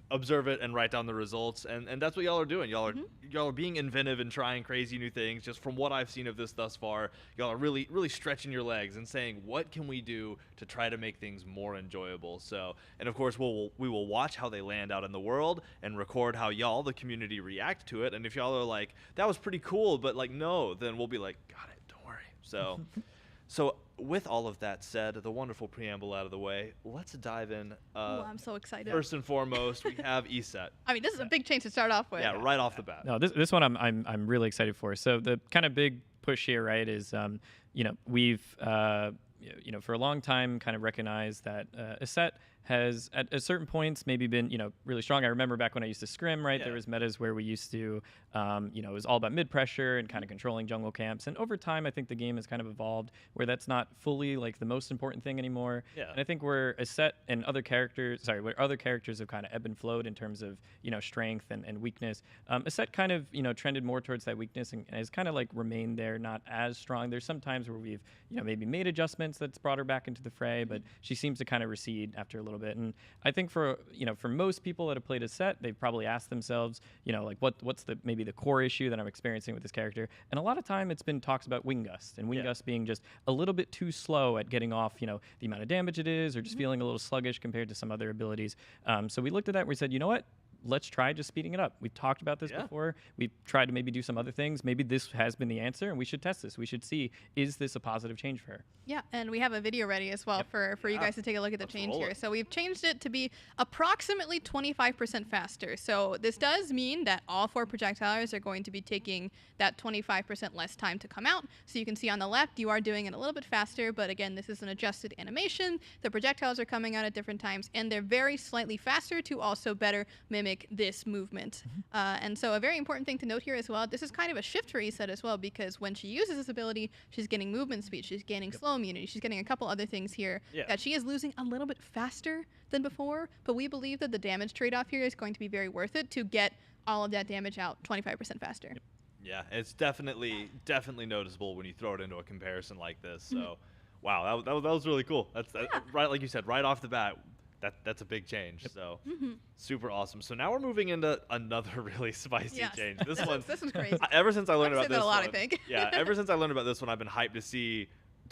S2: observe it, and write down the results, and that's what y'all are doing. Y'all are being inventive and trying crazy new things. Just from what I've seen of this thus far, y'all are really, really stretching your legs and saying, what can we do to try to make things more enjoyable? So, and of course, we will watch how they land out in the world and record how y'all, the community, react to it. And if y'all are like, that was pretty cool, but like, no, then we'll be like, got it, don't worry. So. So with all of that said, the wonderful preamble out of the way, let's dive in.
S4: I'm so excited.
S2: First and foremost, we have ESET.
S4: I mean, this is a big change to start off with.
S2: Yeah, right off the bat.
S8: No, this one I'm really excited for. So the kind of big push here, right, is we've for a long time kind of recognized that ESET has at certain points maybe been really strong. I remember back when I used to scrim, right?
S2: Yeah.
S8: There was metas where we used to it was all about mid pressure and kind of controlling jungle camps. And over time, I think the game has kind of evolved where that's not fully like the most important thing anymore.
S2: Yeah.
S8: And I think where ESET and other characters, where other characters have kind of ebb and flowed in terms of strength and weakness. ESET kind of trended more towards that weakness and has kind of like remained there, not as strong. There's some times where we've maybe made adjustments that's brought her back into the fray, but she seems to kind of recede after a little bit. And I think for most people that have played ESET, they've probably asked themselves, like what's maybe the core issue that I'm experiencing with this character. And a lot of time it's been talks about wing gust and wing gust being just a little bit too slow at getting off, the amount of damage it is, or just feeling a little sluggish compared to some other abilities. So we looked at that and we said, you know what? Let's try just speeding it up. We've talked about this before. We've tried to maybe do some other things. Maybe this has been the answer, and we should test this. We should see, is this a positive change for her?
S4: Yeah, and we have a video ready as well for you guys to take a look at the change here. So we've changed it to be approximately 25% faster. So this does mean that all 4 projectiles are going to be taking that 25% less time to come out. So you can see on the left, you are doing it a little bit faster, but again, this is an adjusted animation. The projectiles are coming out at different times, and they're very slightly faster to also better mimic this movement. And so a very important thing to note here as well, this is kind of a shift for ESET as well, because when she uses this ability, she's getting movement speed, she's gaining slow immunity, she's getting a couple other things here that she is losing a little bit faster than before, but we believe that the damage trade-off here is going to be very worth it to get all of that damage out 25% faster.
S2: Yeah, it's definitely noticeable when you throw it into a comparison like this. So, wow, that was really cool. That's right, like you said, right off the bat. That's a big change. So super awesome. So now we're moving into another really spicy change. This one's
S4: crazy.
S2: Ever since I learned about this one,
S4: I think.
S2: yeah, ever since I learned about this one, I've been hyped to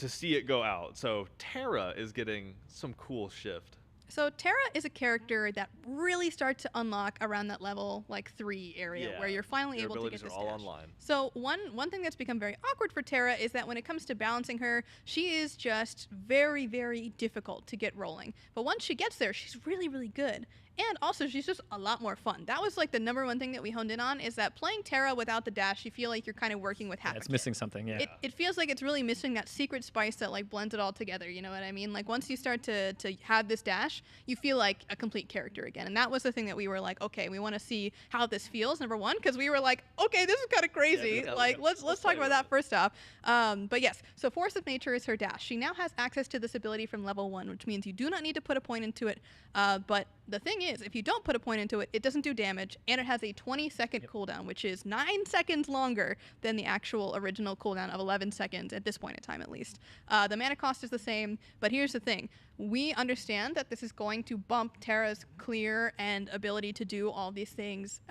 S2: see it go out. So Terra is getting some cool shift.
S4: So Terra is a character that really starts to unlock around that level 3 area where you're finally able to get this
S2: all
S4: dash.
S2: online.
S4: So one thing that's become very awkward for Terra is that when it comes to balancing her, she is just very, very difficult to get rolling. But once she gets there, she's really, really good. And also, she's just a lot more fun. That was the number one thing that we honed in on, is that playing Terra without the dash, you feel like you're kind of working with half.
S8: It's missing something, yeah.
S4: It feels like it's really missing that secret spice that blends it all together. You know what I mean? Once you start to have this dash, you feel like a complete character again. And that was the thing that we were like, okay, we want to see how this feels. Number one, because we were like, okay, this is kind of crazy. Let's talk about that first off. But yes, so Force of Nature is her dash. She now has access to this ability from level 1, which means you do not need to put a point into it. But the thing is, if you don't put a point into it, it doesn't do damage, and it has a 20-second cooldown, which is 9 seconds longer than the actual original cooldown of 11 seconds at this point in time, at least. The mana cost is the same, but here's the thing. we understand that this is going to bump Terra's clear and ability to do all these things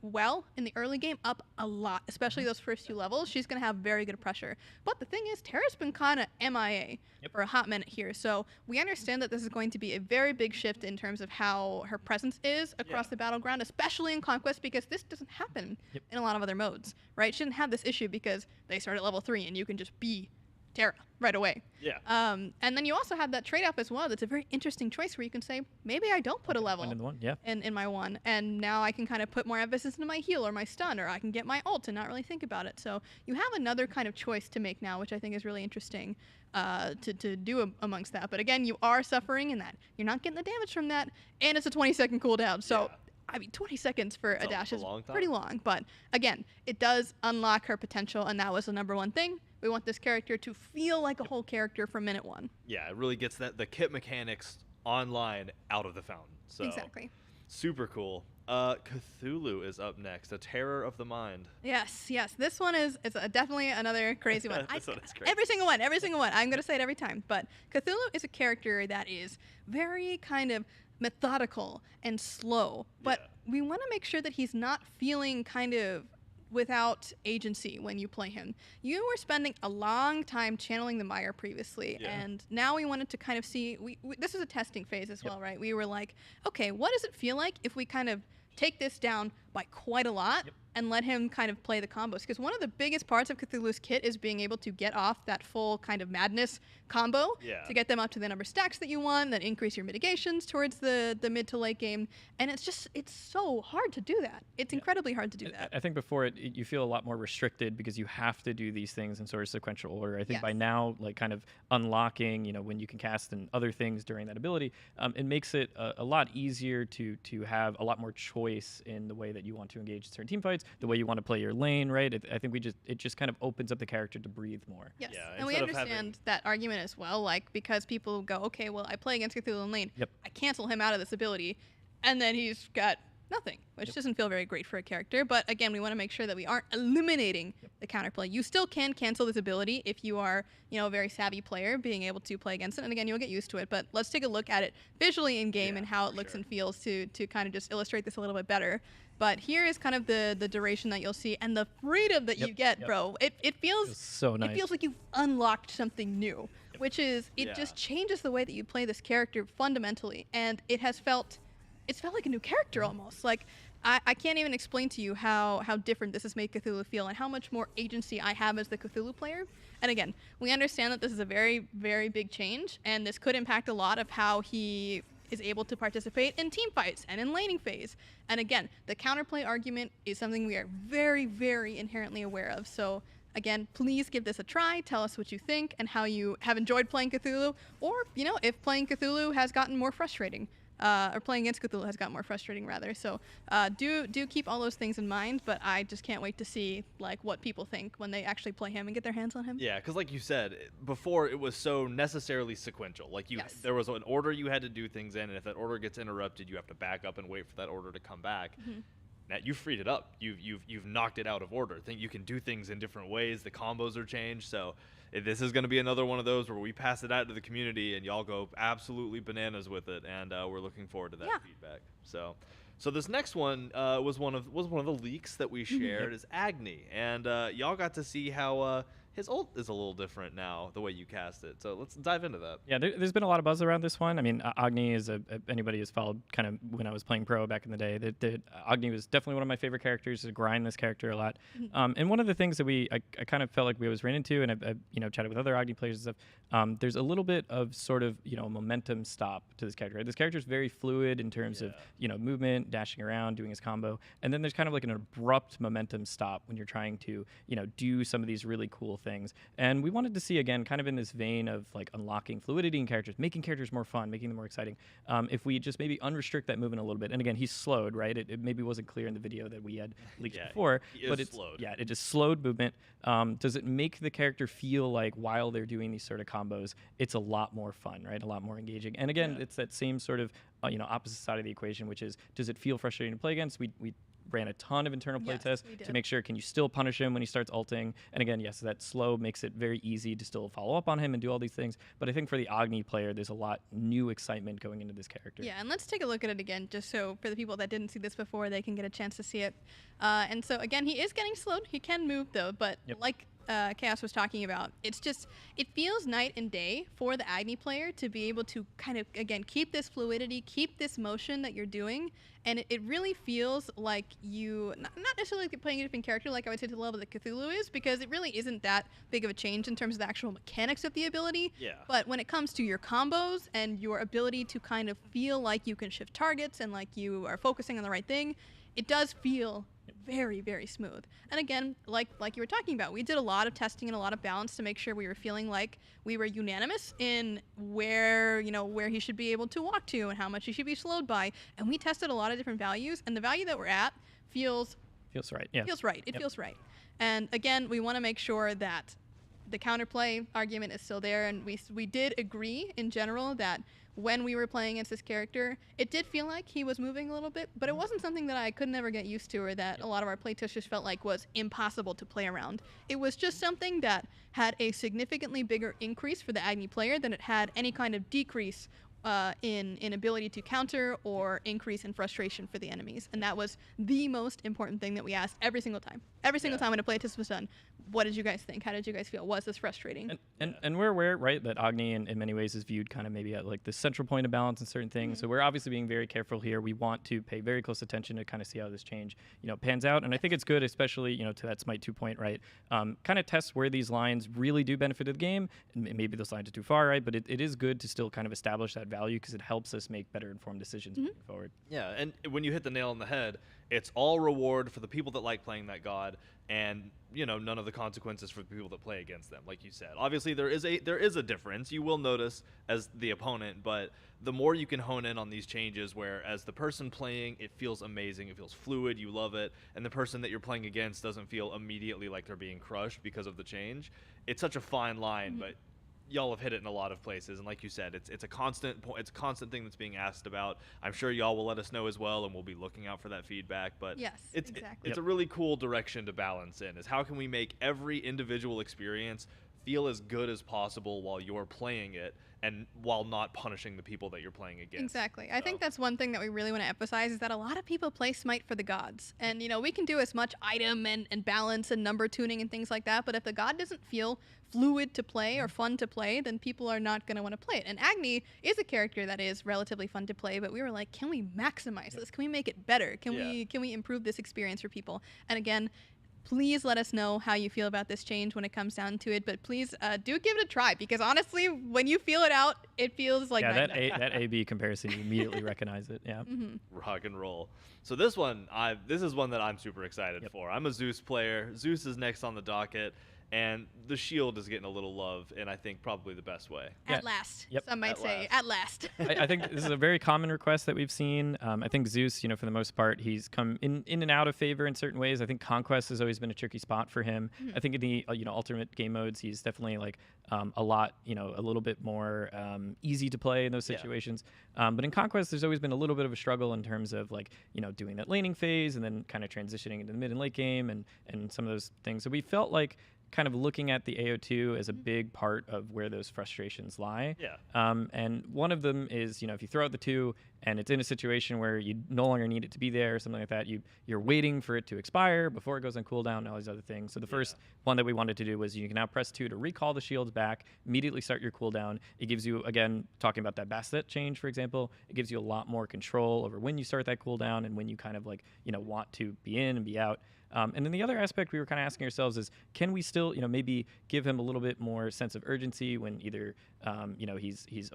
S4: well in the early game up a lot, especially those first few levels. She's going to have very good pressure. But the thing is, Terra's been kind of MIA for a hot minute here. So we understand that this is going to be a very big shift in terms of how her presence is across the battleground, especially in Conquest, because this doesn't happen in a lot of other modes, right? She didn't have this issue because they start at level 3 and you can just be Terra right away.
S2: Yeah.
S4: And then you also have that trade-off as well. That's a very interesting choice where you can say, maybe I don't put a level in my one, and now I can kind of put more emphasis into my heal or my stun, or I can get my ult and not really think about it. So you have another kind of choice to make now, which I think is really interesting to do amongst that. But again, you are suffering in that. You're not getting the damage from that, and it's a 20-second cooldown. So I mean, 20 seconds for a dash is pretty long. But again, it does unlock her potential, and that was the number one thing. We want this character to feel like a whole character from minute one.
S2: Yeah, it really gets the kit mechanics online out of the fountain. So
S4: exactly.
S2: Super cool. Cthulhu is up next, a terror of the mind.
S4: Yes. This one is definitely another crazy one.
S2: This one is crazy.
S4: Every single one. I'm going to say it every time. But Cthulhu is a character that is very kind of methodical and slow. But we want to make sure that he's not feeling kind of without agency when you play him. You were spending a long time channeling the Mire previously, and now we wanted to kind of see, this is a testing phase as well, right? We were like, okay, what does it feel like if we kind of take this down by quite a lot and let him kind of play the combos? Because one of the biggest parts of Cthulhu's kit is being able to get off that full kind of madness combo to get them up to the number of stacks that you want, then increase your mitigations towards the mid to late game. And it's so hard to do that. It's incredibly hard to do that.
S8: I think before you feel a lot more restricted because you have to do these things in sort of sequential order. I think by now, like kind of unlocking, when you can cast and other things during that ability, it makes it a lot easier to have a lot more choice in the way that you want to engage certain team fights, the way you want to play your lane, right? I think it just kind of opens up the character to breathe more.
S4: Yes, and we understand that argument as well, like because people go, okay, well, I play against Cthulhu in lane, I cancel him out of this ability, and then he's got nothing, which doesn't feel very great for a character. But again, we want to make sure that we aren't eliminating the counterplay. You still can cancel this ability if you are, a very savvy player being able to play against it. And again, you'll get used to it. But let's take a look at it visually in game and how it looks and feels to kind of just illustrate this a little bit better. But here is kind of the duration that you'll see and the freedom that you get, bro. It feels
S8: so nice.
S4: It feels like you've unlocked something new, which is it just changes the way that you play this character fundamentally, and it's felt like a new character almost. Like I can't even explain to you how different this has made Cthulhu feel and how much more agency I have as the Cthulhu player. And again, we understand that this is a very, very big change, and this could impact a lot of how he is able to participate in team fights and in laning phase. And again, the counterplay argument is something we are very, very inherently aware of. So again, please give this a try. Tell us what you think and how you have enjoyed playing Cthulhu, or if playing Cthulhu has gotten more frustrating. Or playing against Cthulhu has gotten more frustrating, rather. So do keep all those things in mind, but I just can't wait to see what people think when they actually play him and get their hands on him.
S2: Yeah, because like you said, before it was so necessarily sequential. Like there was an order you had to do things in, and if that order gets interrupted, you have to back up and wait for that order to come back. Now you freed it up. You've knocked it out of order. Think you can do things in different ways. The combos are changed. So this is going to be another one of those where we pass it out to the community and y'all go absolutely bananas with it, and we're looking forward to that feedback. So this next one was one of the leaks that we shared is Agni, and y'all got to see how his ult is a little different now, the way you cast it. So let's dive into that.
S8: Yeah, there's been a lot of buzz around this one. I mean, Agni is anybody who's followed kind of when I was playing pro back in the day. Agni was definitely one of my favorite characters. To grind this character a lot. And one of the things that I kind of felt like we always ran into, and I've chatted with other Agni players and stuff. There's a little bit of sort of momentum stop to this character. Right? This character is very fluid in terms of movement, dashing around, doing his combo, and then there's kind of like an abrupt momentum stop when you're trying to do some of these really cool things. And we wanted to see, again, kind of in this vein of unlocking fluidity in characters, making characters more fun, making them more exciting, if we just maybe unrestrict that movement a little bit. And again, he's slowed, right? It maybe wasn't clear in the video that we had leaked before, but it's slowed. Yeah, it just slowed movement. Does it make the character feel like while they're doing these sort of combos, it's a lot more fun, right? A lot more engaging. And again, it's that same sort of opposite side of the equation, which is, does it feel frustrating to play against? We ran a ton of internal
S4: Yes,
S8: playtests
S4: we
S8: to
S4: did.
S8: make sure, can you still punish him when he starts ulting? And again, yes, that slow makes it very easy to still follow up on him and do all these things. But I think for the Agni player, there's a lot new excitement going into this character.
S4: Yeah, and let's take a look at it again, just so for the people that didn't see this before, they can get a chance to see it. And so again, he is getting slowed. He can move though, but like Chaos was talking about, it's just, it feels night and day for the Agni player to be able to kind of, again, keep this fluidity, keep this motion that you're doing, and it really feels like you, not necessarily like playing a different character like I would say to the level that Cthulhu is, because it really isn't that big of a change in terms of the actual mechanics of the ability.
S2: Yeah.
S4: But when it comes to your combos and your ability to kind of feel like you can shift targets and like you are focusing on the right thing, it does feel very, very smooth. And again, like you were talking about, we did a lot of testing and a lot of balance to make sure we were feeling like we were unanimous in where he should be able to walk to and how much he should be slowed by. And we tested a lot of different values, and the value that we're at feels
S8: right. Yeah.
S4: feels right. It feels right. And again, we want to make sure that the counterplay argument is still there, and we did agree in general that when we were playing against this character, it did feel like he was moving a little bit, but it wasn't something that I could never get used to, or that a lot of our playtesters just felt like was impossible to play around. It was just something that had a significantly bigger increase for the Agni player than it had any kind of decrease in ability to counter or increase in frustration for the enemies. And that was the most important thing that we asked every single time. Every single time when a playtest was done, what did you guys think? How did you guys feel? Was this frustrating?
S8: And we're aware, right, that Agni in many ways is viewed kind of maybe at like the central point of balance in certain things. So we're obviously being very careful here. We want to pay very close attention to kind of see how this change, pans out. And I think it's good, especially, to that Smite 2 point, right? Kind of test where these lines really do benefit the game. And maybe those lines are too far, right? But it is good to still kind of establish that value because it helps us make better informed decisions moving forward.
S2: Yeah, and when you hit the nail on the head, it's all reward for the people that like playing that god, and none of the consequences for the people that play against them. Like you said, obviously there is a difference. You will notice as the opponent, but the more you can hone in on these changes, where as the person playing, it feels amazing, it feels fluid, you love it, and the person that you're playing against doesn't feel immediately like they're being crushed because of the change. It's such a fine line, but y'all have hit it in a lot of places, and like you said, it's a constant thing that's being asked about. I'm sure y'all will let us know as well, and we'll be looking out for that feedback. But
S4: Yes, exactly.
S2: It's a really cool direction to balance in, is how can we make every individual experience feel as good as possible while you're playing it, and while not punishing the people that you're playing against.
S4: Exactly. I think that's one thing that we really want to emphasize, is that a lot of people play Smite for the gods. And, we can do as much item and balance and number tuning and things like that, but if the god doesn't feel fluid to play or fun to play, then people are not going to want to play it. And Agni is a character that is relatively fun to play, but we were like, can we maximize this? Can we make it better? Can we improve this experience for people? And again, please let us know how you feel about this change when it comes down to it, but please do give it a try, because honestly, when you feel it out, it feels like
S8: that A/B comparison, you immediately recognize it. Yeah.
S2: Rock and roll. So this is one that I'm super excited for. I'm a Zeus player. Zeus is next on the docket, and the shield is getting a little love, and I think probably the best way.
S4: At last.
S8: Yep.
S4: Some might say at last.
S8: I think this is a very common request that we've seen. I think Zeus, for the most part, he's come in and out of favor in certain ways. I think Conquest has always been a tricky spot for him. I think in the alternate game modes, he's definitely like a lot, a little bit more easy to play in those situations. But in Conquest, there's always been a little bit of a struggle in terms of like, doing that laning phase and then kind of transitioning into the mid and late game and some of those things. So we felt like kind of looking at the AO2 as a big part of where those frustrations lie. And one of them is, if you throw out the 2 and it's in a situation where you no longer need it to be there or something like that, you're waiting for it to expire before it goes on cooldown and all these other things. So the first one that we wanted to do was you can now press 2 to recall the shields back, immediately start your cooldown. It gives you, again, talking about that basket change, for example, it gives you a lot more control over when you start that cooldown and when you kind of like, want to be in and be out. And then the other aspect we were kind of asking ourselves is, can we still, maybe give him a little bit more sense of urgency when either, he's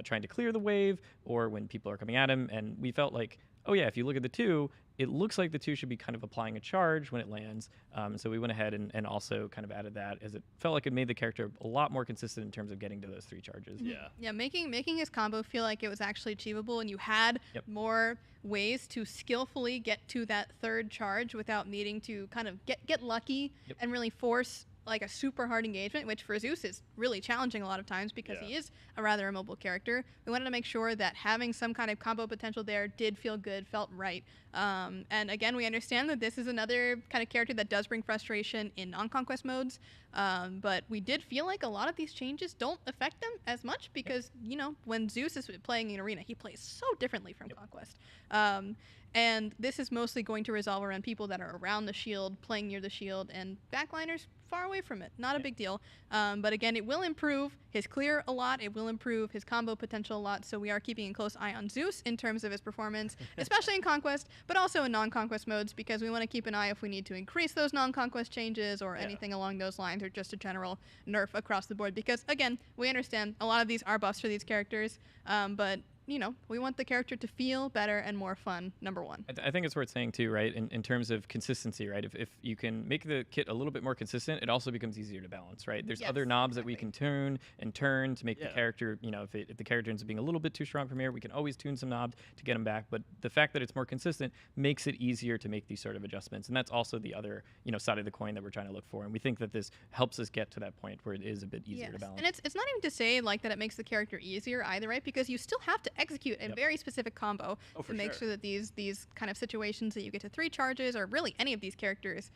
S8: trying to clear the wave or when people are coming at him. And we felt like, oh yeah, if you look at the 2, it looks like the 2 should be kind of applying a charge when it lands. So we went ahead and also kind of added that, as it felt like it made the character a lot more consistent in terms of getting to those 3 charges.
S4: Yeah, making his combo feel like it was actually achievable, and you had more ways to skillfully get to that 3rd charge without needing to kind of get lucky and really force like a super hard engagement, which for Zeus is really challenging a lot of times because he is a rather immobile character. We wanted to make sure that having some kind of combo potential there did feel good, felt right. And again, we understand that this is another kind of character that does bring frustration in non-conquest modes, but we did feel like a lot of these changes don't affect them as much because, you know, when Zeus is playing in Arena, he plays so differently from Conquest. And this is mostly going to resolve around people that are around the shield, playing near the shield, and backliners far away from it. Not a big deal. But again, it will improve his clear a lot. It will improve his combo potential a lot. So we are keeping a close eye on Zeus in terms of his performance, especially in Conquest, but also in non-Conquest modes, because we want to keep an eye if we need to increase those non-Conquest changes or anything along those lines, or just a general nerf across the board. Because again, we understand a lot of these are buffs for these characters, but you know, we want the character to feel better and more fun, number one.
S8: I think it's worth saying too, right, in terms of consistency, right? If you can make the kit a little bit more consistent, it also becomes easier to balance, right? There's other knobs that we can turn to make the character, you know, if the character ends up being a little bit too strong from here, we can always tune some knobs to get them back. But the fact that it's more consistent makes it easier to make these sort of adjustments. And that's also the other, you know, side of the coin that we're trying to look for. And we think that this helps us get to that point where it is a bit easier to balance.
S4: And it's not even to say like that it makes the character easier either, right? Because you still have to execute a very specific combo to make sure that these kind of situations that you get to 3 charges, or really any of these characters,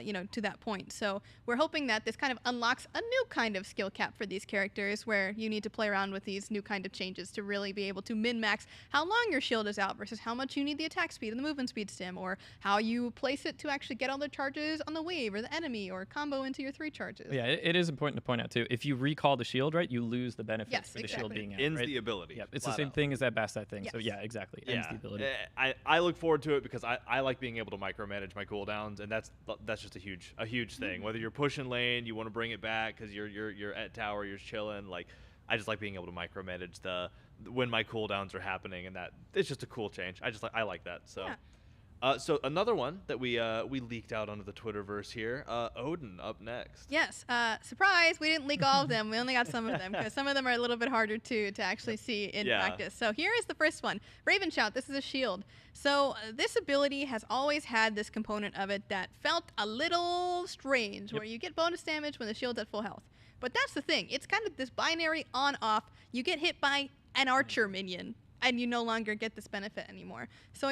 S4: you know, to that point. So we're hoping that this kind of unlocks a new kind of skill cap for these characters, where you need to play around with these new kind of changes to really be able to min-max how long your shield is out versus how much you need the attack speed and the movement speed stim, or how you place it to actually get all the charges on the wave or the enemy, or combo into your 3 charges.
S8: Yeah, it is important to point out too, if you recall the shield, right, you lose the benefits for the shield being out.
S2: Ends
S8: right?
S2: the ability.
S8: Yeah, it's the same thing as that Bastet thing. So yeah, exactly. Ends the ability.
S2: I look forward to it because I like being able to micromanage my cooldowns, and that's just a huge thing. Whether you're pushing lane, you want to bring it back because you're at tower, you're chilling. Like, I just like being able to micromanage when my cooldowns are happening, and that it's just a cool change. I like that. So. So another one that we leaked out onto the Twitterverse here, Odin up next.
S4: Yes, surprise! We didn't leak all of them. We only got some of them because some of them are a little bit harder to actually see in practice. So here is the first one, Raven Shout. This is a shield. So this ability has always had this component of it that felt a little strange, where you get bonus damage when the shield's at full health. But that's the thing. It's kind of this binary on-off. You get hit by an archer minion, and you no longer get this benefit anymore. So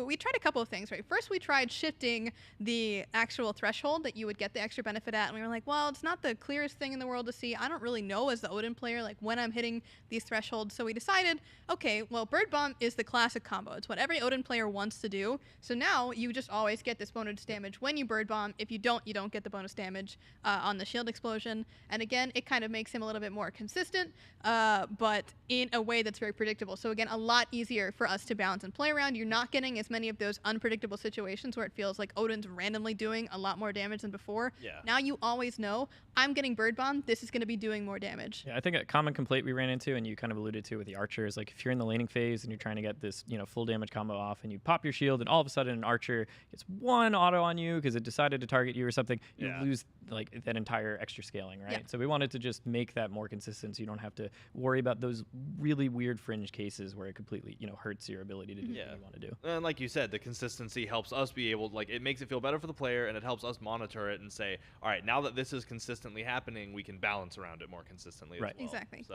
S4: we tried a couple of things, right? First, we tried shifting the actual threshold that you would get the extra benefit at, and we were like, well, it's not the clearest thing in the world to see. I don't really know as the Odin player, like, when I'm hitting these thresholds. So we decided, okay, well, Bird Bomb is the classic combo. It's what every Odin player wants to do. So now you just always get this bonus damage when you Bird Bomb. If you don't get the bonus damage on the shield explosion. And again, it kind of makes him a little bit more consistent, but in a way that's very predictable. So again, a lot easier for us to balance and play around. You're not getting as many of those unpredictable situations where it feels like Odin's randomly doing a lot more damage than before. Now you always know, I'm getting Bird Bomb, this is going to be doing more damage.
S8: Yeah, I think a common complaint we ran into, and you kind of alluded to with the archer, is like if you're in the laning phase and you're trying to get this, you know, full damage combo off, and you pop your shield, and all of a sudden an archer gets 1 auto on you because it decided to target you or something, you lose like that entire extra scaling, right? So we wanted to just make that more consistent, so you don't have to worry about those really weird fringe cases where it completely, you know, hurts your ability to do what you want to do.
S2: And like you said, the consistency helps us be able, like, it makes it feel better for the player, and it helps us monitor it and say, all right, now that this is consistently happening, we can balance around it more consistently as well.
S4: Exactly.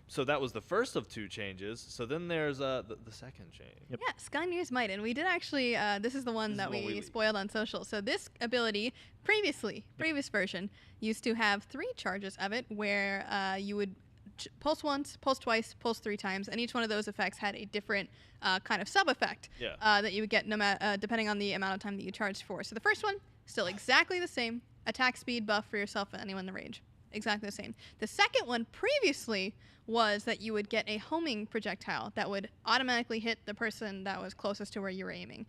S2: So that was the first of 2 changes. So then there's the second change.
S4: Yeah, Skynyr's Might. And we did actually, this is the one that we spoiled on social. So this ability, previous version, used to have 3 charges of it, where you would pulse once, pulse twice, pulse 3 times, and each one of those effects had a different kind of sub-effect that you would get depending on the amount of time that you charged for. So the first one, still exactly the same. Attack speed buff for yourself and anyone in the range. Exactly the same. The second one previously was that you would get a homing projectile that would automatically hit the person that was closest to where you were aiming,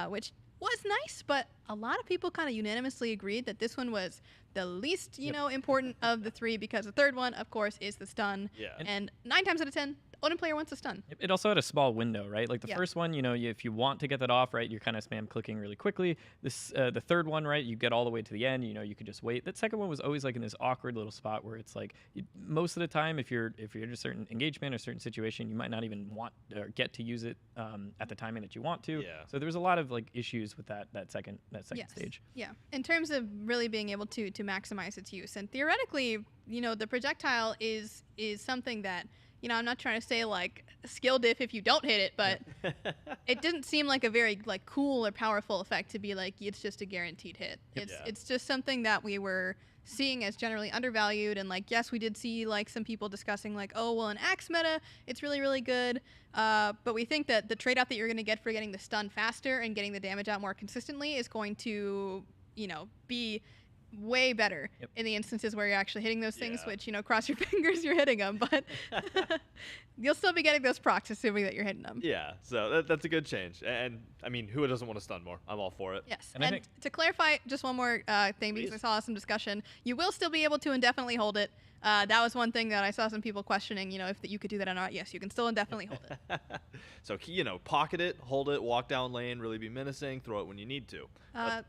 S4: which was nice, but a lot of people kind of unanimously agreed that this one was the least, important of the 3, because the third one, of course, is the stun. And 9 times out of 10, opponent player wants a stun.
S8: It also had a small window, right? Like the
S4: Yeah.
S8: first one, if you want to get that off, right, you're kind of spam clicking really quickly. The third one, right, you get all the way to the end. You could just wait. That second one was always like in this awkward little spot where it's like most of the time, if you're in a certain engagement or certain situation, you might not even want or get to use it at the timing that you want to.
S2: Yeah.
S8: So there was a lot of like issues with that second
S4: Yes.
S8: stage.
S4: Yeah, in terms of really being able to maximize its use, and theoretically, the projectile is something that I'm not trying to say like skill diff if you don't hit it, but it didn't seem like a very like cool or powerful effect to be like it's just a guaranteed hit. It's just something that we were seeing as generally undervalued, and like yes, we did see like some people discussing like, oh well, in Axe meta it's really really good, but we think that the trade-off that you're going to get for getting the stun faster and getting the damage out more consistently is going to be way better in the instances where you're actually hitting those things, which, cross your fingers you're hitting them, but you'll still be getting those procs assuming that you're hitting them.
S2: Yeah, so that's a good change. And I mean, who doesn't want to stun more? I'm all for it.
S4: Yes,
S8: And
S4: and,
S8: I think-
S4: to clarify just one more thing, because I
S2: Please.
S4: saw some discussion, you will still be able to indefinitely hold it. That was one thing that I saw some people questioning, if you could do that or not. Yes, you can still indefinitely hold it.
S2: So, pocket it, hold it, walk down lane, really be menacing, throw it when you need to.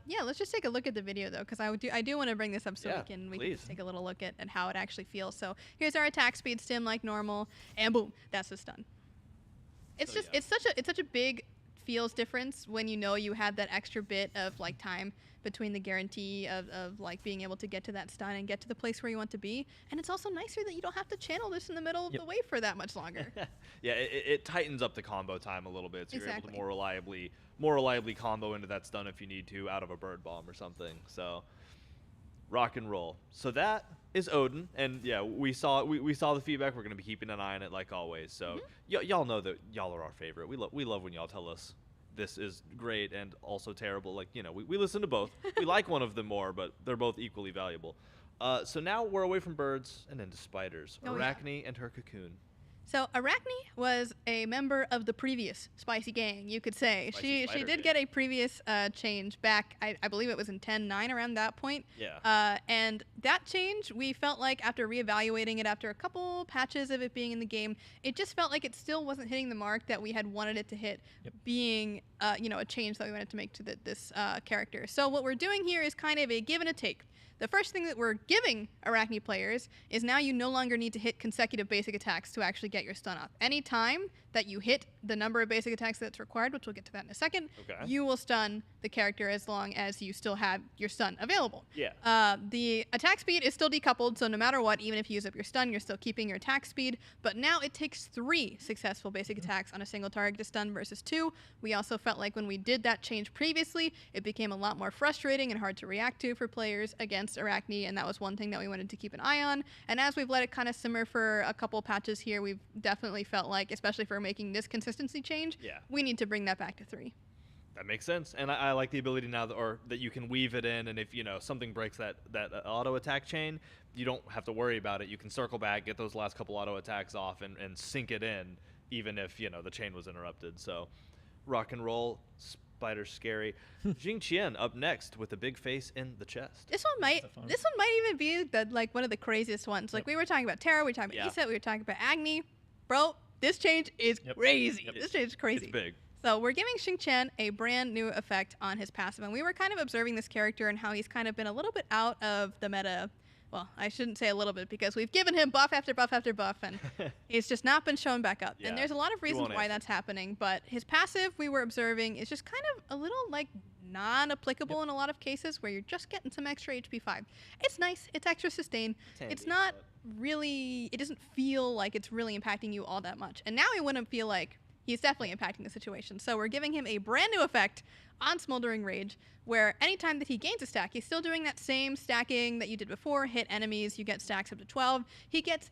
S4: Yeah, let's just take a look at the video though, because I do want to bring this up so
S2: Yeah,
S4: we can
S2: please.
S4: just take a little look at how it actually feels. So here's our attack speed stim like normal, and boom, that's the stun. It's
S2: So,
S4: just
S2: yeah.
S4: it's such a big feels difference when you have that extra bit of like time between the guarantee of like being able to get to that stun and get to the place where you want to be, and it's also nicer that you don't have to channel this in the middle of the wave for that much longer.
S2: Yeah, it tightens up the combo time a little bit, so you're able
S4: Exactly.
S2: to more reliably combo into that stun if you need to out of a bird bomb or something. So, rock and roll. So that is Odin, and yeah, we saw the feedback. We're gonna be keeping an eye on it like always. So y'all know that y'all are our favorite. We love when y'all tell us this is great and also terrible. Like, we listen to both. We like one of them more, but they're both equally valuable. So now we're away from birds and into spiders.
S4: Oh, yeah.
S2: Arachne and her cocoon.
S4: So Arachne was a member of the previous Spicy Gang, you could say.
S2: Spicy
S4: She
S2: Spider
S4: did
S2: Gang.
S4: get a previous change back, I believe it was in 10.9 around that point.
S2: Yeah.
S4: And that change, we felt like after reevaluating it after a couple patches of it being in the game, it just felt like it still wasn't hitting the mark that we had wanted it to hit, being a change that we wanted to make to this character. So what we're doing here is kind of a give and a take. The first thing that we're giving Arachne players is now you no longer need to hit consecutive basic attacks to actually get your stun off. Any time that you hit the number of basic attacks that's required, which we'll get to that in a second,
S2: Okay.
S4: you will stun the character as long as you still have your stun available.
S2: Yeah.
S4: The attack speed is still decoupled, so no matter what, even if you use up your stun, you're still keeping your attack speed. But now it takes 3 successful basic attacks on a single target to stun versus 2. We also felt like when we did that change previously, it became a lot more frustrating and hard to react to for players against Arachne, and that was one thing that we wanted to keep an eye on. And as we've let it kind of simmer for a couple patches here, we've definitely felt like, especially for making this consistency change, we need to bring that back to 3.
S2: That makes sense, and I like the ability now that you can weave it in, and if something breaks that auto attack chain, you don't have to worry about it. You can circle back, get those last couple auto attacks off, and sync it in, even if the chain was interrupted. So, rock and roll, spider scary. Jing Qian up next with a big face in the chest.
S4: This one might even be one of the craziest ones. Like we were talking about Terra, we were talking about Iset, we were talking about Agni. Bro, this change is crazy. This change is crazy.
S2: It's big.
S4: So we're giving Xing Qian a brand new effect on his passive, and we were kind of observing this character and how he's kind of been a little bit out of the meta. Well, I shouldn't say a little bit, because we've given him buff after buff after buff, and he's just not been shown back up.
S2: Yeah,
S4: And there's a lot of reasons
S2: won't
S4: why
S2: answer.
S4: that's happening, but his passive we were observing is just kind of a little like non-applicable in a lot of cases where you're just getting some extra HP 5. It's nice, it's extra sustain. It's
S2: handy,
S4: not
S2: but-
S4: really, it doesn't feel like it's really impacting you all that much. And now it wouldn't feel like he's definitely impacting the situation. So we're giving him a brand new effect on Smoldering Rage, where anytime that he gains a stack, he's still doing that same stacking that you did before. Hit enemies, you get stacks up to 12. He gets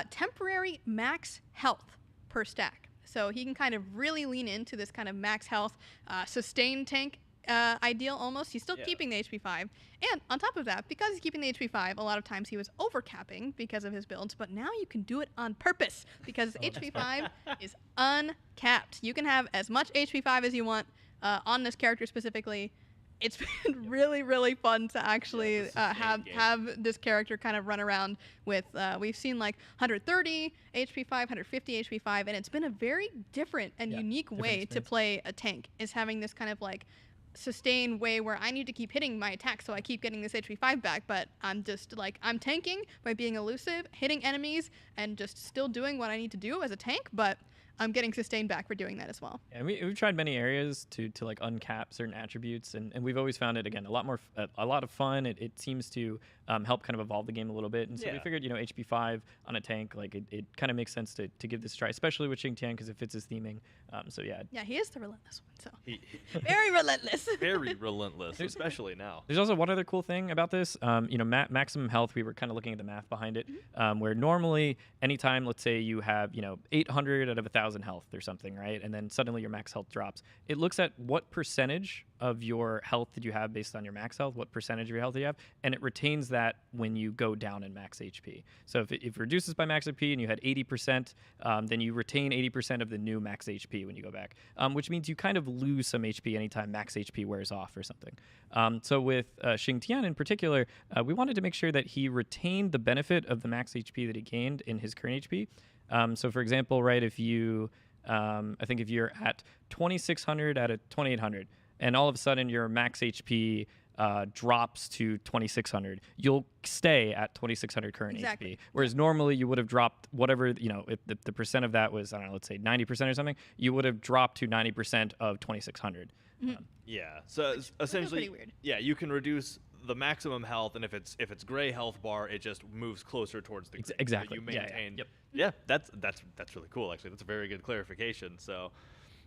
S4: temporary max health per stack. So he can kind of really lean into this kind of max health, sustain tank ideal almost. He's still keeping the HP 5. And on top of that, because he's keeping the HP 5, a lot of times he was overcapping because of his builds, but now you can do it on purpose because HP 5 is uncapped. You can have as much HP 5 as you want on this character specifically. it's been really, really fun to actually
S2: the sustained game.
S4: have this character kind of run around with. We've seen like 130 HP 5, 150 HP 5, and it's been a very different and unique way to play a tank. Is having this kind of like sustained way where I need to keep hitting my attack, so I keep getting this HP 5 back, but I'm just like, I'm tanking by being elusive, hitting enemies, and just still doing what I need to do as a tank, but I'm getting sustained back for doing that as well.
S8: And we've tried many areas to like uncap certain attributes, and we've always found it, again, a lot of fun. It seems to help kind of evolve the game a little bit, and so we figured, HP 5 on a tank, like it kind of makes sense to give this a try, especially with Xingtian because it fits his theming.
S4: Yeah, he is the relentless one, so very relentless.
S2: Very relentless, especially now.
S8: There's also one other cool thing about this. Maximum health, we were kind of looking at the math behind it, where normally anytime, let's say you have 800 out of 1,000 health or something, right? And then suddenly your max health drops. It looks at what percentage of your health did you have based on your max health, what percentage of your health do you have, and it retains that when you go down in max HP. So if it reduces by max HP and you had 80%, then you retain 80% of the new max HP when you go back, which means you kind of lose some HP anytime max HP wears off or something. So with Xingtian in particular, we wanted to make sure that he retained the benefit of the max HP that he gained in his current HP. So for example, right, if you, I think if you're at 2,600 out of 2,800, and all of a sudden your max HP drops to 2,600, you'll stay at 2,600 current HP. Whereas normally you would have dropped whatever, if the percent of that was, I don't know, let's say 90% or something, you would have dropped to 90% of 2,600.
S2: So essentially,
S4: pretty weird.
S2: you can reduce the maximum health, and if it's gray health bar, it just moves closer towards the green.
S8: Exactly.
S2: So you maintain. That's really cool, actually. That's a very good clarification. So,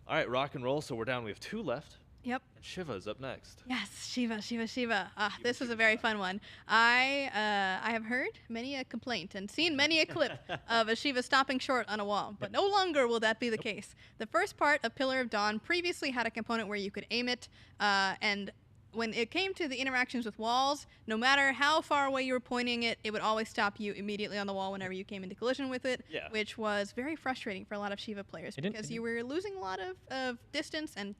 S2: all right, rock and roll. So we're down. We have 2 left.
S4: Yep.
S2: And Shiva's up next.
S4: Yes, Shiva. This was a very fun one. I have heard many a complaint and seen many a clip of a Shiva stopping short on a wall, but no longer will that be the case. The first part of Pillar of Dawn previously had a component where you could aim it, and when it came to the interactions with walls, no matter how far away you were pointing it, it would always stop you immediately on the wall whenever you came into collision with it, which was very frustrating for a lot of Shiva players because you were losing a lot of distance, and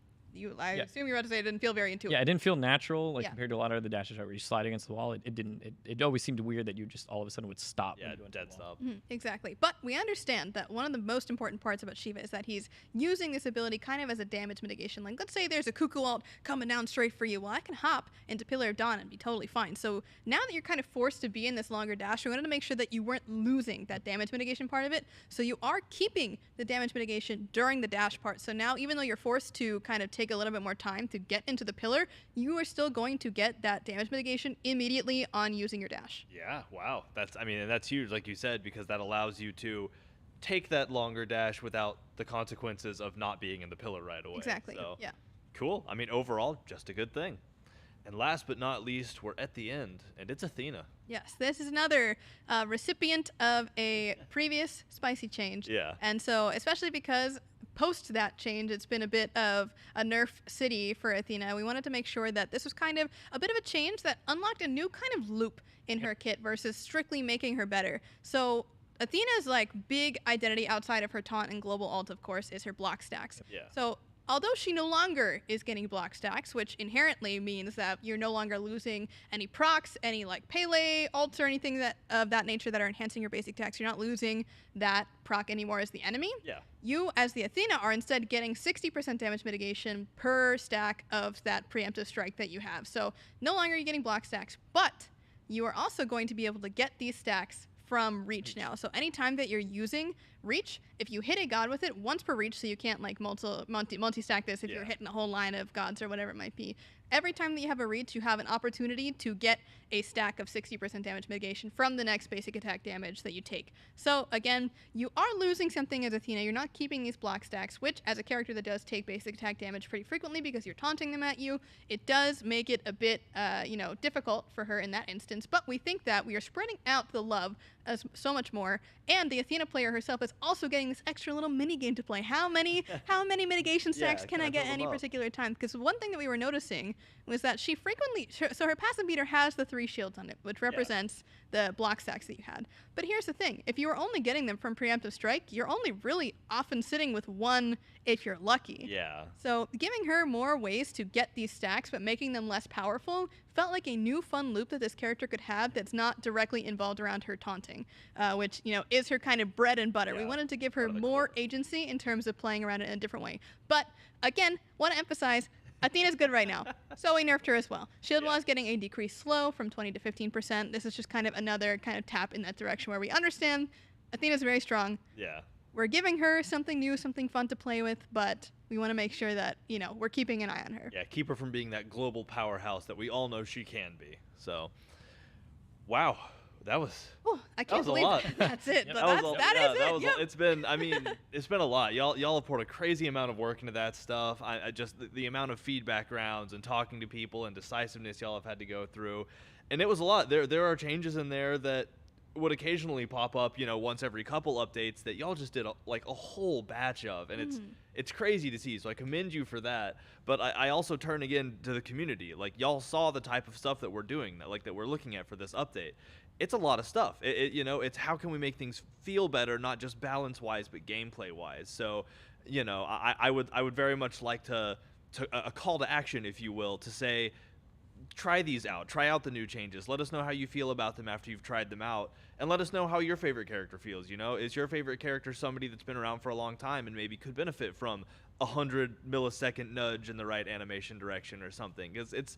S4: I assume you were about to say it didn't feel very intuitive.
S8: Yeah, it didn't feel natural compared to a lot of other dashes where you slide against the wall. It didn't. It always seemed weird that you just all of a sudden would stop.
S2: Yeah, dead stop.
S4: Exactly. But we understand that one of the most important parts about Shiva is that he's using this ability kind of as a damage mitigation. Like, let's say there's a Cuckoo ult coming down straight for you. Well, I can hop into Pillar of Dawn and be totally fine. So now that you're kind of forced to be in this longer dash, we wanted to make sure that you weren't losing that damage mitigation part of it. So you are keeping the damage mitigation during the dash part. So now, even though you're forced to kind of take a little bit more time to get into the pillar, you are still going to get that damage mitigation immediately on using your dash.
S2: Yeah, wow. That's huge, like you said, because that allows you to take that longer dash without the consequences of not being in the pillar right away.
S4: Exactly.
S2: So,
S4: yeah.
S2: Cool. Overall, just a good thing. And last but not least, we're at the end, and it's Athena.
S4: Yes, this is another recipient of a previous spicy change.
S2: Yeah.
S4: And so, especially because post that change, it's been a bit of a nerf city for Athena. We wanted to make sure that this was kind of a bit of a change that unlocked a new kind of loop in her kit versus strictly making her better. So Athena's big identity outside of her taunt and global ult, of course, is her block stacks.
S2: Yeah.
S4: So although she no longer is getting block stacks, which inherently means that you're no longer losing any procs, any Pele ults or anything of that nature that are enhancing your basic attacks, you're not losing that proc anymore as the enemy.
S2: Yeah.
S4: You, as the Athena, are instead getting 60% damage mitigation per stack of that preemptive strike that you have. So no longer are you getting block stacks, but you are also going to be able to get these stacks from reach now. So anytime that you're using reach, if you hit a god with it once per reach, so you can't multi-stack this if you're hitting a whole line of gods or whatever it might be. Every time that you have a reach, you have an opportunity to get a stack of 60% damage mitigation from the next basic attack damage that you take. So again, you are losing something as Athena. You're not keeping these block stacks, which as a character that does take basic attack damage pretty frequently because you're taunting them at you, it does make it a bit difficult for her in that instance. But we think that we are spreading out the love so much more. And the Athena player herself is also getting this extra little mini game to play. How many mitigation stacks can I get any particular time? Because one thing that we were noticing was that she frequently, so her passive meter has the 3 shields on it, which represents the block stacks that you had. But here's the thing: if you were only getting them from preemptive strike, you're only really often sitting with 1 if you're lucky.
S2: Yeah.
S4: So giving her more ways to get these stacks, but making them less powerful, felt like a new fun loop that this character could have that's not directly involved around her taunting, which, you know, is her kind of bread and butter. We wanted to give her more agency in terms of playing around it in a different way. But again, want to emphasize, Athena's good right now, so we nerfed her as well. Shield Wall is getting a decreased slow from 20 to 15%. This is just kind of another kind of tap in that direction where we understand Athena's very strong.
S2: Yeah.
S4: We're giving her something new, something fun to play with, but we want to make sure that, you know, we're keeping an eye on her.
S2: Yeah, keep her from being that global powerhouse that we all know she can be. So, wow, that was.
S4: Oh, I can't believe that's it. But
S2: It's been. I mean, it's been a lot. Y'all have poured a crazy amount of work into that stuff. I just the amount of feedback rounds and talking to people and decisiveness y'all have had to go through, and it was a lot. There are changes in there that would occasionally pop up, you know, once every couple updates that y'all just did a whole batch of, and it's crazy to see. So I commend you for that. But I also turn again to the community. Like, y'all saw the type of stuff that we're doing, that we're looking at for this update. It's a lot of stuff. You know, it's how can we make things feel better, not just balance wise, but gameplay wise. So, you know, I would very much like to a call to action, if you will, to say, try these out. Try out the new changes. Let us know how you feel about them after you've tried them out. And let us know how your favorite character feels, you know? Is your favorite character somebody that's been around for a long time and maybe could benefit from 100 millisecond nudge in the right animation direction or something? Because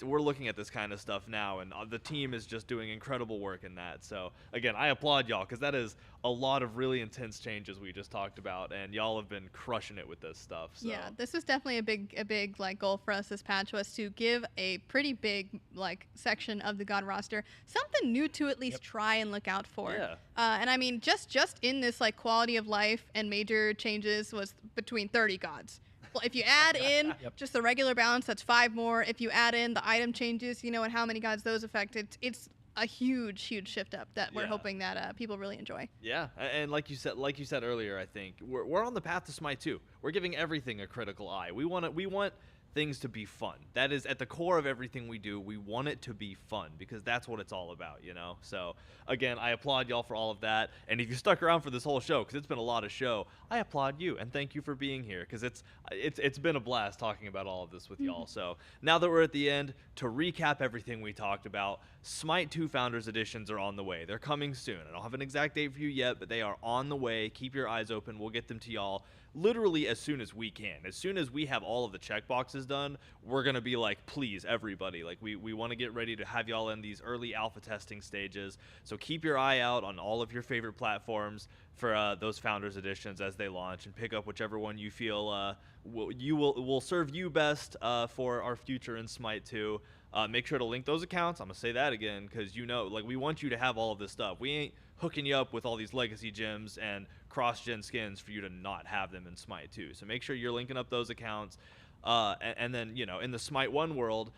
S2: we're looking at this kind of stuff now, and the team is just doing incredible work in that. So, again, I applaud y'all, because that is a lot of really intense changes we just talked about, and y'all have been crushing it with this stuff. So.
S4: Yeah, this was definitely a big like goal for us this patch, was to give a pretty big like section of the God roster something new to at least try and look out for.
S2: Yeah.
S4: And I mean, just in this like quality of life and major changes was between 30 gods. Well, if you add in just the regular balance, that's 5 more. If you add in the item changes, you know, and how many gods those affect, it's a huge shift up that we're hoping that people really enjoy.
S2: Yeah, and like you said earlier, I think we're on the path to Smite 2. We're giving everything a critical eye. We want things to be fun. That is at the core of everything we do. We want it to be fun, because that's what it's all about, you know? So, again, I applaud y'all for all of that. And if you stuck around for this whole show, because it's been a lot of show, I applaud you, and thank you for being here, because it's been a blast talking about all of this with y'all. So, now that we're at the end, to recap everything we talked about, Smite 2 Founders Editions are on the way. They're coming soon. I don't have an exact date for you yet, but they are on the way. Keep your eyes open. We'll get them to y'all literally as soon as we can. As soon as we have all of the checkboxes done, we're going to be like, please, everybody. Like, we want to get ready to have y'all in these early alpha testing stages. So keep your eye out on all of your favorite platforms for those Founders Editions as they launch, and pick up whichever one you feel will serve you best for our future in Smite 2. Make sure to link those accounts. I'm going to say that again, because, you know, like, we want you to have all of this stuff. We ain't hooking you up with all these legacy gems and cross-gen skins for you to not have them in Smite 2. So make sure you're linking up those accounts. And then, you know, in the Smite 1 world,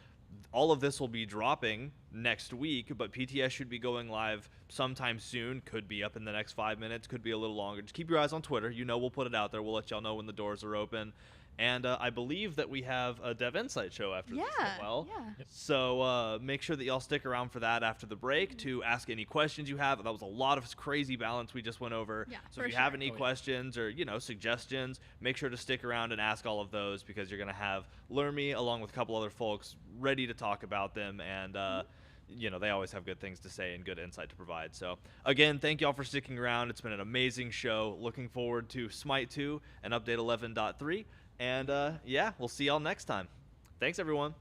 S2: all of this will be dropping next week, but PTS should be going live sometime soon. Could be up in the next 5 minutes, could be a little longer. Just keep your eyes on Twitter. You know, we'll put it out there. We'll let y'all know when the doors are open. And I believe that we have a Dev Insight show after this as well.
S4: Yeah.
S2: So make sure that y'all stick around for that after the break to ask any questions you have. That was a lot of crazy balance we just went over.
S4: Yeah,
S2: so if you have any questions or, you know, suggestions, make sure to stick around and ask all of those, because you're going to have Lermy along with a couple other folks ready to talk about them. And, you know, they always have good things to say and good insight to provide. So, again, thank y'all for sticking around. It's been an amazing show. Looking forward to Smite 2 and Update 11.3. And, yeah, we'll see y'all next time. Thanks, everyone.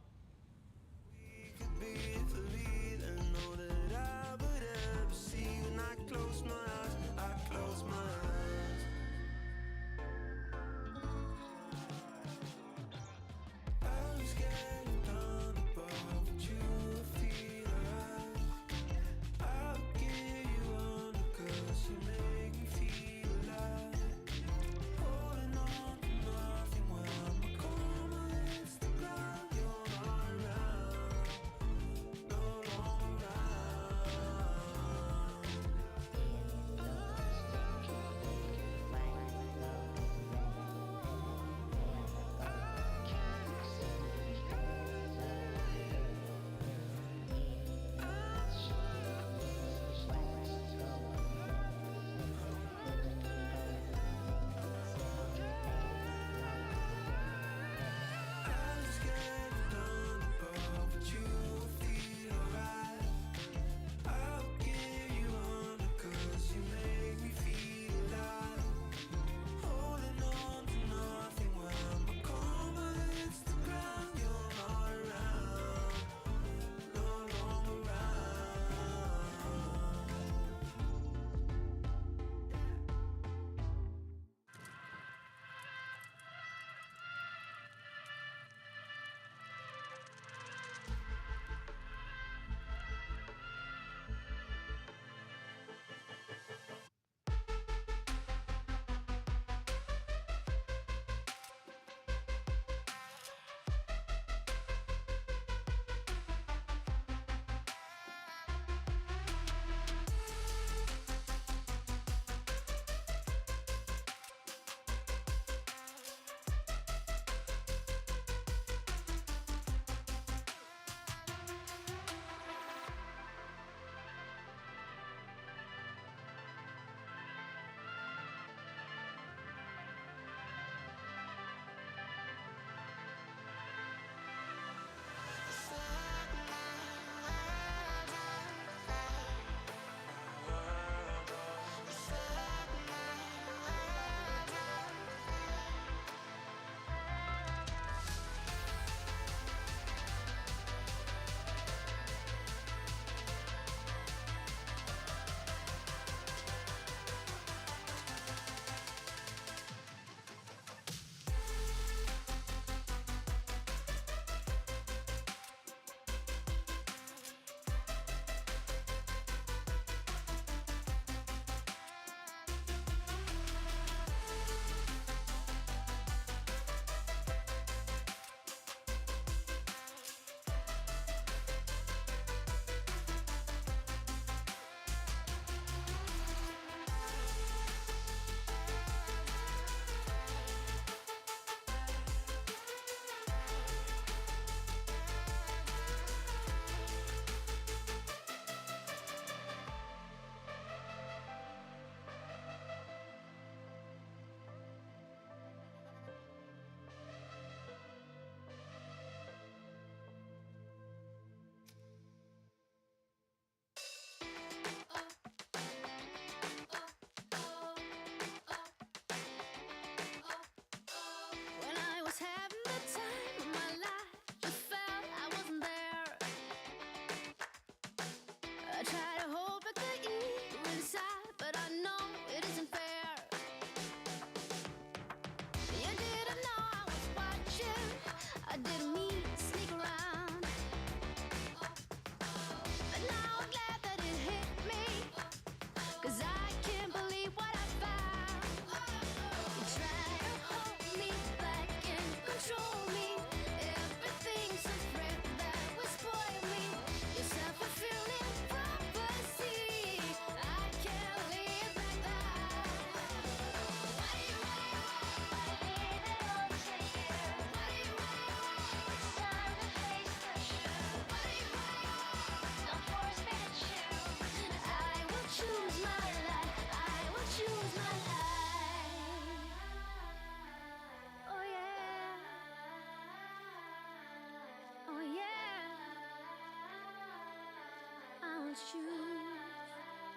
S9: will choose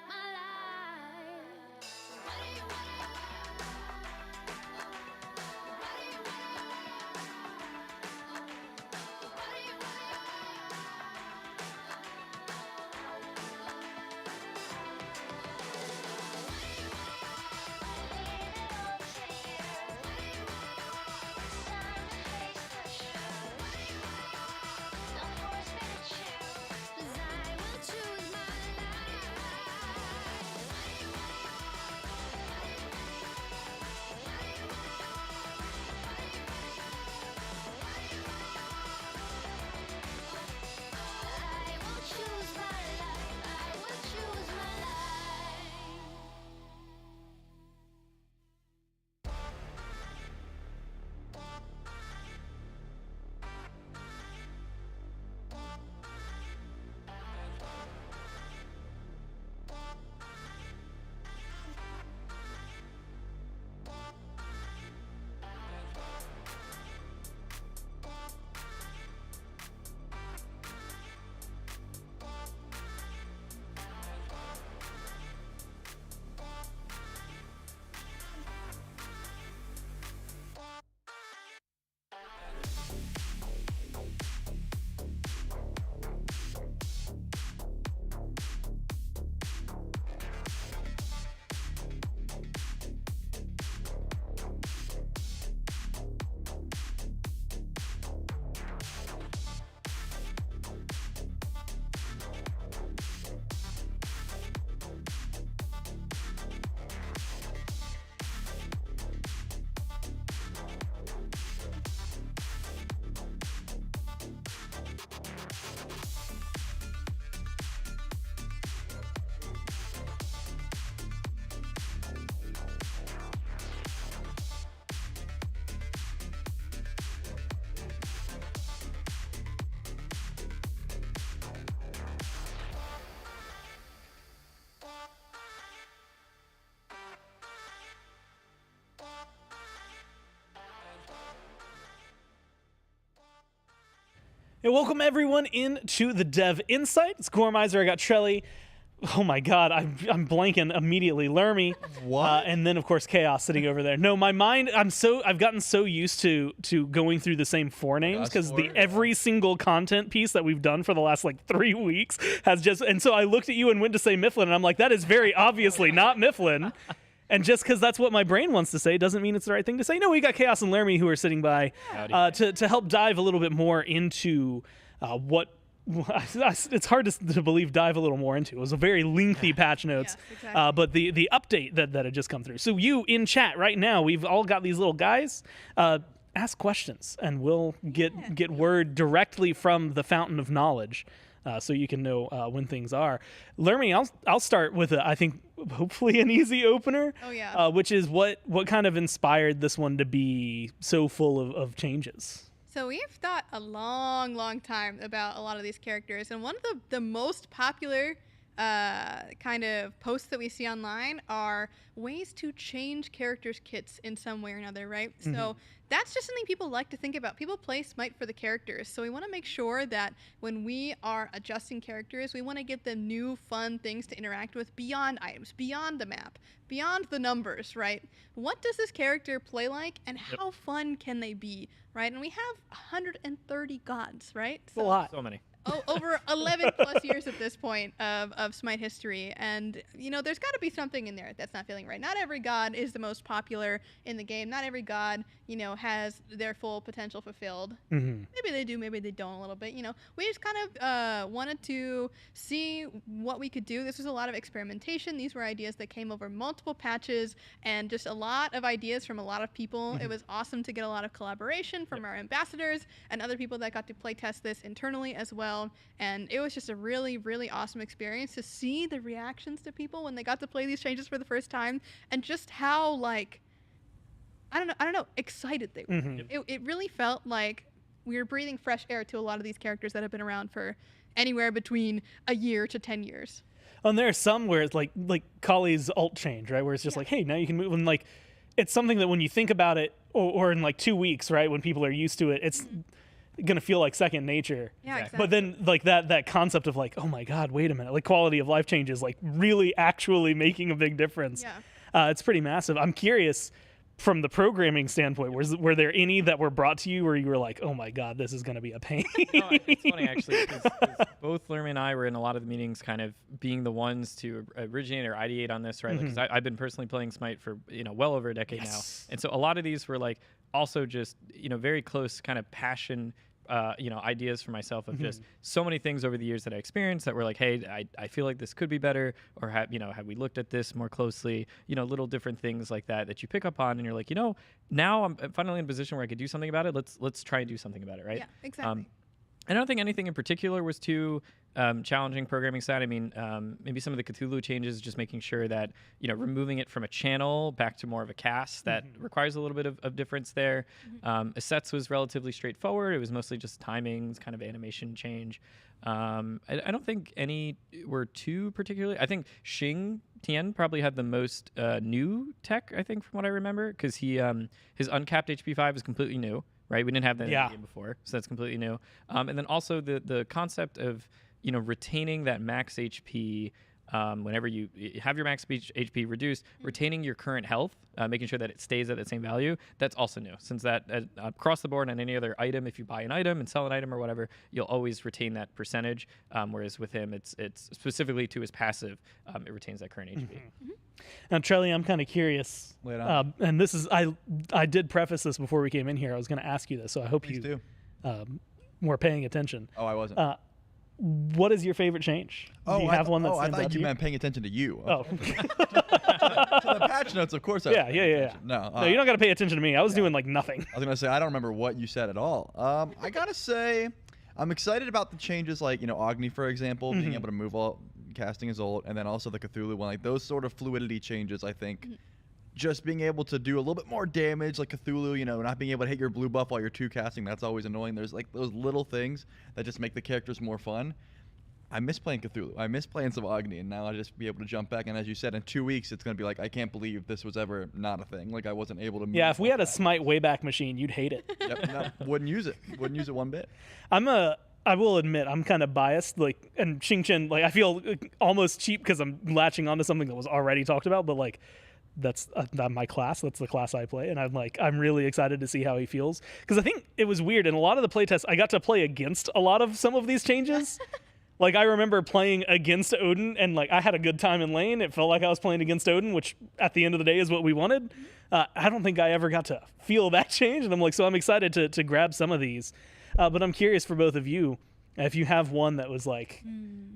S9: my life.
S10: Hey, welcome everyone into the Dev Insight. It's Gormizer. I got Trelly. Oh my God, I'm blanking immediately. Lermy.
S11: What?
S10: And then of course Chaos sitting over there. No, my mind. I've gotten so used to going through the same four names because every single content piece that we've done for the last like 3 weeks has just. And so I looked at you and went to say Mifflin, and I'm like, that is very obviously not Mifflin. And just because that's what my brain wants to say doesn't mean it's the right thing to say. No, we got Chaos and Lermy who are sitting by to help dive a little bit more into what. It's hard to believe dive a little more into. It was a very lengthy patch notes,
S4: Yes, exactly.
S10: but the update that had just come through. So you in chat right now, we've all got these little guys. Ask questions, and we'll get word directly from the fountain of knowledge, so you can know when things are. Lermy, I'll start with I think hopefully an easy opener.
S4: Oh yeah.
S10: Which is what kind of inspired this one to be so full of changes.
S4: So we've thought a long time about a lot of these characters, and one of the most popular kind of posts that we see online are ways to change characters' kits in some way or another, right?
S10: Mm-hmm.
S4: So that's just something people like to think about. People play Smite for the characters, so we want to make sure that when we are adjusting characters, we want to get them new, fun things to interact with beyond items, beyond the map, beyond the numbers, right? What does this character play like, and how fun can they be, right? And we have 130 gods, right?
S10: It's a lot.
S8: So many.
S4: Over 11 plus years at this point of Smite history, and there's got to be something in there that's not feeling right. Not every god is the most popular in the game. Not every god has their full potential fulfilled.
S10: Mm-hmm.
S4: Maybe they do, maybe they don't a little bit. We just kind of wanted to see what we could do. This was a lot of experimentation. These were ideas that came over multiple patches, and just a lot of ideas from a lot of people.
S10: Mm-hmm.
S4: It was awesome to get a lot of collaboration from our ambassadors and other people that got to play test this internally as well. And it was just a really, really awesome experience to see the reactions to people when they got to play these changes for the first time, and just how I don't know, excited they were.
S10: Mm-hmm.
S4: It really felt like we were breathing fresh air to a lot of these characters that have been around for anywhere between a year to 10 years.
S10: And there are some where it's like Kali's alt change, right? Where it's just like, hey, now you can move. And it's something that when you think about it, or in 2 weeks, right, when people are used to it, it's gonna feel like second nature.
S4: Yeah, exactly.
S10: But then like that concept of like, oh my God, wait a minute, like quality of life changes, like really actually making a big difference.
S4: Yeah.
S10: It's pretty massive. I'm curious, from the programming standpoint, were there any that were brought to you where you were like, oh my God, this is gonna be a pain?
S8: No, it's funny actually, because both Lermy and I were in a lot of the meetings, kind of being the ones to originate or ideate on this, right? Because I've been personally playing Smite for well over a decade now, and so a lot of these were like also just very close kind of passion. Ideas for myself of just so many things over the years that I experienced that were like, hey, I feel like this could be better, or have we looked at this more closely, little different things like that you pick up on, and you're like, now I'm finally in a position where I could do something about it. Let's try and do something about it, right?
S4: Yeah, exactly.
S8: I don't think anything in particular was too challenging programming side. I mean, maybe some of the Cthulhu changes, just making sure that, removing it from a channel back to more of a cast that requires a little bit of difference there. Assets was relatively straightforward. It was mostly just timings, kind of animation change. I don't think any were too particularly. I think Xing Tian probably had the most new tech, I think, from what I remember, because his uncapped HP 5 is completely new. Right, we didn't have that in the game before, so that's completely new. And then also the concept of retaining that max HP whenever you have your max HP reduced, retaining your current health, making sure that it stays at that same value. That's also new, since that across the board on any other item, if you buy an item and sell an item or whatever, you'll always retain that percentage. Whereas with him, it's specifically to his passive, it retains that current HP.
S10: Now, Trelly, I'm kind of curious, and this is I did preface this before we came in here. I was going to ask you this, so I hope you were paying attention.
S11: Oh, I wasn't.
S10: What is your favorite change? Do you have one that stands
S11: I
S10: out
S11: thought
S10: to
S11: you meant paying attention to you.
S10: Oh.
S11: To the patch notes, of course.
S10: Yeah.
S11: No,
S10: you don't got to pay attention to me. I was doing like nothing.
S11: I was gonna say I don't remember what you said at all. I gotta say, I'm excited about the changes, like Agni, for example, being able to move all casting his ult, and then also the Cthulhu one, like those sort of fluidity changes. I think just being able to do a little bit more damage, like Cthulhu, not being able to hit your blue buff while you're 2 casting, that's always annoying. There's like those little things that just make the characters more fun. I miss playing Cthulhu. I miss playing some Agni, and now I just be able to jump back. And as you said, in 2 weeks, it's going to be like, I can't believe this was ever not a thing. Like, I wasn't able to move.
S10: Yeah, if we had a Smite Wayback Machine, you'd hate it.
S11: Yep, no, wouldn't use it. Wouldn't use it one bit.
S10: I will admit, I'm kind of biased. Like, and Xing Chen, like, I feel almost cheap because I'm latching onto something that was already talked about, but like, that's not my class. That's the class I play, and I'm really excited to see how he feels, because I think it was weird in a lot of the playtests. I got to play against a lot of some of these changes. Like, I remember playing against Odin, and like I had a good time in lane. It felt like I was playing against Odin, which at the end of the day is what we wanted. I don't think I ever got to feel that change, and I'm excited to grab some of these. But I'm curious for both of you, if you have one that was like,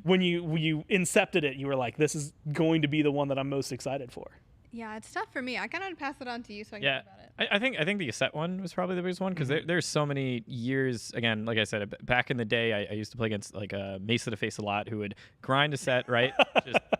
S10: when you incepted it, you were like, this is going to be the one that I'm most excited for.
S4: Yeah, it's tough for me. I kind of pass it on to you so I can talk about it.
S8: I think the Asset one was probably the biggest one, because there's so many years. Again, like I said, back in the day, I used to play against like Mesa to Face a lot, who would grind Asset, right?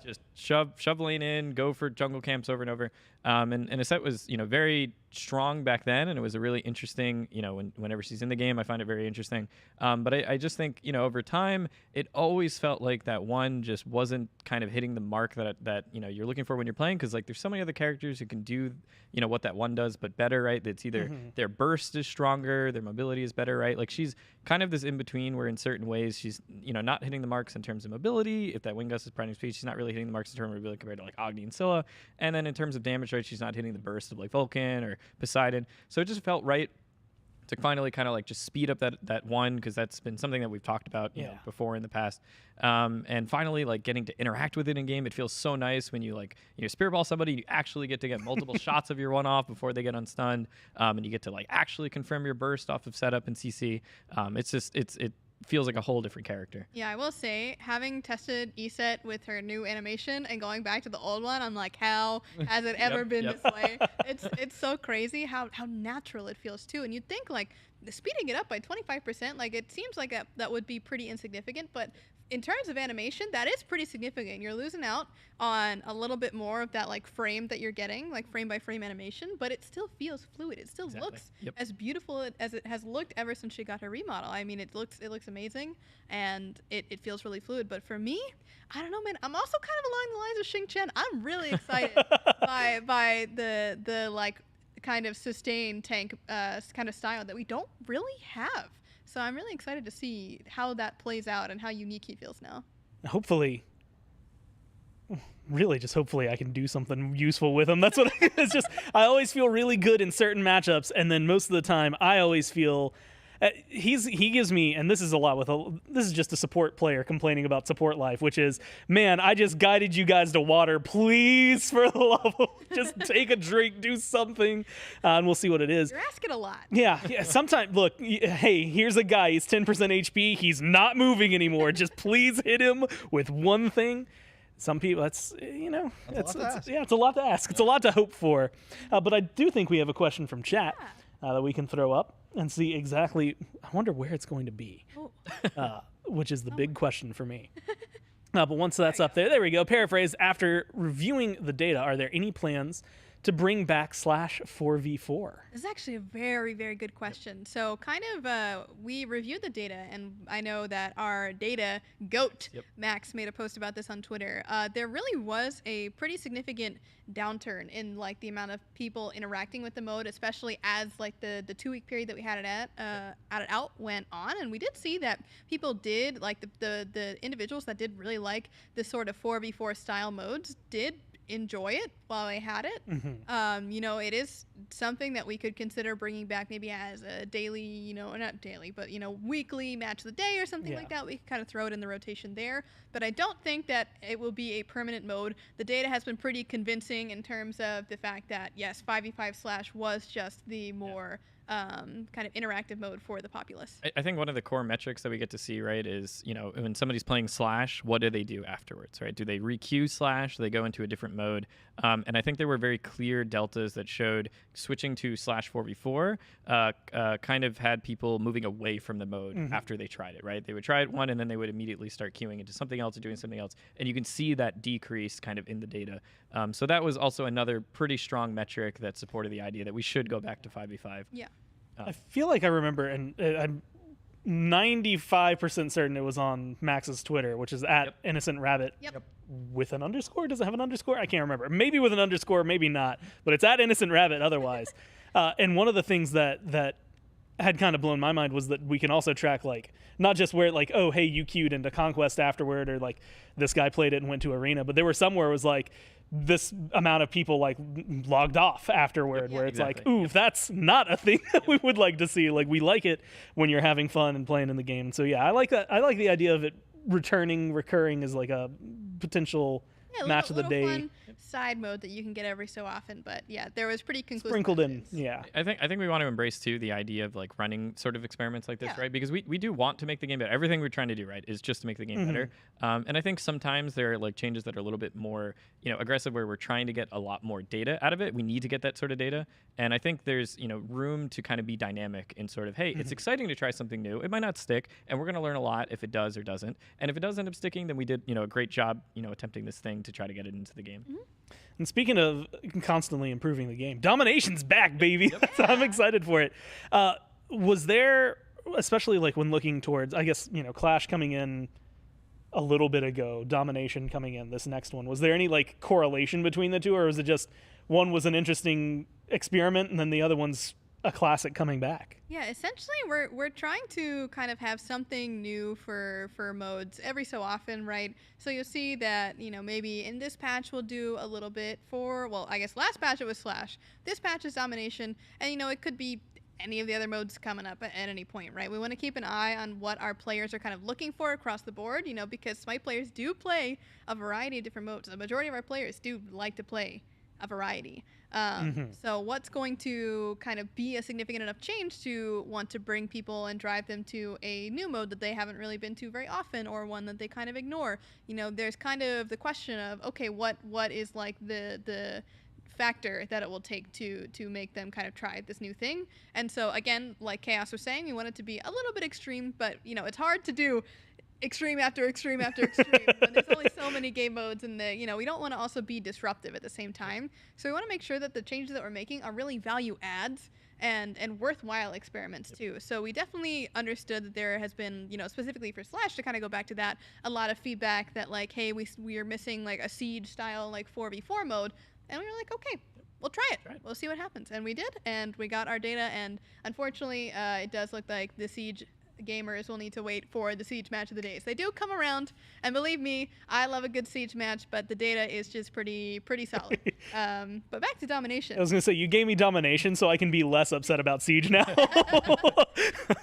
S8: just shove lane in, go for jungle camps over and over. And Asset was very strong back then, and it was a really interesting. Whenever she's in the game, I find it very interesting. But I just think over time, it always felt like that one just wasn't kind of hitting the mark that you're looking for when you're playing, because like there's so many other characters who can do what that one does, but better, right? It's either their burst is stronger, their mobility is better, right? Like she's kind of this in between where in certain ways she's not hitting the marks in terms of mobility. If that wing gust is prime speed, she's not really hitting the marks in terms of mobility compared to like Agni and Scylla. And then in terms of damage, right, she's not hitting the burst of like Vulcan or Poseidon. So it just felt right to finally kind of like just speed up that one, because that's been something that we've talked about before in the past. And finally, like getting to interact with it in game, it feels so nice when you like spirit ball somebody, you actually get to get multiple shots of your one off before they get unstunned, and you get to like actually confirm your burst off of setup and CC. It feels like a whole different character.
S4: Yeah, I will say, having tested ESET with her new animation and going back to the old one, I'm like, how has it ever been this way? It's so crazy how natural it feels too. And you'd think like speeding it up by 25%, like it seems like that would be pretty insignificant, but in terms of animation, that is pretty significant. You're losing out on a little bit more of that like frame that you're getting, like frame by frame animation, but it still feels fluid. It still looks as beautiful as it has looked ever since she got her remodel. I mean, it looks amazing, and it feels really fluid. But for me, I don't know, man. I'm also kind of along the lines of Xing Chen. I'm really excited by the like kind of sustained tank kind of style that we don't really have So I'm really excited to see how that plays out and how unique he feels now.
S10: Hopefully, really just hopefully I can do something useful with him. That's what it's just. I always feel really good in certain matchups, and then most of the time I always feel he gives me, and this is a lot with this is just a support player complaining about support life, which is, man, I just guided you guys to water. Please, for the love of, just take a drink, do something, and we'll see what it is.
S4: You're asking a lot.
S10: Yeah. Sometimes, look, hey, here's a guy. He's 10% HP. He's not moving anymore. Just please hit him with one thing. Some people, that's, it's a lot to ask. It's a lot to hope for. But I do think we have a question from chat that we can throw up and see exactly. I wonder where it's going to be, which is the big question for me. But once that's up there we go. Paraphrase, after reviewing the data, are there any plans to bring back /4v4?
S4: This is actually a very, very good question. So kind of, we reviewed the data, and I know that our data goat, Max, made a post about this on Twitter. There really was a pretty significant downturn in like the amount of people interacting with the mode, especially as like the 2-week period that we had it out went on. And we did see that people did, like the individuals that did really like the sort of 4v4 style modes did enjoy it while I had it. It is something that we could consider bringing back maybe as a daily, not daily, but weekly match of the day or something like that. We could kind of throw it in the rotation there, but I don't think that it will be a permanent mode. The data has been pretty convincing in terms of the fact that yes, 5v5 / was just the more kind of interactive mode for the populace.
S8: I think one of the core metrics that we get to see, right, is, when somebody's playing / what do they do afterwards, right? Do they re-queue /? Do they go into a different mode? And I think there were very clear deltas that showed switching to /4v4 kind of had people moving away from the mode after they tried it, right? They would try it one, and then they would immediately start queuing into something else or doing something else. And you can see that decrease kind of in the data. So that was also another pretty strong metric that supported the idea that we should go back to 5v5.
S4: Yeah.
S10: I feel like I remember, and I'm 95% certain it was on Max's Twitter, which is at Innocent Rabbit. With an underscore? Does it have an underscore? I can't remember. Maybe with an underscore, maybe not. But it's at Innocent Rabbit otherwise. And one of the things that had kind of blown my mind was that we can also track, like, not just where, like, oh, hey, you queued into Conquest afterward, or, like, this guy played it and went to Arena. But there were some where it was, like, this amount of people, like, logged off afterward, where it's like, ooh, that's not a thing that we would like to see. Like, we like it when you're having fun and playing in the game. So, yeah, I like that. I like the idea of it recurring as, like, a potential match of the day.
S4: Fun side mode that you can get every so often, but yeah, there was pretty conclusive
S10: sprinkled
S4: evidence.
S10: in. Yeah,
S8: I think we want to embrace too the idea of like running sort of experiments like this, right? Because we do want to make the game better. Everything we're trying to do, right, is just to make the game better. And I think sometimes there are like changes that are a little bit more aggressive, where we're trying to get a lot more data out of it. We need to get that sort of data, and I think there's room to kind of be dynamic in sort of, hey, it's exciting to try something new. It might not stick, and we're going to learn a lot if it does or doesn't. And if it does end up sticking, then we did a great job attempting this thing to try to get it into the game.
S10: And speaking of constantly improving the game, Domination's back, baby. I'm excited for it. Was there, especially like when looking towards, I guess, Clash coming in a little bit ago, Domination coming in, this next one, was there any like correlation between the two, or was it just one was an interesting experiment and then the other one's a classic coming back?
S4: Yeah, essentially we're trying to kind of have something new for modes every so often, right? So you'll see that, maybe in this patch we'll do a little bit for, well, I guess last patch it was Slash. This patch is Domination, and it could be any of the other modes coming up at any point, right? We want to keep an eye on what our players are kind of looking for across the board, because Smite players do play a variety of different modes. The majority of our players do like to play a variety. So what's going to kind of be a significant enough change to want to bring people and drive them to a new mode that they haven't really been to very often, or one that they kind of ignore? There's kind of the question of, okay, what is like the factor that it will take to make them kind of try this new thing. And so again, like Chaos was saying, we want it to be a little bit extreme, but it's hard to do extreme after extreme after extreme when there's only so many game modes, and we don't want to also be disruptive at the same time. So we want to make sure that the changes that we're making are really value adds and worthwhile experiments too. So we definitely understood that there has been, specifically for Slash, to kind of go back to that, a lot of feedback that like, hey, we are missing like a siege style like 4v4 mode, and we were like, okay, we'll try it. We'll see what happens. And we did, and we got our data, and unfortunately it does look like the siege gamers will need to wait for the Siege match of the days. They do come around, and believe me, I love a good Siege match, but the data is just pretty solid. But back to Domination.
S10: I was gonna say, you gave me Domination, so I can be less upset about Siege now.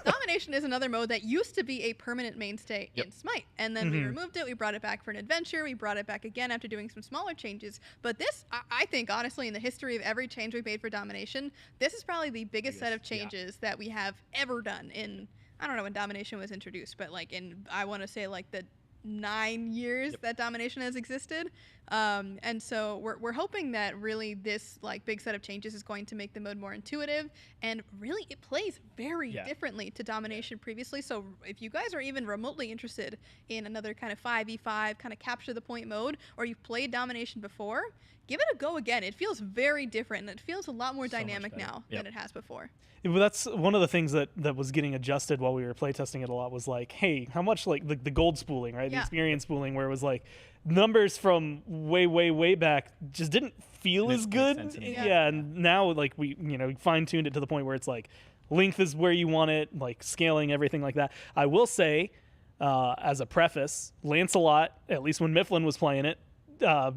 S4: Domination is another mode that used to be a permanent mainstay in Smite, and then we removed it. We brought it back for an adventure. We brought it back again after doing some smaller changes. But this, I think, honestly, in the history of every change we've made for Domination, this is probably the biggest set of changes that we have ever done in, I don't know when Domination was introduced, but like in, I want to say like the 9 years that Domination has existed. And so we're hoping that really this like big set of changes is going to make the mode more intuitive, and really it plays very differently to Domination previously. So if you guys are even remotely interested in another kind of 5v5 kind of capture the point mode, or you've played Domination before, give it a go again. It feels very different, and it feels a lot more dynamic now than it has before.
S10: Well, that's one of the things that was getting adjusted while we were playtesting it a lot, was like, hey, how much like the gold spooling, right? The experience spooling, where it was like numbers from way back just didn't feel as good. And now like we fine-tuned it to the point where it's like length is where you want it, like scaling, everything like that. I will say, as a preface, Lancelot, at least when Mifflin was playing it,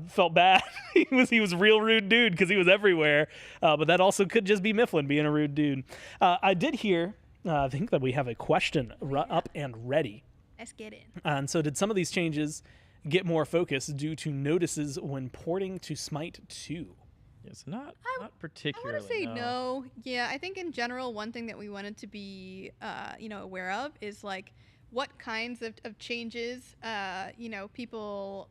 S10: felt bad. he was a real rude dude because he was everywhere, but that also could just be Mifflin being a rude dude. I did hear, I think that we have a question up and ready.
S4: Let's get in.
S10: And so did some of these changes get more focus due to notices when porting to Smite 2?
S8: Yes, not particularly.
S4: I want to say no. Yeah, I think in general, one thing that we wanted to be aware of is like what kinds of changes people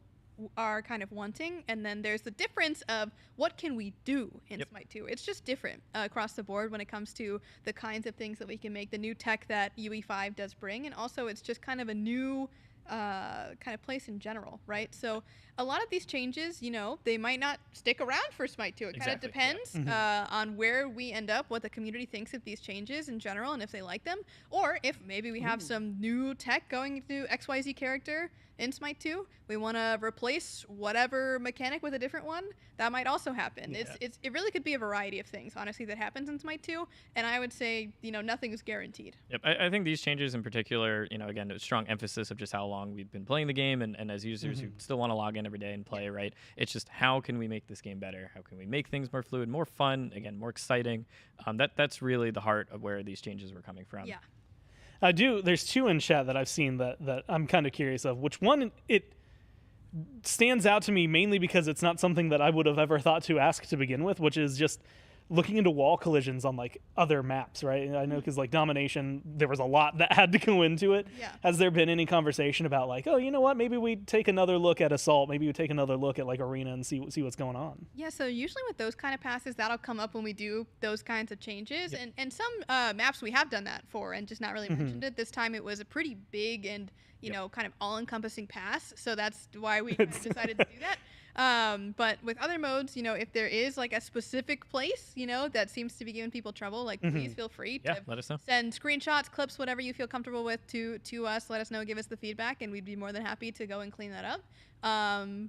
S4: are kind of wanting, and then there's the difference of what can we do in Smite 2. It's just different across the board when it comes to the kinds of things that we can make, the new tech that UE5 does bring, and also it's just kind of a new kind of place in general, right? So a lot of these changes, they might not stick around for Smite 2. It kind of depends on where we end up, what the community thinks of these changes in general, and if they like them, or if maybe we have some new tech going to XYZ character in Smite 2. We want to replace whatever mechanic with a different one. That might also happen. It really could be a variety of things, honestly, that happens in Smite 2. And I would say, nothing is guaranteed.
S8: Yep, I think these changes in particular, again, a strong emphasis of just how long we've been playing the game, and as users who still want to log in every day and play, right? It's just how can we make this game better? How can we make things more fluid, more fun, again, more exciting? That's really the heart of where these changes were coming from.
S4: Yeah.
S10: There's two in chat that I've seen that I'm kind of curious of. Which one it stands out to me mainly because it's not something that I would have ever thought to ask to begin with, which is just looking into wall collisions on like other maps, right? I know because like Domination, there was a lot that had to go into it.
S4: Yeah.
S10: Has there been any conversation about like, oh, you know what? Maybe we take another look at Assault. Maybe we take another look at like Arena and see what's going on.
S4: Yeah. So usually with those kind of passes, that'll come up when we do those kinds of changes. And some maps we have done that for and just not really mentioned it. This time it was a pretty big and kind of all-encompassing pass. So that's why we kind of decided to do that. But with other modes, if there is like a specific place, that seems to be giving people trouble, like please feel free to
S8: let us know.
S4: Send screenshots, clips, whatever you feel comfortable with to us. Let us know, give us the feedback, and we'd be more than happy to go and clean that up.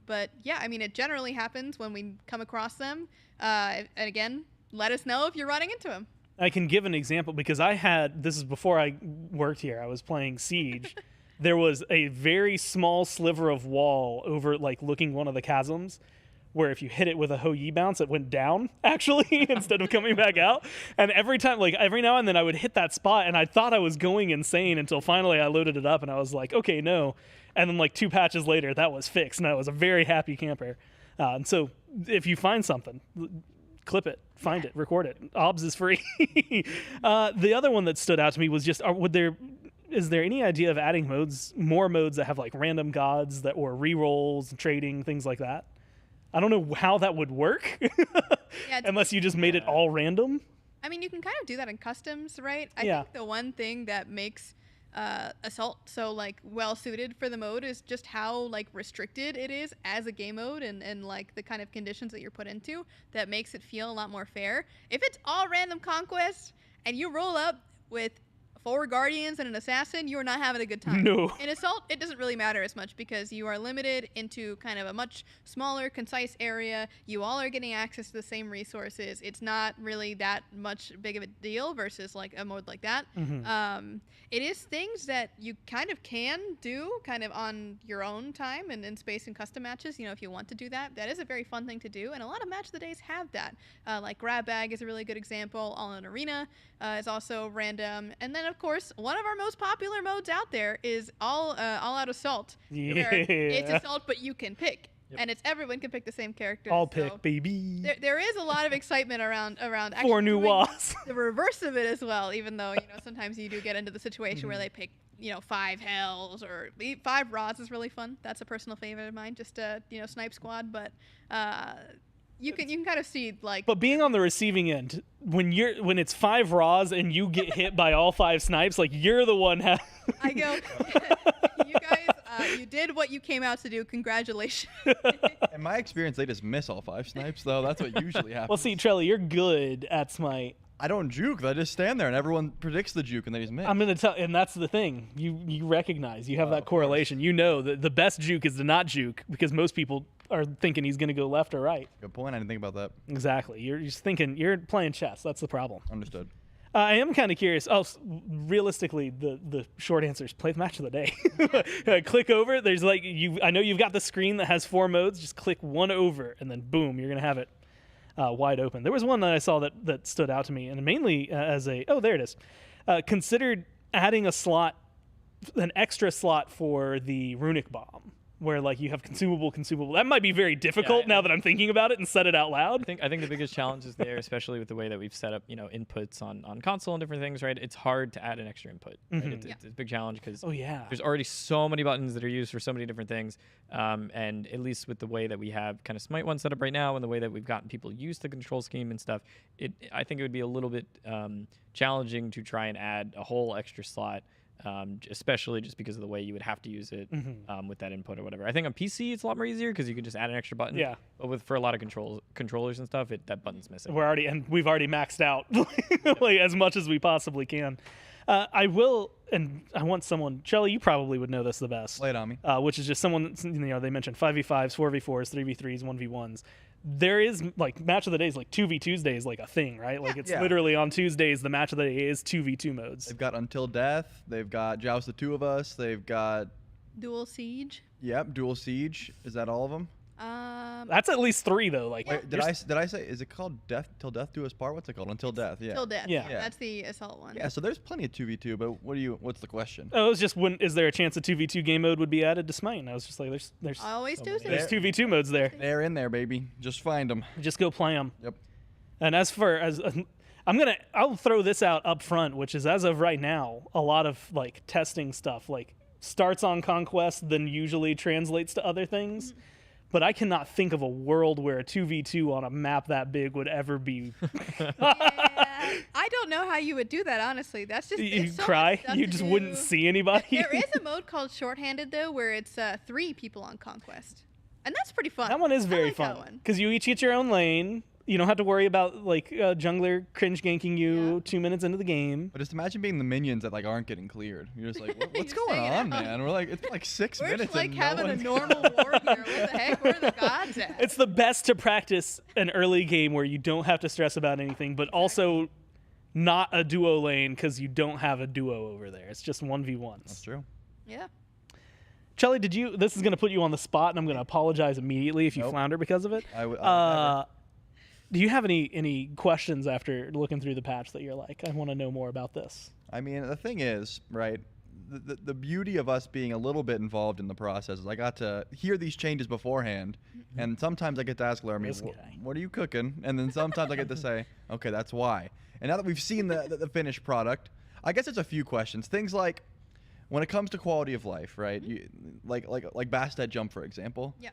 S4: But yeah, I mean, it generally happens when we come across them. And again, let us know if you're running into them.
S10: I can give an example because this is before I worked here. I was playing Siege. There was a very small sliver of wall over like looking one of the chasms where if you hit it with a Ho-Yi bounce, it went down actually instead of coming back out. And every time, like every now and then I would hit that spot and I thought I was going insane until finally I loaded it up and I was like, okay, no. And then like 2 patches later, that was fixed and I was a very happy camper. And so if you find something, clip it, find it, record it. OBS is free. The other one that stood out to me was just, is there any idea of adding more modes that have like random gods or rerolls, trading, things like that? I don't know how that would work unless you just made it all random.
S4: I mean, you can kind of do that in customs, right? I think the one thing that makes Assault so like well suited for the mode is just how like restricted it is as a game mode and like the kind of conditions that you're put into that makes it feel a lot more fair. If it's all random conquest and you roll up with 4 guardians and an assassin, you are not having a good time.
S10: No.
S4: In Assault, it doesn't really matter as much because you are limited into kind of a much smaller, concise area. You all are getting access to the same resources. It's not really that much big of a deal versus like a mode like that. It is things that you kind of can do kind of on your own time and in space and custom matches, you know, if you want to do that. That is a very fun thing to do, and a lot of match of the days have that. Like Grab Bag is a really good example. All in Arena is also random. And then, of course, one of our most popular modes out there is All Out Assault.
S10: Yeah.
S4: Where it's Assault, but you can pick. And it's everyone can pick the same character.
S10: All
S4: so
S10: pick, baby.
S4: there is a lot of excitement around actually
S10: 4 new
S4: doing
S10: walls.
S4: the reverse of it as well, even though, you know, sometimes you do get into the situation where they pick, you know, 5 hells or 5 rods is really fun. That's a personal favorite of mine, just you know, snipe squad, but you can kind of see like.
S10: But being on the receiving end, when it's 5 raws and you get hit by all 5 snipes, like you're the one.
S4: I go, you guys, you did what you came out to do. Congratulations.
S11: In my experience, they just miss all 5 snipes, though. That's what usually happens.
S10: Well, see, Trelly, you're good at Smite.
S11: I don't juke. I just stand there, and everyone predicts the juke, and then he's missed.
S10: I'm gonna tell, and that's the thing. You recognize, you have that correlation. You know that the best juke is to not juke because most people are thinking he's gonna go left or right.
S11: Good point. I didn't think about that.
S10: Exactly. You're just thinking you're playing chess. That's the problem.
S11: Understood.
S10: I am kind of curious. Oh, realistically, the short answer is play the match of the day. Click over. There's like I know you've got the screen that has 4 modes. Just click one over, and then boom, you're gonna have it wide open. There was one that I saw that stood out to me, and mainly as there it is. Considered adding an extra slot for the runic bomb, where like you have consumable. That might be very difficult now that I'm thinking about it and said it out loud.
S8: I think the biggest challenge is there, especially with the way that we've set up, you know, inputs on console and different things, right? It's hard to add an extra input. Right? It's a big challenge because there's already so many buttons that are used for so many different things. And at least with the way that we have kind of Smite 1 set up right now and the way that we've gotten people used to the control scheme and stuff, I think it would be a little bit challenging to try and add a whole extra slot. Especially just because of the way you would have to use it with that input or whatever. I think on PC it's a lot more easier because you can just add an extra button. Yeah. But for a lot of controllers and stuff, that button's missing.
S10: We've already maxed out like as much as we possibly can. I will, and I want someone. Shelly, you probably would know this the best.
S11: Lay it on me.
S10: Which is just someone. You know, they mentioned 5v5s, 4v4s, 3v3s, 1v1s. There is like match of the day is like 2v Tuesday is like a thing, right? Like it's literally on Tuesdays. The match of the day is 2v2 modes.
S11: They've got Until Death. They've got Joust the 2 of Us. They've got
S4: Dual Siege.
S11: Yep, Dual Siege. Is that all of them?
S10: That's at least 3 though. Like,
S11: wait, did I say? Is it called Death Till Death Do Us Part? What's it called? Until Death. Yeah.
S4: Till Death. Yeah. That's the Assault one.
S11: Yeah. So there's plenty of 2v2, but what's the question?
S10: Oh, it was just is there a chance a 2v2 game mode would be added to Smite? And I was just like, there's
S4: always
S10: there's 2v2 modes there.
S11: They're in there, baby. Just find them.
S10: Just go play them.
S11: Yep.
S10: And I'll throw this out up front, which is as of right now, a lot of like testing stuff like starts on Conquest, then usually translates to other things. But I cannot think of a world where a 2v2 on a map that big would ever be.
S4: I don't know how you would do that, honestly. That's just
S10: you cry. You just wouldn't see anybody.
S4: There is a mode called Shorthanded though, where it's 3 people on Conquest, and that's pretty fun.
S10: That one is very fun because you each get your own lane. You don't have to worry about like jungler cringe ganking you 2 minutes into the game.
S11: But just imagine being the minions that like aren't getting cleared. You're just like, what's going on, man? We're like, it's like 6 minutes.
S4: We're just like having a normal war here. What the heck? Where are the gods at?
S10: It's the best to practice an early game where you don't have to stress about anything, but also not a duo lane because you don't have a duo over there. It's just 1v1s.
S11: That's true.
S4: Yeah.
S10: Chelly, this is going to put you on the spot, and I'm going to apologize immediately if you flounder because of it. Do you have any questions after looking through the patch that you're like, I want to know more about this?
S11: I mean, the thing is, right, the beauty of us being a little bit involved in the process is I got to hear these changes beforehand, and sometimes I get to ask Laramie, what are you cooking? And then sometimes I get to say, okay, that's why. And now that we've seen the finished product, I guess it's a few questions. Things like, when it comes to quality of life, right, like Bastet Jump, for example.
S4: Yeah.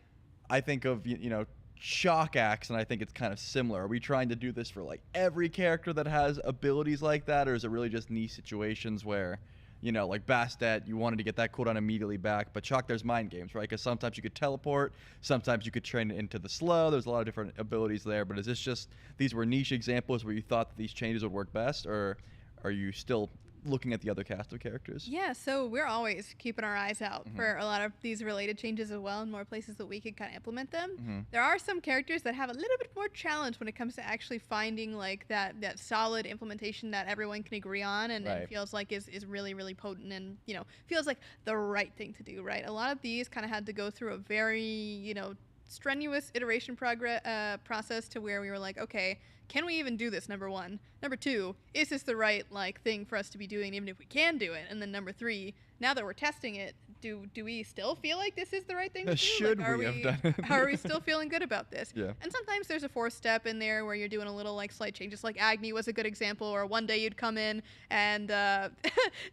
S11: I think of, you know, Shock Axe, and I think it's kind of similar. Are we trying to do this for like every character that has abilities like that, or is it really just niche situations where, you know, like Bastet, you wanted to get that cooldown immediately back, but Shock, there's mind games, right? Because sometimes you could teleport, sometimes you could train it into the slow. There's a lot of different abilities there, but is this just these were niche examples where you thought that these changes would work best, or are you still looking at the other cast of characters?
S4: Yeah, so we're always keeping our eyes out for a lot of these related changes as well, and more places that we could kind of implement them. There are some characters that have a little bit more challenge when it comes to actually finding like that solid implementation that everyone can agree on and feels like is really, really potent and, you know, feels like the right thing to do, right? A lot of these kind of had to go through a very, you know, strenuous iteration process to where we were like, okay, can we even do this? Number one. Number two, is this the right like thing for us to be doing, even if we can do it? And then number three, now that we're testing it, do we still feel like this is the right thing to do?
S11: Should
S4: like,
S11: we have done it?
S4: Are we still feeling good about this?
S11: Yeah.
S4: And sometimes there's a fourth step in there where you're doing a little like slight changes, like Agni was a good example, or one day you'd come in and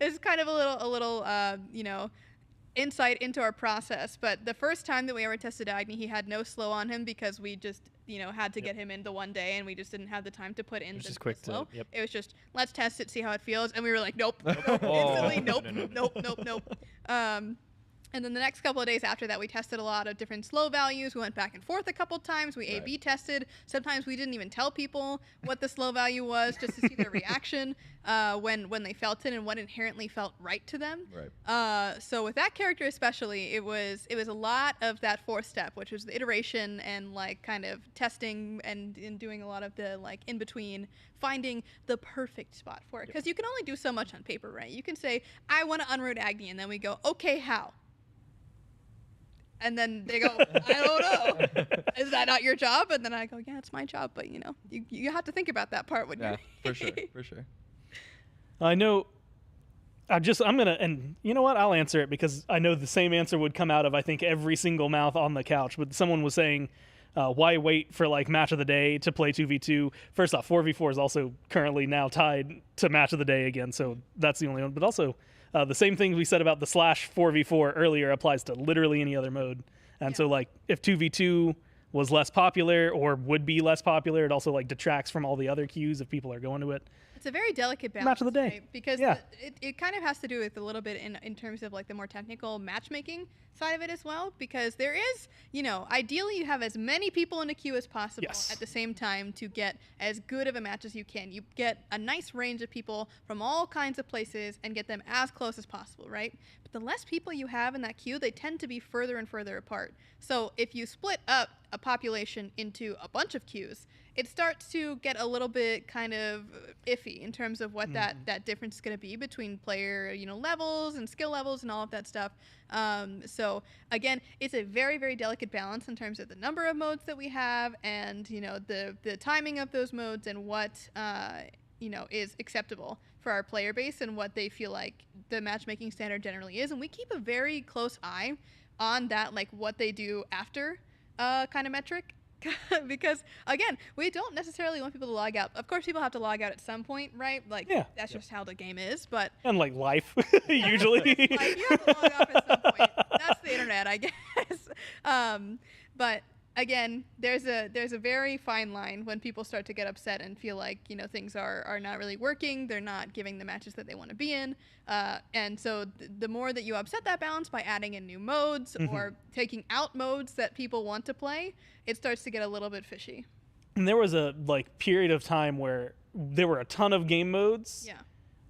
S4: it's kind of a little you know, insight into our process. But the first time that we ever tested Agni, he had no slow on him because we just, you know, had to get him in the one day and we just didn't have the time to put in the slow. It was just, let's test it, see how it feels. And we were like, nope. Instantly, nope. And then the next couple of days after that, we tested a lot of different slow values. We went back and forth a couple times. We A/B tested. Sometimes we didn't even tell people what the slow value was, just to see their reaction when they felt it and what inherently felt right to them. So with that character especially, it was a lot of that fourth step, which was the iteration and like kind of testing and doing a lot of the like in between, finding the perfect spot for it. Because you can only do so much on paper, right? You can say, I want to unroot Agni, and then we go, okay, how? And then they go, I don't know. Is that not your job? And then I go, yeah, it's my job. But, you know, you have to think about that part when you're...
S11: for sure.
S10: I know. I'm going to, and you know what? I'll answer it because I know the same answer would come out of, I think, every single mouth on the couch. But someone was saying, why wait for like match of the day to play 2v2? First off, 4v4 is also currently now tied to match of the day again. So that's the only one. But also, the same thing we said about the /4v4 earlier applies to literally any other mode. And so like if 2v2 was less popular or would be less popular, it also like detracts from all the other queues if people are going to it.
S4: It's a very delicate balance.
S10: Match of the day.
S4: Right? Because it kind of has to do with a little bit in terms of like the more technical matchmaking side of it as well. Because there is, you know, ideally you have as many people in a queue as possible at the same time to get as good of a match as you can. You get a nice range of people from all kinds of places and get them as close as possible, right? But the less people you have in that queue, they tend to be further and further apart. So if you split up a population into a bunch of queues, it starts to get a little bit kind of iffy in terms of what that difference is going to be between player, you know, levels and skill levels and all of that stuff. So again, it's a very, very delicate balance in terms of the number of modes that we have and, you know, the timing of those modes and what, you know, is acceptable for our player base and what they feel like the matchmaking standard generally is. And we keep a very close eye on that, like what they do after kind of metric. Because again, we don't necessarily want people to log out. Of course, people have to log out at some point, right? Like that's just how the game is. But
S10: and like life, usually,
S4: like, you have to log off at some point. That's the internet, I guess. But again, there's a very fine line when people start to get upset and feel like, you know, things are not really working. They're not giving the matches that they want to be in. And so the more that you upset that balance by adding in new modes or taking out modes that people want to play, it starts to get a little bit fishy.
S10: And there was a like period of time where there were a ton of game modes.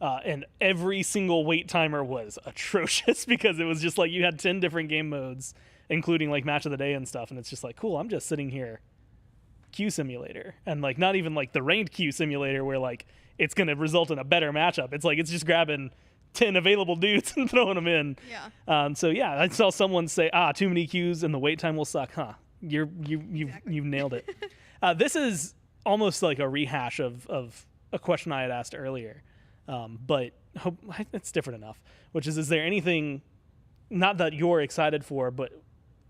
S10: And every single wait timer was atrocious because it was just like you had 10 different game modes, including like match of the day and stuff. And it's just like, cool, I'm just sitting here, queue simulator. And like not even like the ranked queue simulator where like it's going to result in a better matchup. It's like it's just grabbing 10 available dudes and throwing them in. So yeah, I saw someone say, too many queues and the wait time will suck. You've nailed it. This is almost like a rehash of a question I had asked earlier, but it's different enough, which is there anything not that you're excited for, but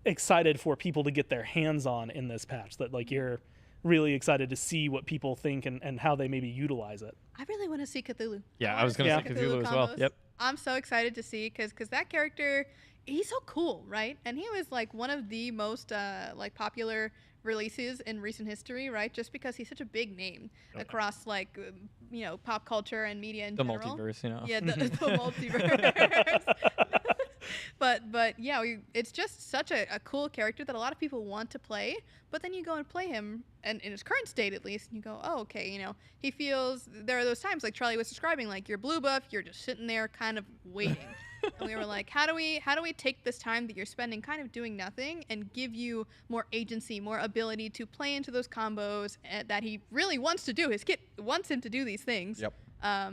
S10: excited for people to get their hands on in this patch that like you're really excited to see what people think and how they maybe utilize it?
S4: I really want to see Cthulhu.
S8: Yeah, I was going to say Cthulhu as well.
S4: Yep. I'm so excited to see because that character, he's so cool, right? And he was like one of the most like popular releases in recent history, right? Just because he's such a big name across like you know, pop culture and media in general.
S8: The multiverse, you know.
S4: Yeah, the multiverse. but yeah, it's just such a cool character that a lot of people want to play. But then you go and play him, and in his current state at least, and you go, oh, okay, you know, he feels. There are those times like Charlie was describing, like you're blue buff, you're just sitting there kind of waiting. And we were like, how do we take this time that you're spending kind of doing nothing and give you more agency, more ability to play into those combos that he really wants to do. His kit wants him to do these things.
S11: Yep.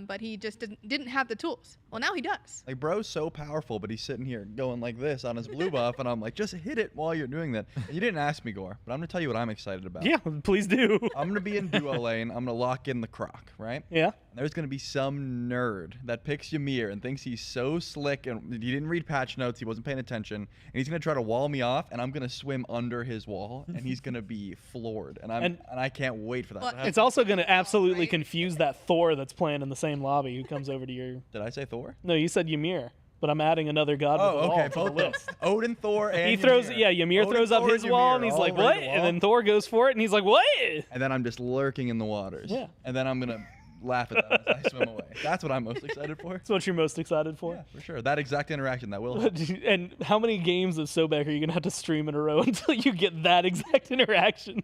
S4: But he just didn't have the tools. Well, now he does.
S11: Like, bro's so powerful, but he's sitting here going like this on his blue buff, and I'm like, just hit it while you're doing that. And you didn't ask me, Gore, but I'm going to tell you what I'm excited about.
S10: Yeah, please do.
S11: I'm going to be in duo lane. I'm going to lock in the Croc, right?
S10: Yeah.
S11: There's going to be some nerd that picks Ymir and thinks he's so slick, and he didn't read patch notes, he wasn't paying attention, and he's going to try to wall me off, and I'm going to swim under his wall, and he's going to be floored. And I can't wait for that to happen.
S10: It's also going to absolutely confuse that Thor that's playing in the same lobby who comes over to your...
S11: Did I say Thor?
S10: No, you said Ymir, but I'm adding another god with a wall to the
S11: both
S10: list.
S11: Odin, Thor, and
S10: He throws,
S11: Ymir.
S10: Ymir
S11: Odin,
S10: throws up
S11: Thor,
S10: his
S11: and
S10: wall,
S11: Ymir
S10: and he's
S11: all
S10: like,
S11: ready
S10: what?
S11: to
S10: And
S11: wall.
S10: then Thor goes for it, and he's like, what?
S11: And then I'm just lurking in the waters.
S10: Yeah.
S11: And then I'm going to laugh at them as I swim away. That's what I'm most excited for.
S10: That's what you're most excited for?
S11: Yeah, for sure. That exact interaction, that will happen.
S10: And how many games of Sobek are you going to have to stream in a row until you get that exact interaction?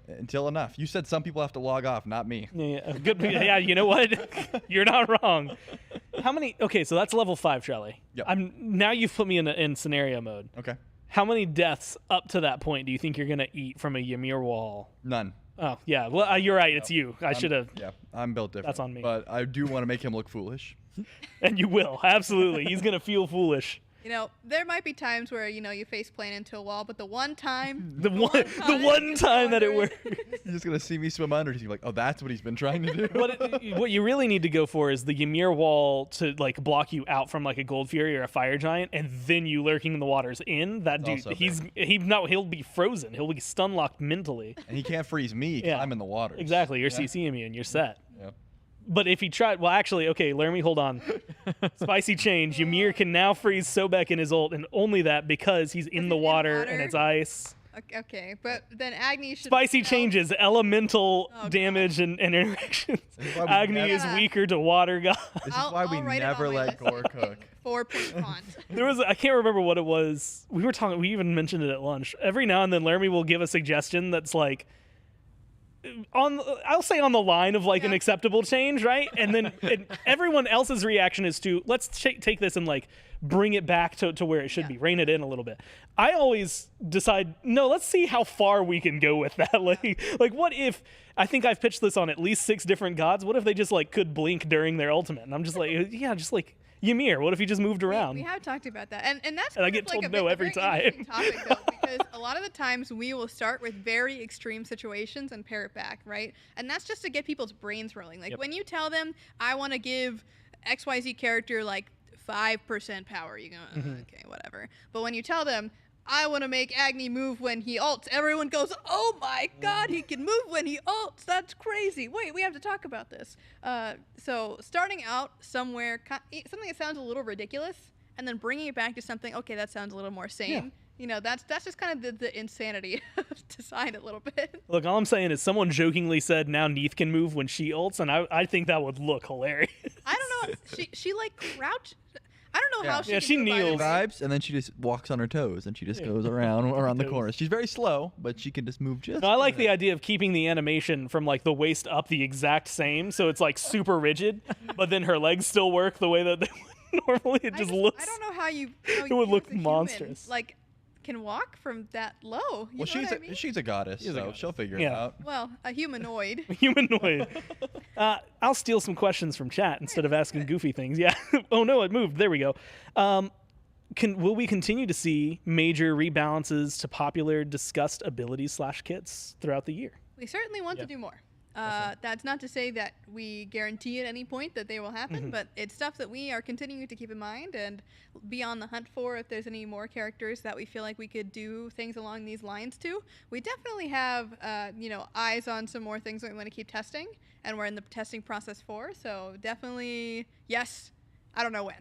S11: Until enough. You said some people have to log off, not me.
S10: Yeah, good. Yeah, you know what? You're not wrong. How many? Okay, so that's level 5, Charlie.
S11: Yep.
S10: Now you've put me in scenario mode.
S11: Okay.
S10: How many deaths up to that point do you think you're going to eat from a Ymir wall?
S11: None.
S10: Oh, yeah. Well, you're right. It's you. I should have.
S11: Yeah, I'm built different.
S10: That's on me.
S11: But I do want to make him look foolish.
S10: And you will. Absolutely. He's going to feel foolish.
S4: You know, there might be times where, you know, you face plant into a wall, but the one time
S10: The one time that it works.
S11: He's just going to see me swim under. He's going to be like, oh, that's what he's been trying to do.
S10: What you really need to go for is the Ymir wall to like block you out from like a Gold Fury or a Fire Giant, and then you lurking in the waters in. That dude, he'll be frozen. He'll be stun locked mentally.
S11: And he can't freeze me because I'm in the water.
S10: Exactly. You're CCing me and you're set.
S11: Yeah.
S10: But if he tried, well, actually, okay, Laramie, hold on. Spicy change. Ymir can now freeze Sobek in his ult, and only that because he's in the water and it's ice.
S4: Okay, but then Agni should...
S10: Spicy changes, elemental damage and interactions. Agni is weaker to water god.
S11: This is why we never let Gore cook.
S4: 4-point font.
S10: I can't remember what it was. We even mentioned it at lunch. Every now and then Laramie will give a suggestion that's like, I'll say on the line of like an acceptable change, right? And then everyone else's reaction is to let's take this and like bring it back to where it should be, rein it in a little bit. I always decide, no, let's see how far we can go with that. Like what if, I think I've pitched this on at least 6 different gods. What if they just like could blink during their ultimate? And I'm just like, yeah, just like Ymir. What if he just moved around?
S4: We have talked about that, and that's
S10: and I get
S4: like
S10: told no every time.
S4: Topic though, because a lot of the times we will start with very extreme situations and pare it back, right? And that's just to get people's brains rolling. Like when you tell them, I want to give XYZ character like 5% power, you go, okay, whatever. But when you tell them, I want to make Agni move when he ults, everyone goes, oh my god, he can move when he ults. That's crazy. Wait, we have to talk about this. So starting out somewhere, something that sounds a little ridiculous, and then bringing it back to something, okay, that sounds a little more sane. Yeah. You know, that's just kind of the insanity of design a little bit.
S10: Look, all I'm saying is someone jokingly said now Neith can move when she ults, and I think that would look hilarious.
S4: I don't know. She like crouch. I don't know how she.
S10: Yeah, she kneels.
S11: Vibes, and then she just walks on her toes, and she just goes around the corners. She's very slow, but she can just move just.
S10: No, I like the idea of keeping the animation from like the waist up the exact same, so it's like super rigid, but then her legs still work the way that they would normally. It just looks.
S4: I don't know how you.
S10: It would look monstrous.
S4: Like, can walk from that low.
S11: Well, she's a goddess, so she'll figure it out.
S4: Well, a humanoid.
S10: Humanoid. I'll steal some questions from chat instead of asking goofy things. Yeah. Oh no, it moved. There we go. Will we continue to see major rebalances to popular discussed abilities / kits throughout the year?
S4: We certainly want to do more. That's not to say that we guarantee at any point that they will happen, but it's stuff that we are continuing to keep in mind and be on the hunt for if there's any more characters that we feel like we could do things along these lines to. We definitely have, eyes on some more things that we want to keep testing, and we're in the testing process for. So definitely, yes, I don't know when.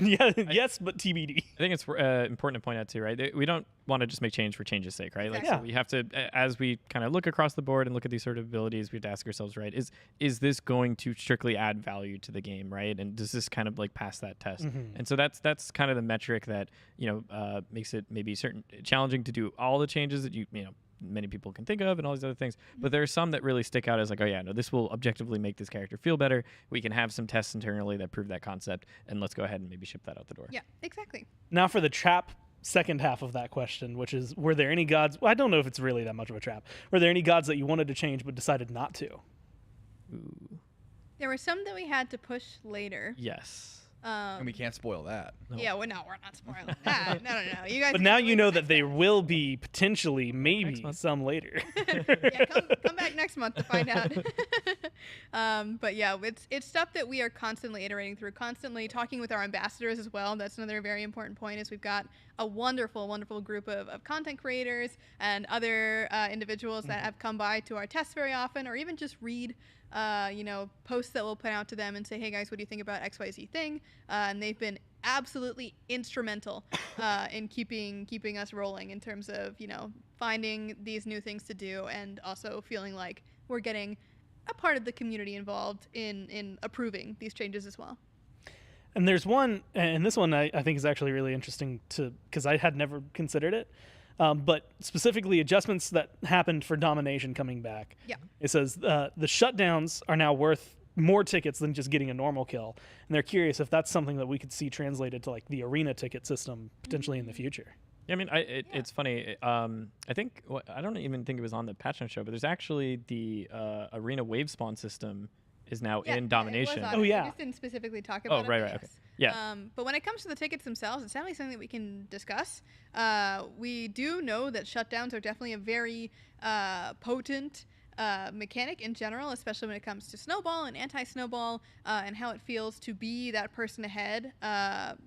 S10: Yeah, yes, but TBD.
S8: I think it's important to point out too, right? We don't want to just make change for change's sake, right? Like,
S4: Exactly.
S8: so we have to, as we kind of look across the board and look at these sort of abilities, we have to ask ourselves, right? Is this going to strictly add value to the game, right? And does this kind of like pass that test? And so that's kind of the metric that makes it maybe challenging to do all the changes that many people can think of and all these other things, but there are some that really stick out as like, oh yeah, no, this will objectively make this character feel better. We can have some tests internally that prove that concept, and let's go ahead and maybe ship that out the door.
S4: Yeah, exactly.
S10: Now for the trap second half of that question, which is, were there any gods? Well, I don't know if it's really that much of a trap. Were there any gods that you wanted to change but decided not to?
S8: Ooh.
S4: There were some that we had to push later.
S8: Yes.
S11: And we can't spoil that.
S4: Yeah, well, no, we're not spoiling that. No. You guys.
S10: But now you know that there will be potentially, maybe some later.
S4: Yeah, come back next month to find out. But yeah, it's stuff that we are constantly iterating through, constantly talking with our ambassadors as well. That's another very important point. Is we've got a wonderful group of content creators and other individuals that have come by to our tests very often, or even just read posts that we'll put out to them and say, hey guys, what do you think about XYZ thing? And they've been absolutely instrumental in keeping us rolling in terms of, finding these new things to do, and also feeling like we're getting a part of the community involved in approving these changes as well.
S10: And there's one, and this one I think is actually really interesting because I had never considered it. But specifically adjustments that happened for Domination coming back.
S4: Yeah.
S10: It says the shutdowns are now worth more tickets than just getting a normal kill. And they're curious if that's something that we could see translated to like the arena ticket system potentially in the future.
S8: Yeah, I mean, it's funny. I think I don't even think it was on the patch notes show, but there's actually the arena wave spawn system is now in Domination.
S4: We just didn't specifically talk about it.
S8: Right,
S4: yes.
S8: okay. Yeah.
S4: But when it comes to the tickets themselves, it's definitely something that we can discuss. We do know that shutdowns are definitely a very potent mechanic in general, especially when it comes to snowball and anti-snowball, and how it feels to be that person ahead.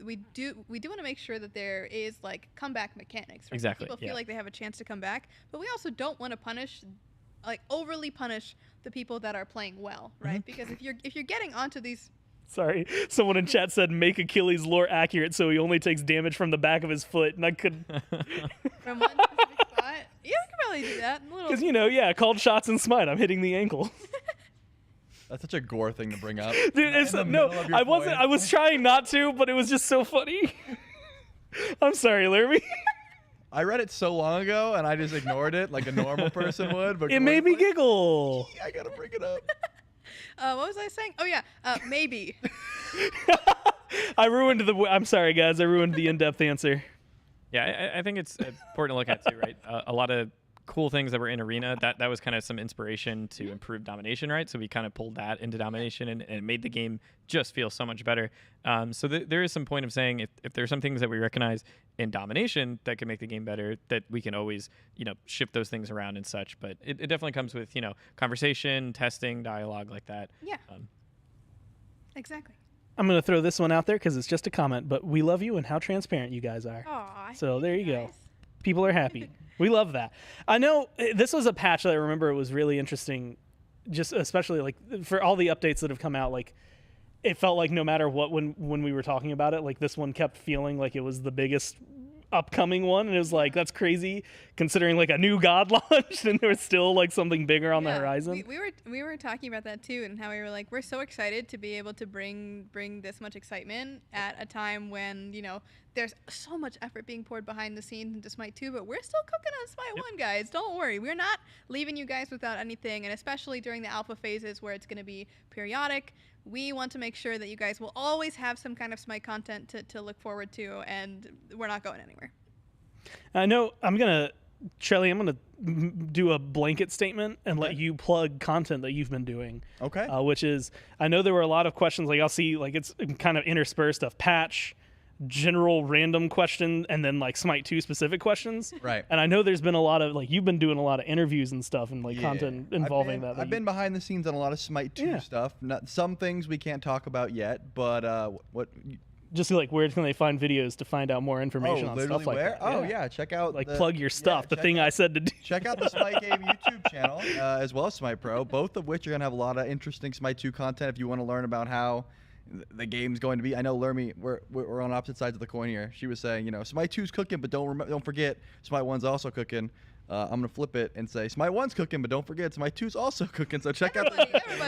S4: We do want to make sure that there is like comeback mechanics. Right?
S8: Exactly.
S4: People feel like they have a chance to come back, but we also don't want to overly punish the people that are playing well, right? Because if you're getting onto these.
S10: Sorry, someone in chat said make Achilles' lore accurate so he only takes damage from the back of his foot, and I couldn't.
S4: From one specific spot? Yeah, we could probably do that.
S10: Because called shots in Smite, I'm hitting the ankle.
S11: That's such a gore thing to bring up.
S10: Dude, I wasn't. I was trying not to, but it was just so funny. I'm sorry, Lermy.
S11: I read it so long ago, and I just ignored it like a normal person would. But
S10: it made me giggle.
S11: I gotta bring it up.
S10: What
S4: was I saying? Oh yeah, maybe.
S10: I'm sorry, guys. I ruined the in-depth answer.
S8: Yeah, I think it's important to look at too, right? A lot of cool things that were in Arena, that was kind of some inspiration to improve Domination, right? So we kind of pulled that into Domination, and it made the game just feel so much better. So there is some point of saying if there's some things that we recognize in Domination that could make the game better, that we can always, shift those things around and such. But it definitely comes with, conversation, testing, dialogue like that.
S4: Yeah. Exactly.
S10: I'm going to throw this one out there because it's just a comment, but we love you and how transparent you guys are.
S4: Aww,
S10: so there you go. People are happy. We love that. I know this was a patch that I remember it was really interesting, just especially like for all the updates that have come out, like it felt like no matter what, when we were talking about it, like this one kept feeling like it was the biggest upcoming one, and it was like, that's crazy considering like a new god launched and there was still like something bigger on the horizon.
S4: We were talking about that too, and how we were like, we're so excited to be able to bring this much excitement at a time when there's so much effort being poured behind the scenes into Smite 2, but we're still cooking on Smite 1, guys. Don't worry, we're not leaving you guys without anything, and especially during the alpha phases where it's going to be periodic, we want to make sure that you guys will always have some kind of Smite content to look forward to, and we're not going anywhere.
S10: I know Trelly, I'm going to do a blanket statement and let you plug content that you've been doing.
S11: Okay.
S10: Which is, I know there were a lot of questions, like I'll see, like it's kind of interspersed of patch, general random question, and then like Smite 2 specific questions.
S11: Right.
S10: And I know there's been a lot of, like, you've been doing a lot of interviews and stuff and like content involving that.
S11: I've been behind the scenes on a lot of Smite 2 stuff. Some things we can't talk about yet, but
S10: just like where can they find videos to find out more information on stuff like that?
S11: Oh yeah, check out
S10: plug your stuff. The thing I said to do.
S11: Check out the Smite Game YouTube channel as well as Smite Pro, both of which are gonna have a lot of interesting Smite 2 content if you want to learn about how the game's going to be. I know Lermy, we're on opposite sides of the coin here. She was saying, you know, Smite 2's cooking, but don't forget Smite 1's also cooking. I'm gonna flip it and say Smite 1's cooking, but don't forget Smite 2's also cooking. So check out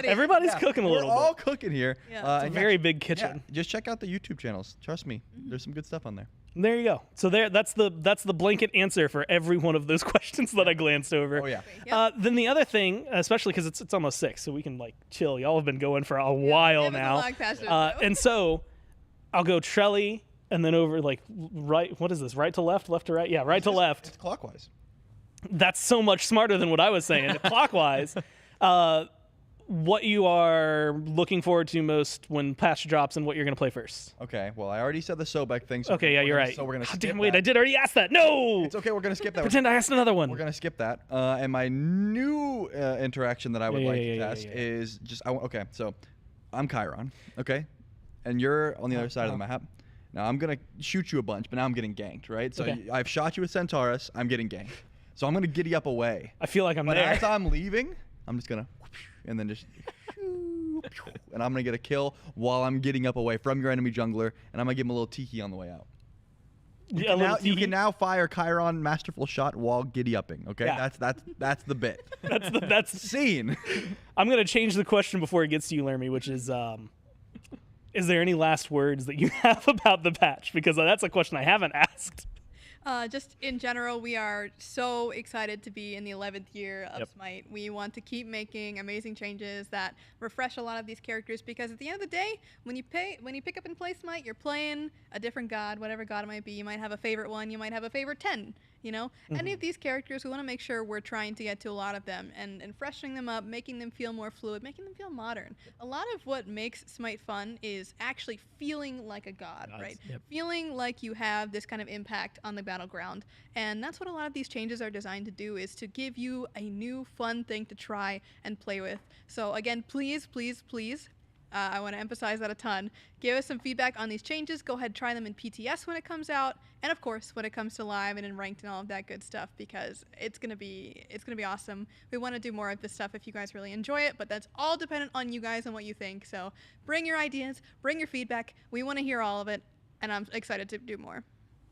S10: everybody's cooking a little bit.
S11: We're all cooking here.
S4: Yeah.
S10: It's a very big kitchen.
S11: Yeah, just check out the YouTube channels. Trust me, there's some good stuff on there.
S10: There you go. So that's the blanket answer for every one of those questions that I glanced over.
S11: Oh yeah.
S10: Then the other thing, especially because it's almost 6, so we can like chill. Y'all have been going for a while now, and so I'll go Trelly and then over like right. What is this? Right to left, left to right? Yeah, right to left.
S11: It's clockwise.
S10: That's so much smarter than what I was saying. Clockwise. What you are looking forward to most when patch drops and what you're going to play first.
S11: Okay, well, I already said the Sobek thing. So
S10: okay, yeah, you're right.
S11: So we're going to skip
S10: damn, wait,
S11: that.
S10: I did already ask that. No!
S11: It's okay, we're going to skip that.
S10: Pretend I asked another one.
S11: We're going to skip that. And my new interaction that I would like to test is just, okay, so I'm Chiron, okay? And you're on the other side of the map. Now, I'm going to shoot you a bunch, but now I'm getting ganked, right? So I've shot you with Centaurus, I'm getting ganked. So I'm going to giddy up away.
S10: I feel like I'm there.
S11: But as I'm leaving, I'm just going to, and then just, and I'm going to get a kill while I'm getting up away from your enemy jungler, and I'm going to give him a little tiki on the way out. You can now fire Chiron Masterful Shot while giddy upping, okay?
S10: Yeah.
S11: That's the bit.
S10: That's
S11: the scene.
S10: I'm going to change the question before it gets to you, Lermy, which is there any last words that you have about the patch? Because that's a question I haven't asked.
S4: Just in general, we are so excited to be in the 11th year of Smite. We want to keep making amazing changes that refresh a lot of these characters, because at the end of the day, when you pick up and play Smite, you're playing a different god, whatever god it might be. You might have a favorite one, you might have a favorite 10, you know? Any of these characters, we want to make sure we're trying to get to a lot of them and freshening them up, making them feel more fluid, making them feel modern. A lot of what makes Smite fun is actually feeling like a god, right? Feeling like you have this kind of impact on the battleground. And that's what a lot of these changes are designed to do, is to give you a new fun thing to try and play with. So again, please, please, please, I want to emphasize that a ton. Give us some feedback on these changes. Go ahead, try them in PTS when it comes out, and of course when it comes to live and in ranked and all of that good stuff, because it's gonna be awesome. We want to do more of this stuff if you guys really enjoy it, but that's all dependent on you guys and what you think. So bring your ideas, bring your feedback. We want to hear all of it, and I'm excited to do more.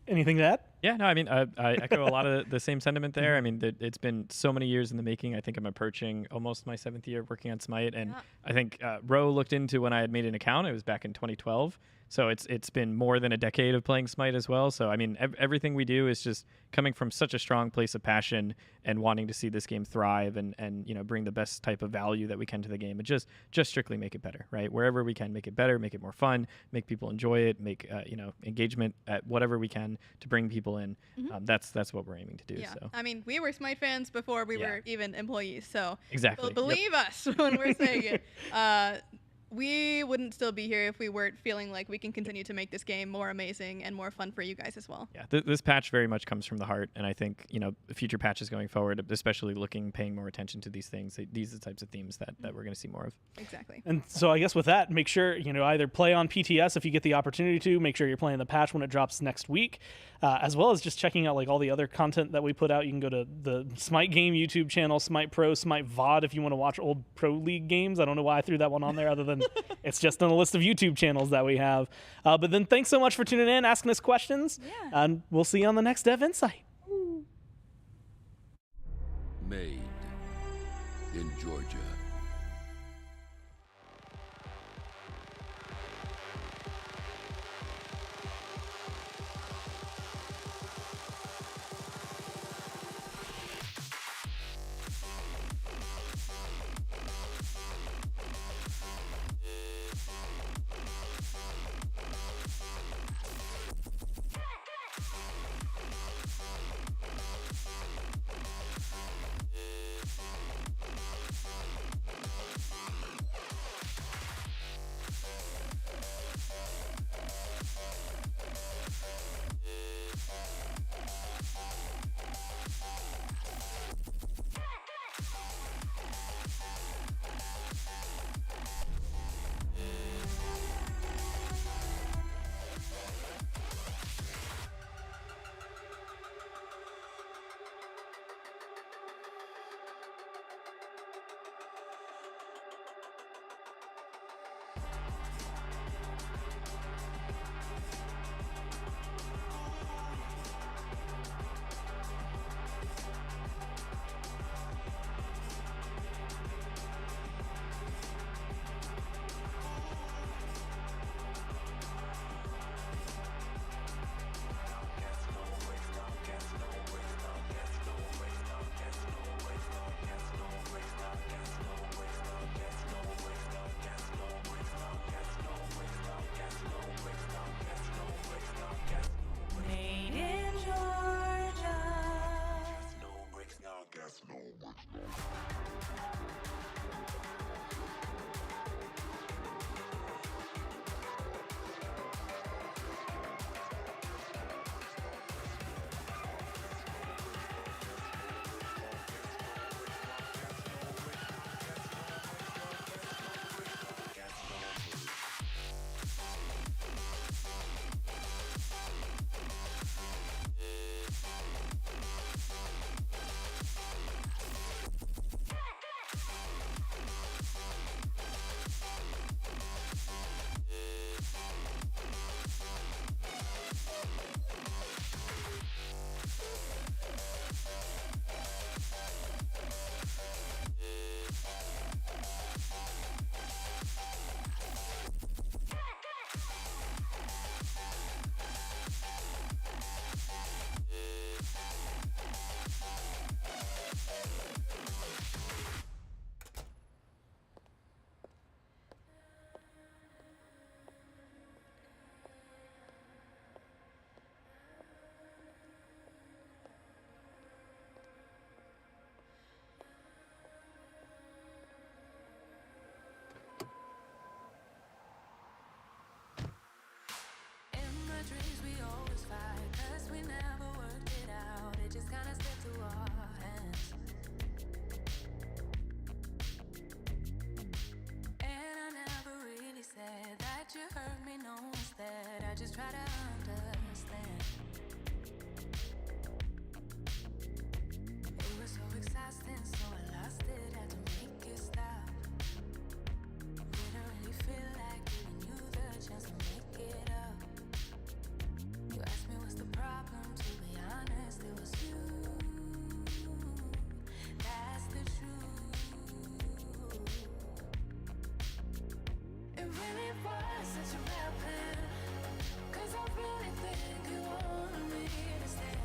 S10: Anything to add?
S8: Yeah, no, I mean, I echo a lot of the same sentiment there. I mean, it's been so many years in the making. I think I'm approaching almost my 7th year working on Smite, and I think Ro looked into when I had made an account. It was back in 2012. So it's been more than a decade of playing Smite as well. So I mean, everything we do is just coming from such a strong place of passion and wanting to see this game thrive and you know, bring the best type of value that we can to the game, and just strictly make it better, right? Wherever we can, make it better, make it more fun, make people enjoy it, make you know, engagement at whatever we can to bring people in. That's what we're aiming to do.
S4: Yeah.
S8: So
S4: I mean, we were Smite fans before we were even employees, so
S8: exactly.
S4: Believe us when we're saying it. We wouldn't still be here if we weren't feeling like we can continue to make this game more amazing and more fun for you guys as well.
S8: Yeah, this patch very much comes from the heart, and I think, you know, future patches going forward, especially paying more attention to these things, these are the types of themes that we're going to see more of.
S4: Exactly.
S10: And so I guess with that, make sure, you know, either play on PTS if you get the opportunity to, make sure you're playing the patch when it drops next week, as well as just checking out like all the other content that we put out. You can go to the Smite Game YouTube channel, Smite Pro, Smite VOD if you want to watch old Pro League games. I don't know why I threw that one on there other than it's just on the list of YouTube channels that we have. But then thanks so much for tuning in, asking us questions, and we'll see you on the next Dev Insight.
S12: Made in Georgia.
S9: just try to understand. It was so exhausting, so I lost it, had to make it stop. Didn't really feel like giving you the chance to make it up. You asked me what's the problem, to be honest, it was you. That's the truth. It really was such a bad plan, 'cause I really think you wanted me to stay.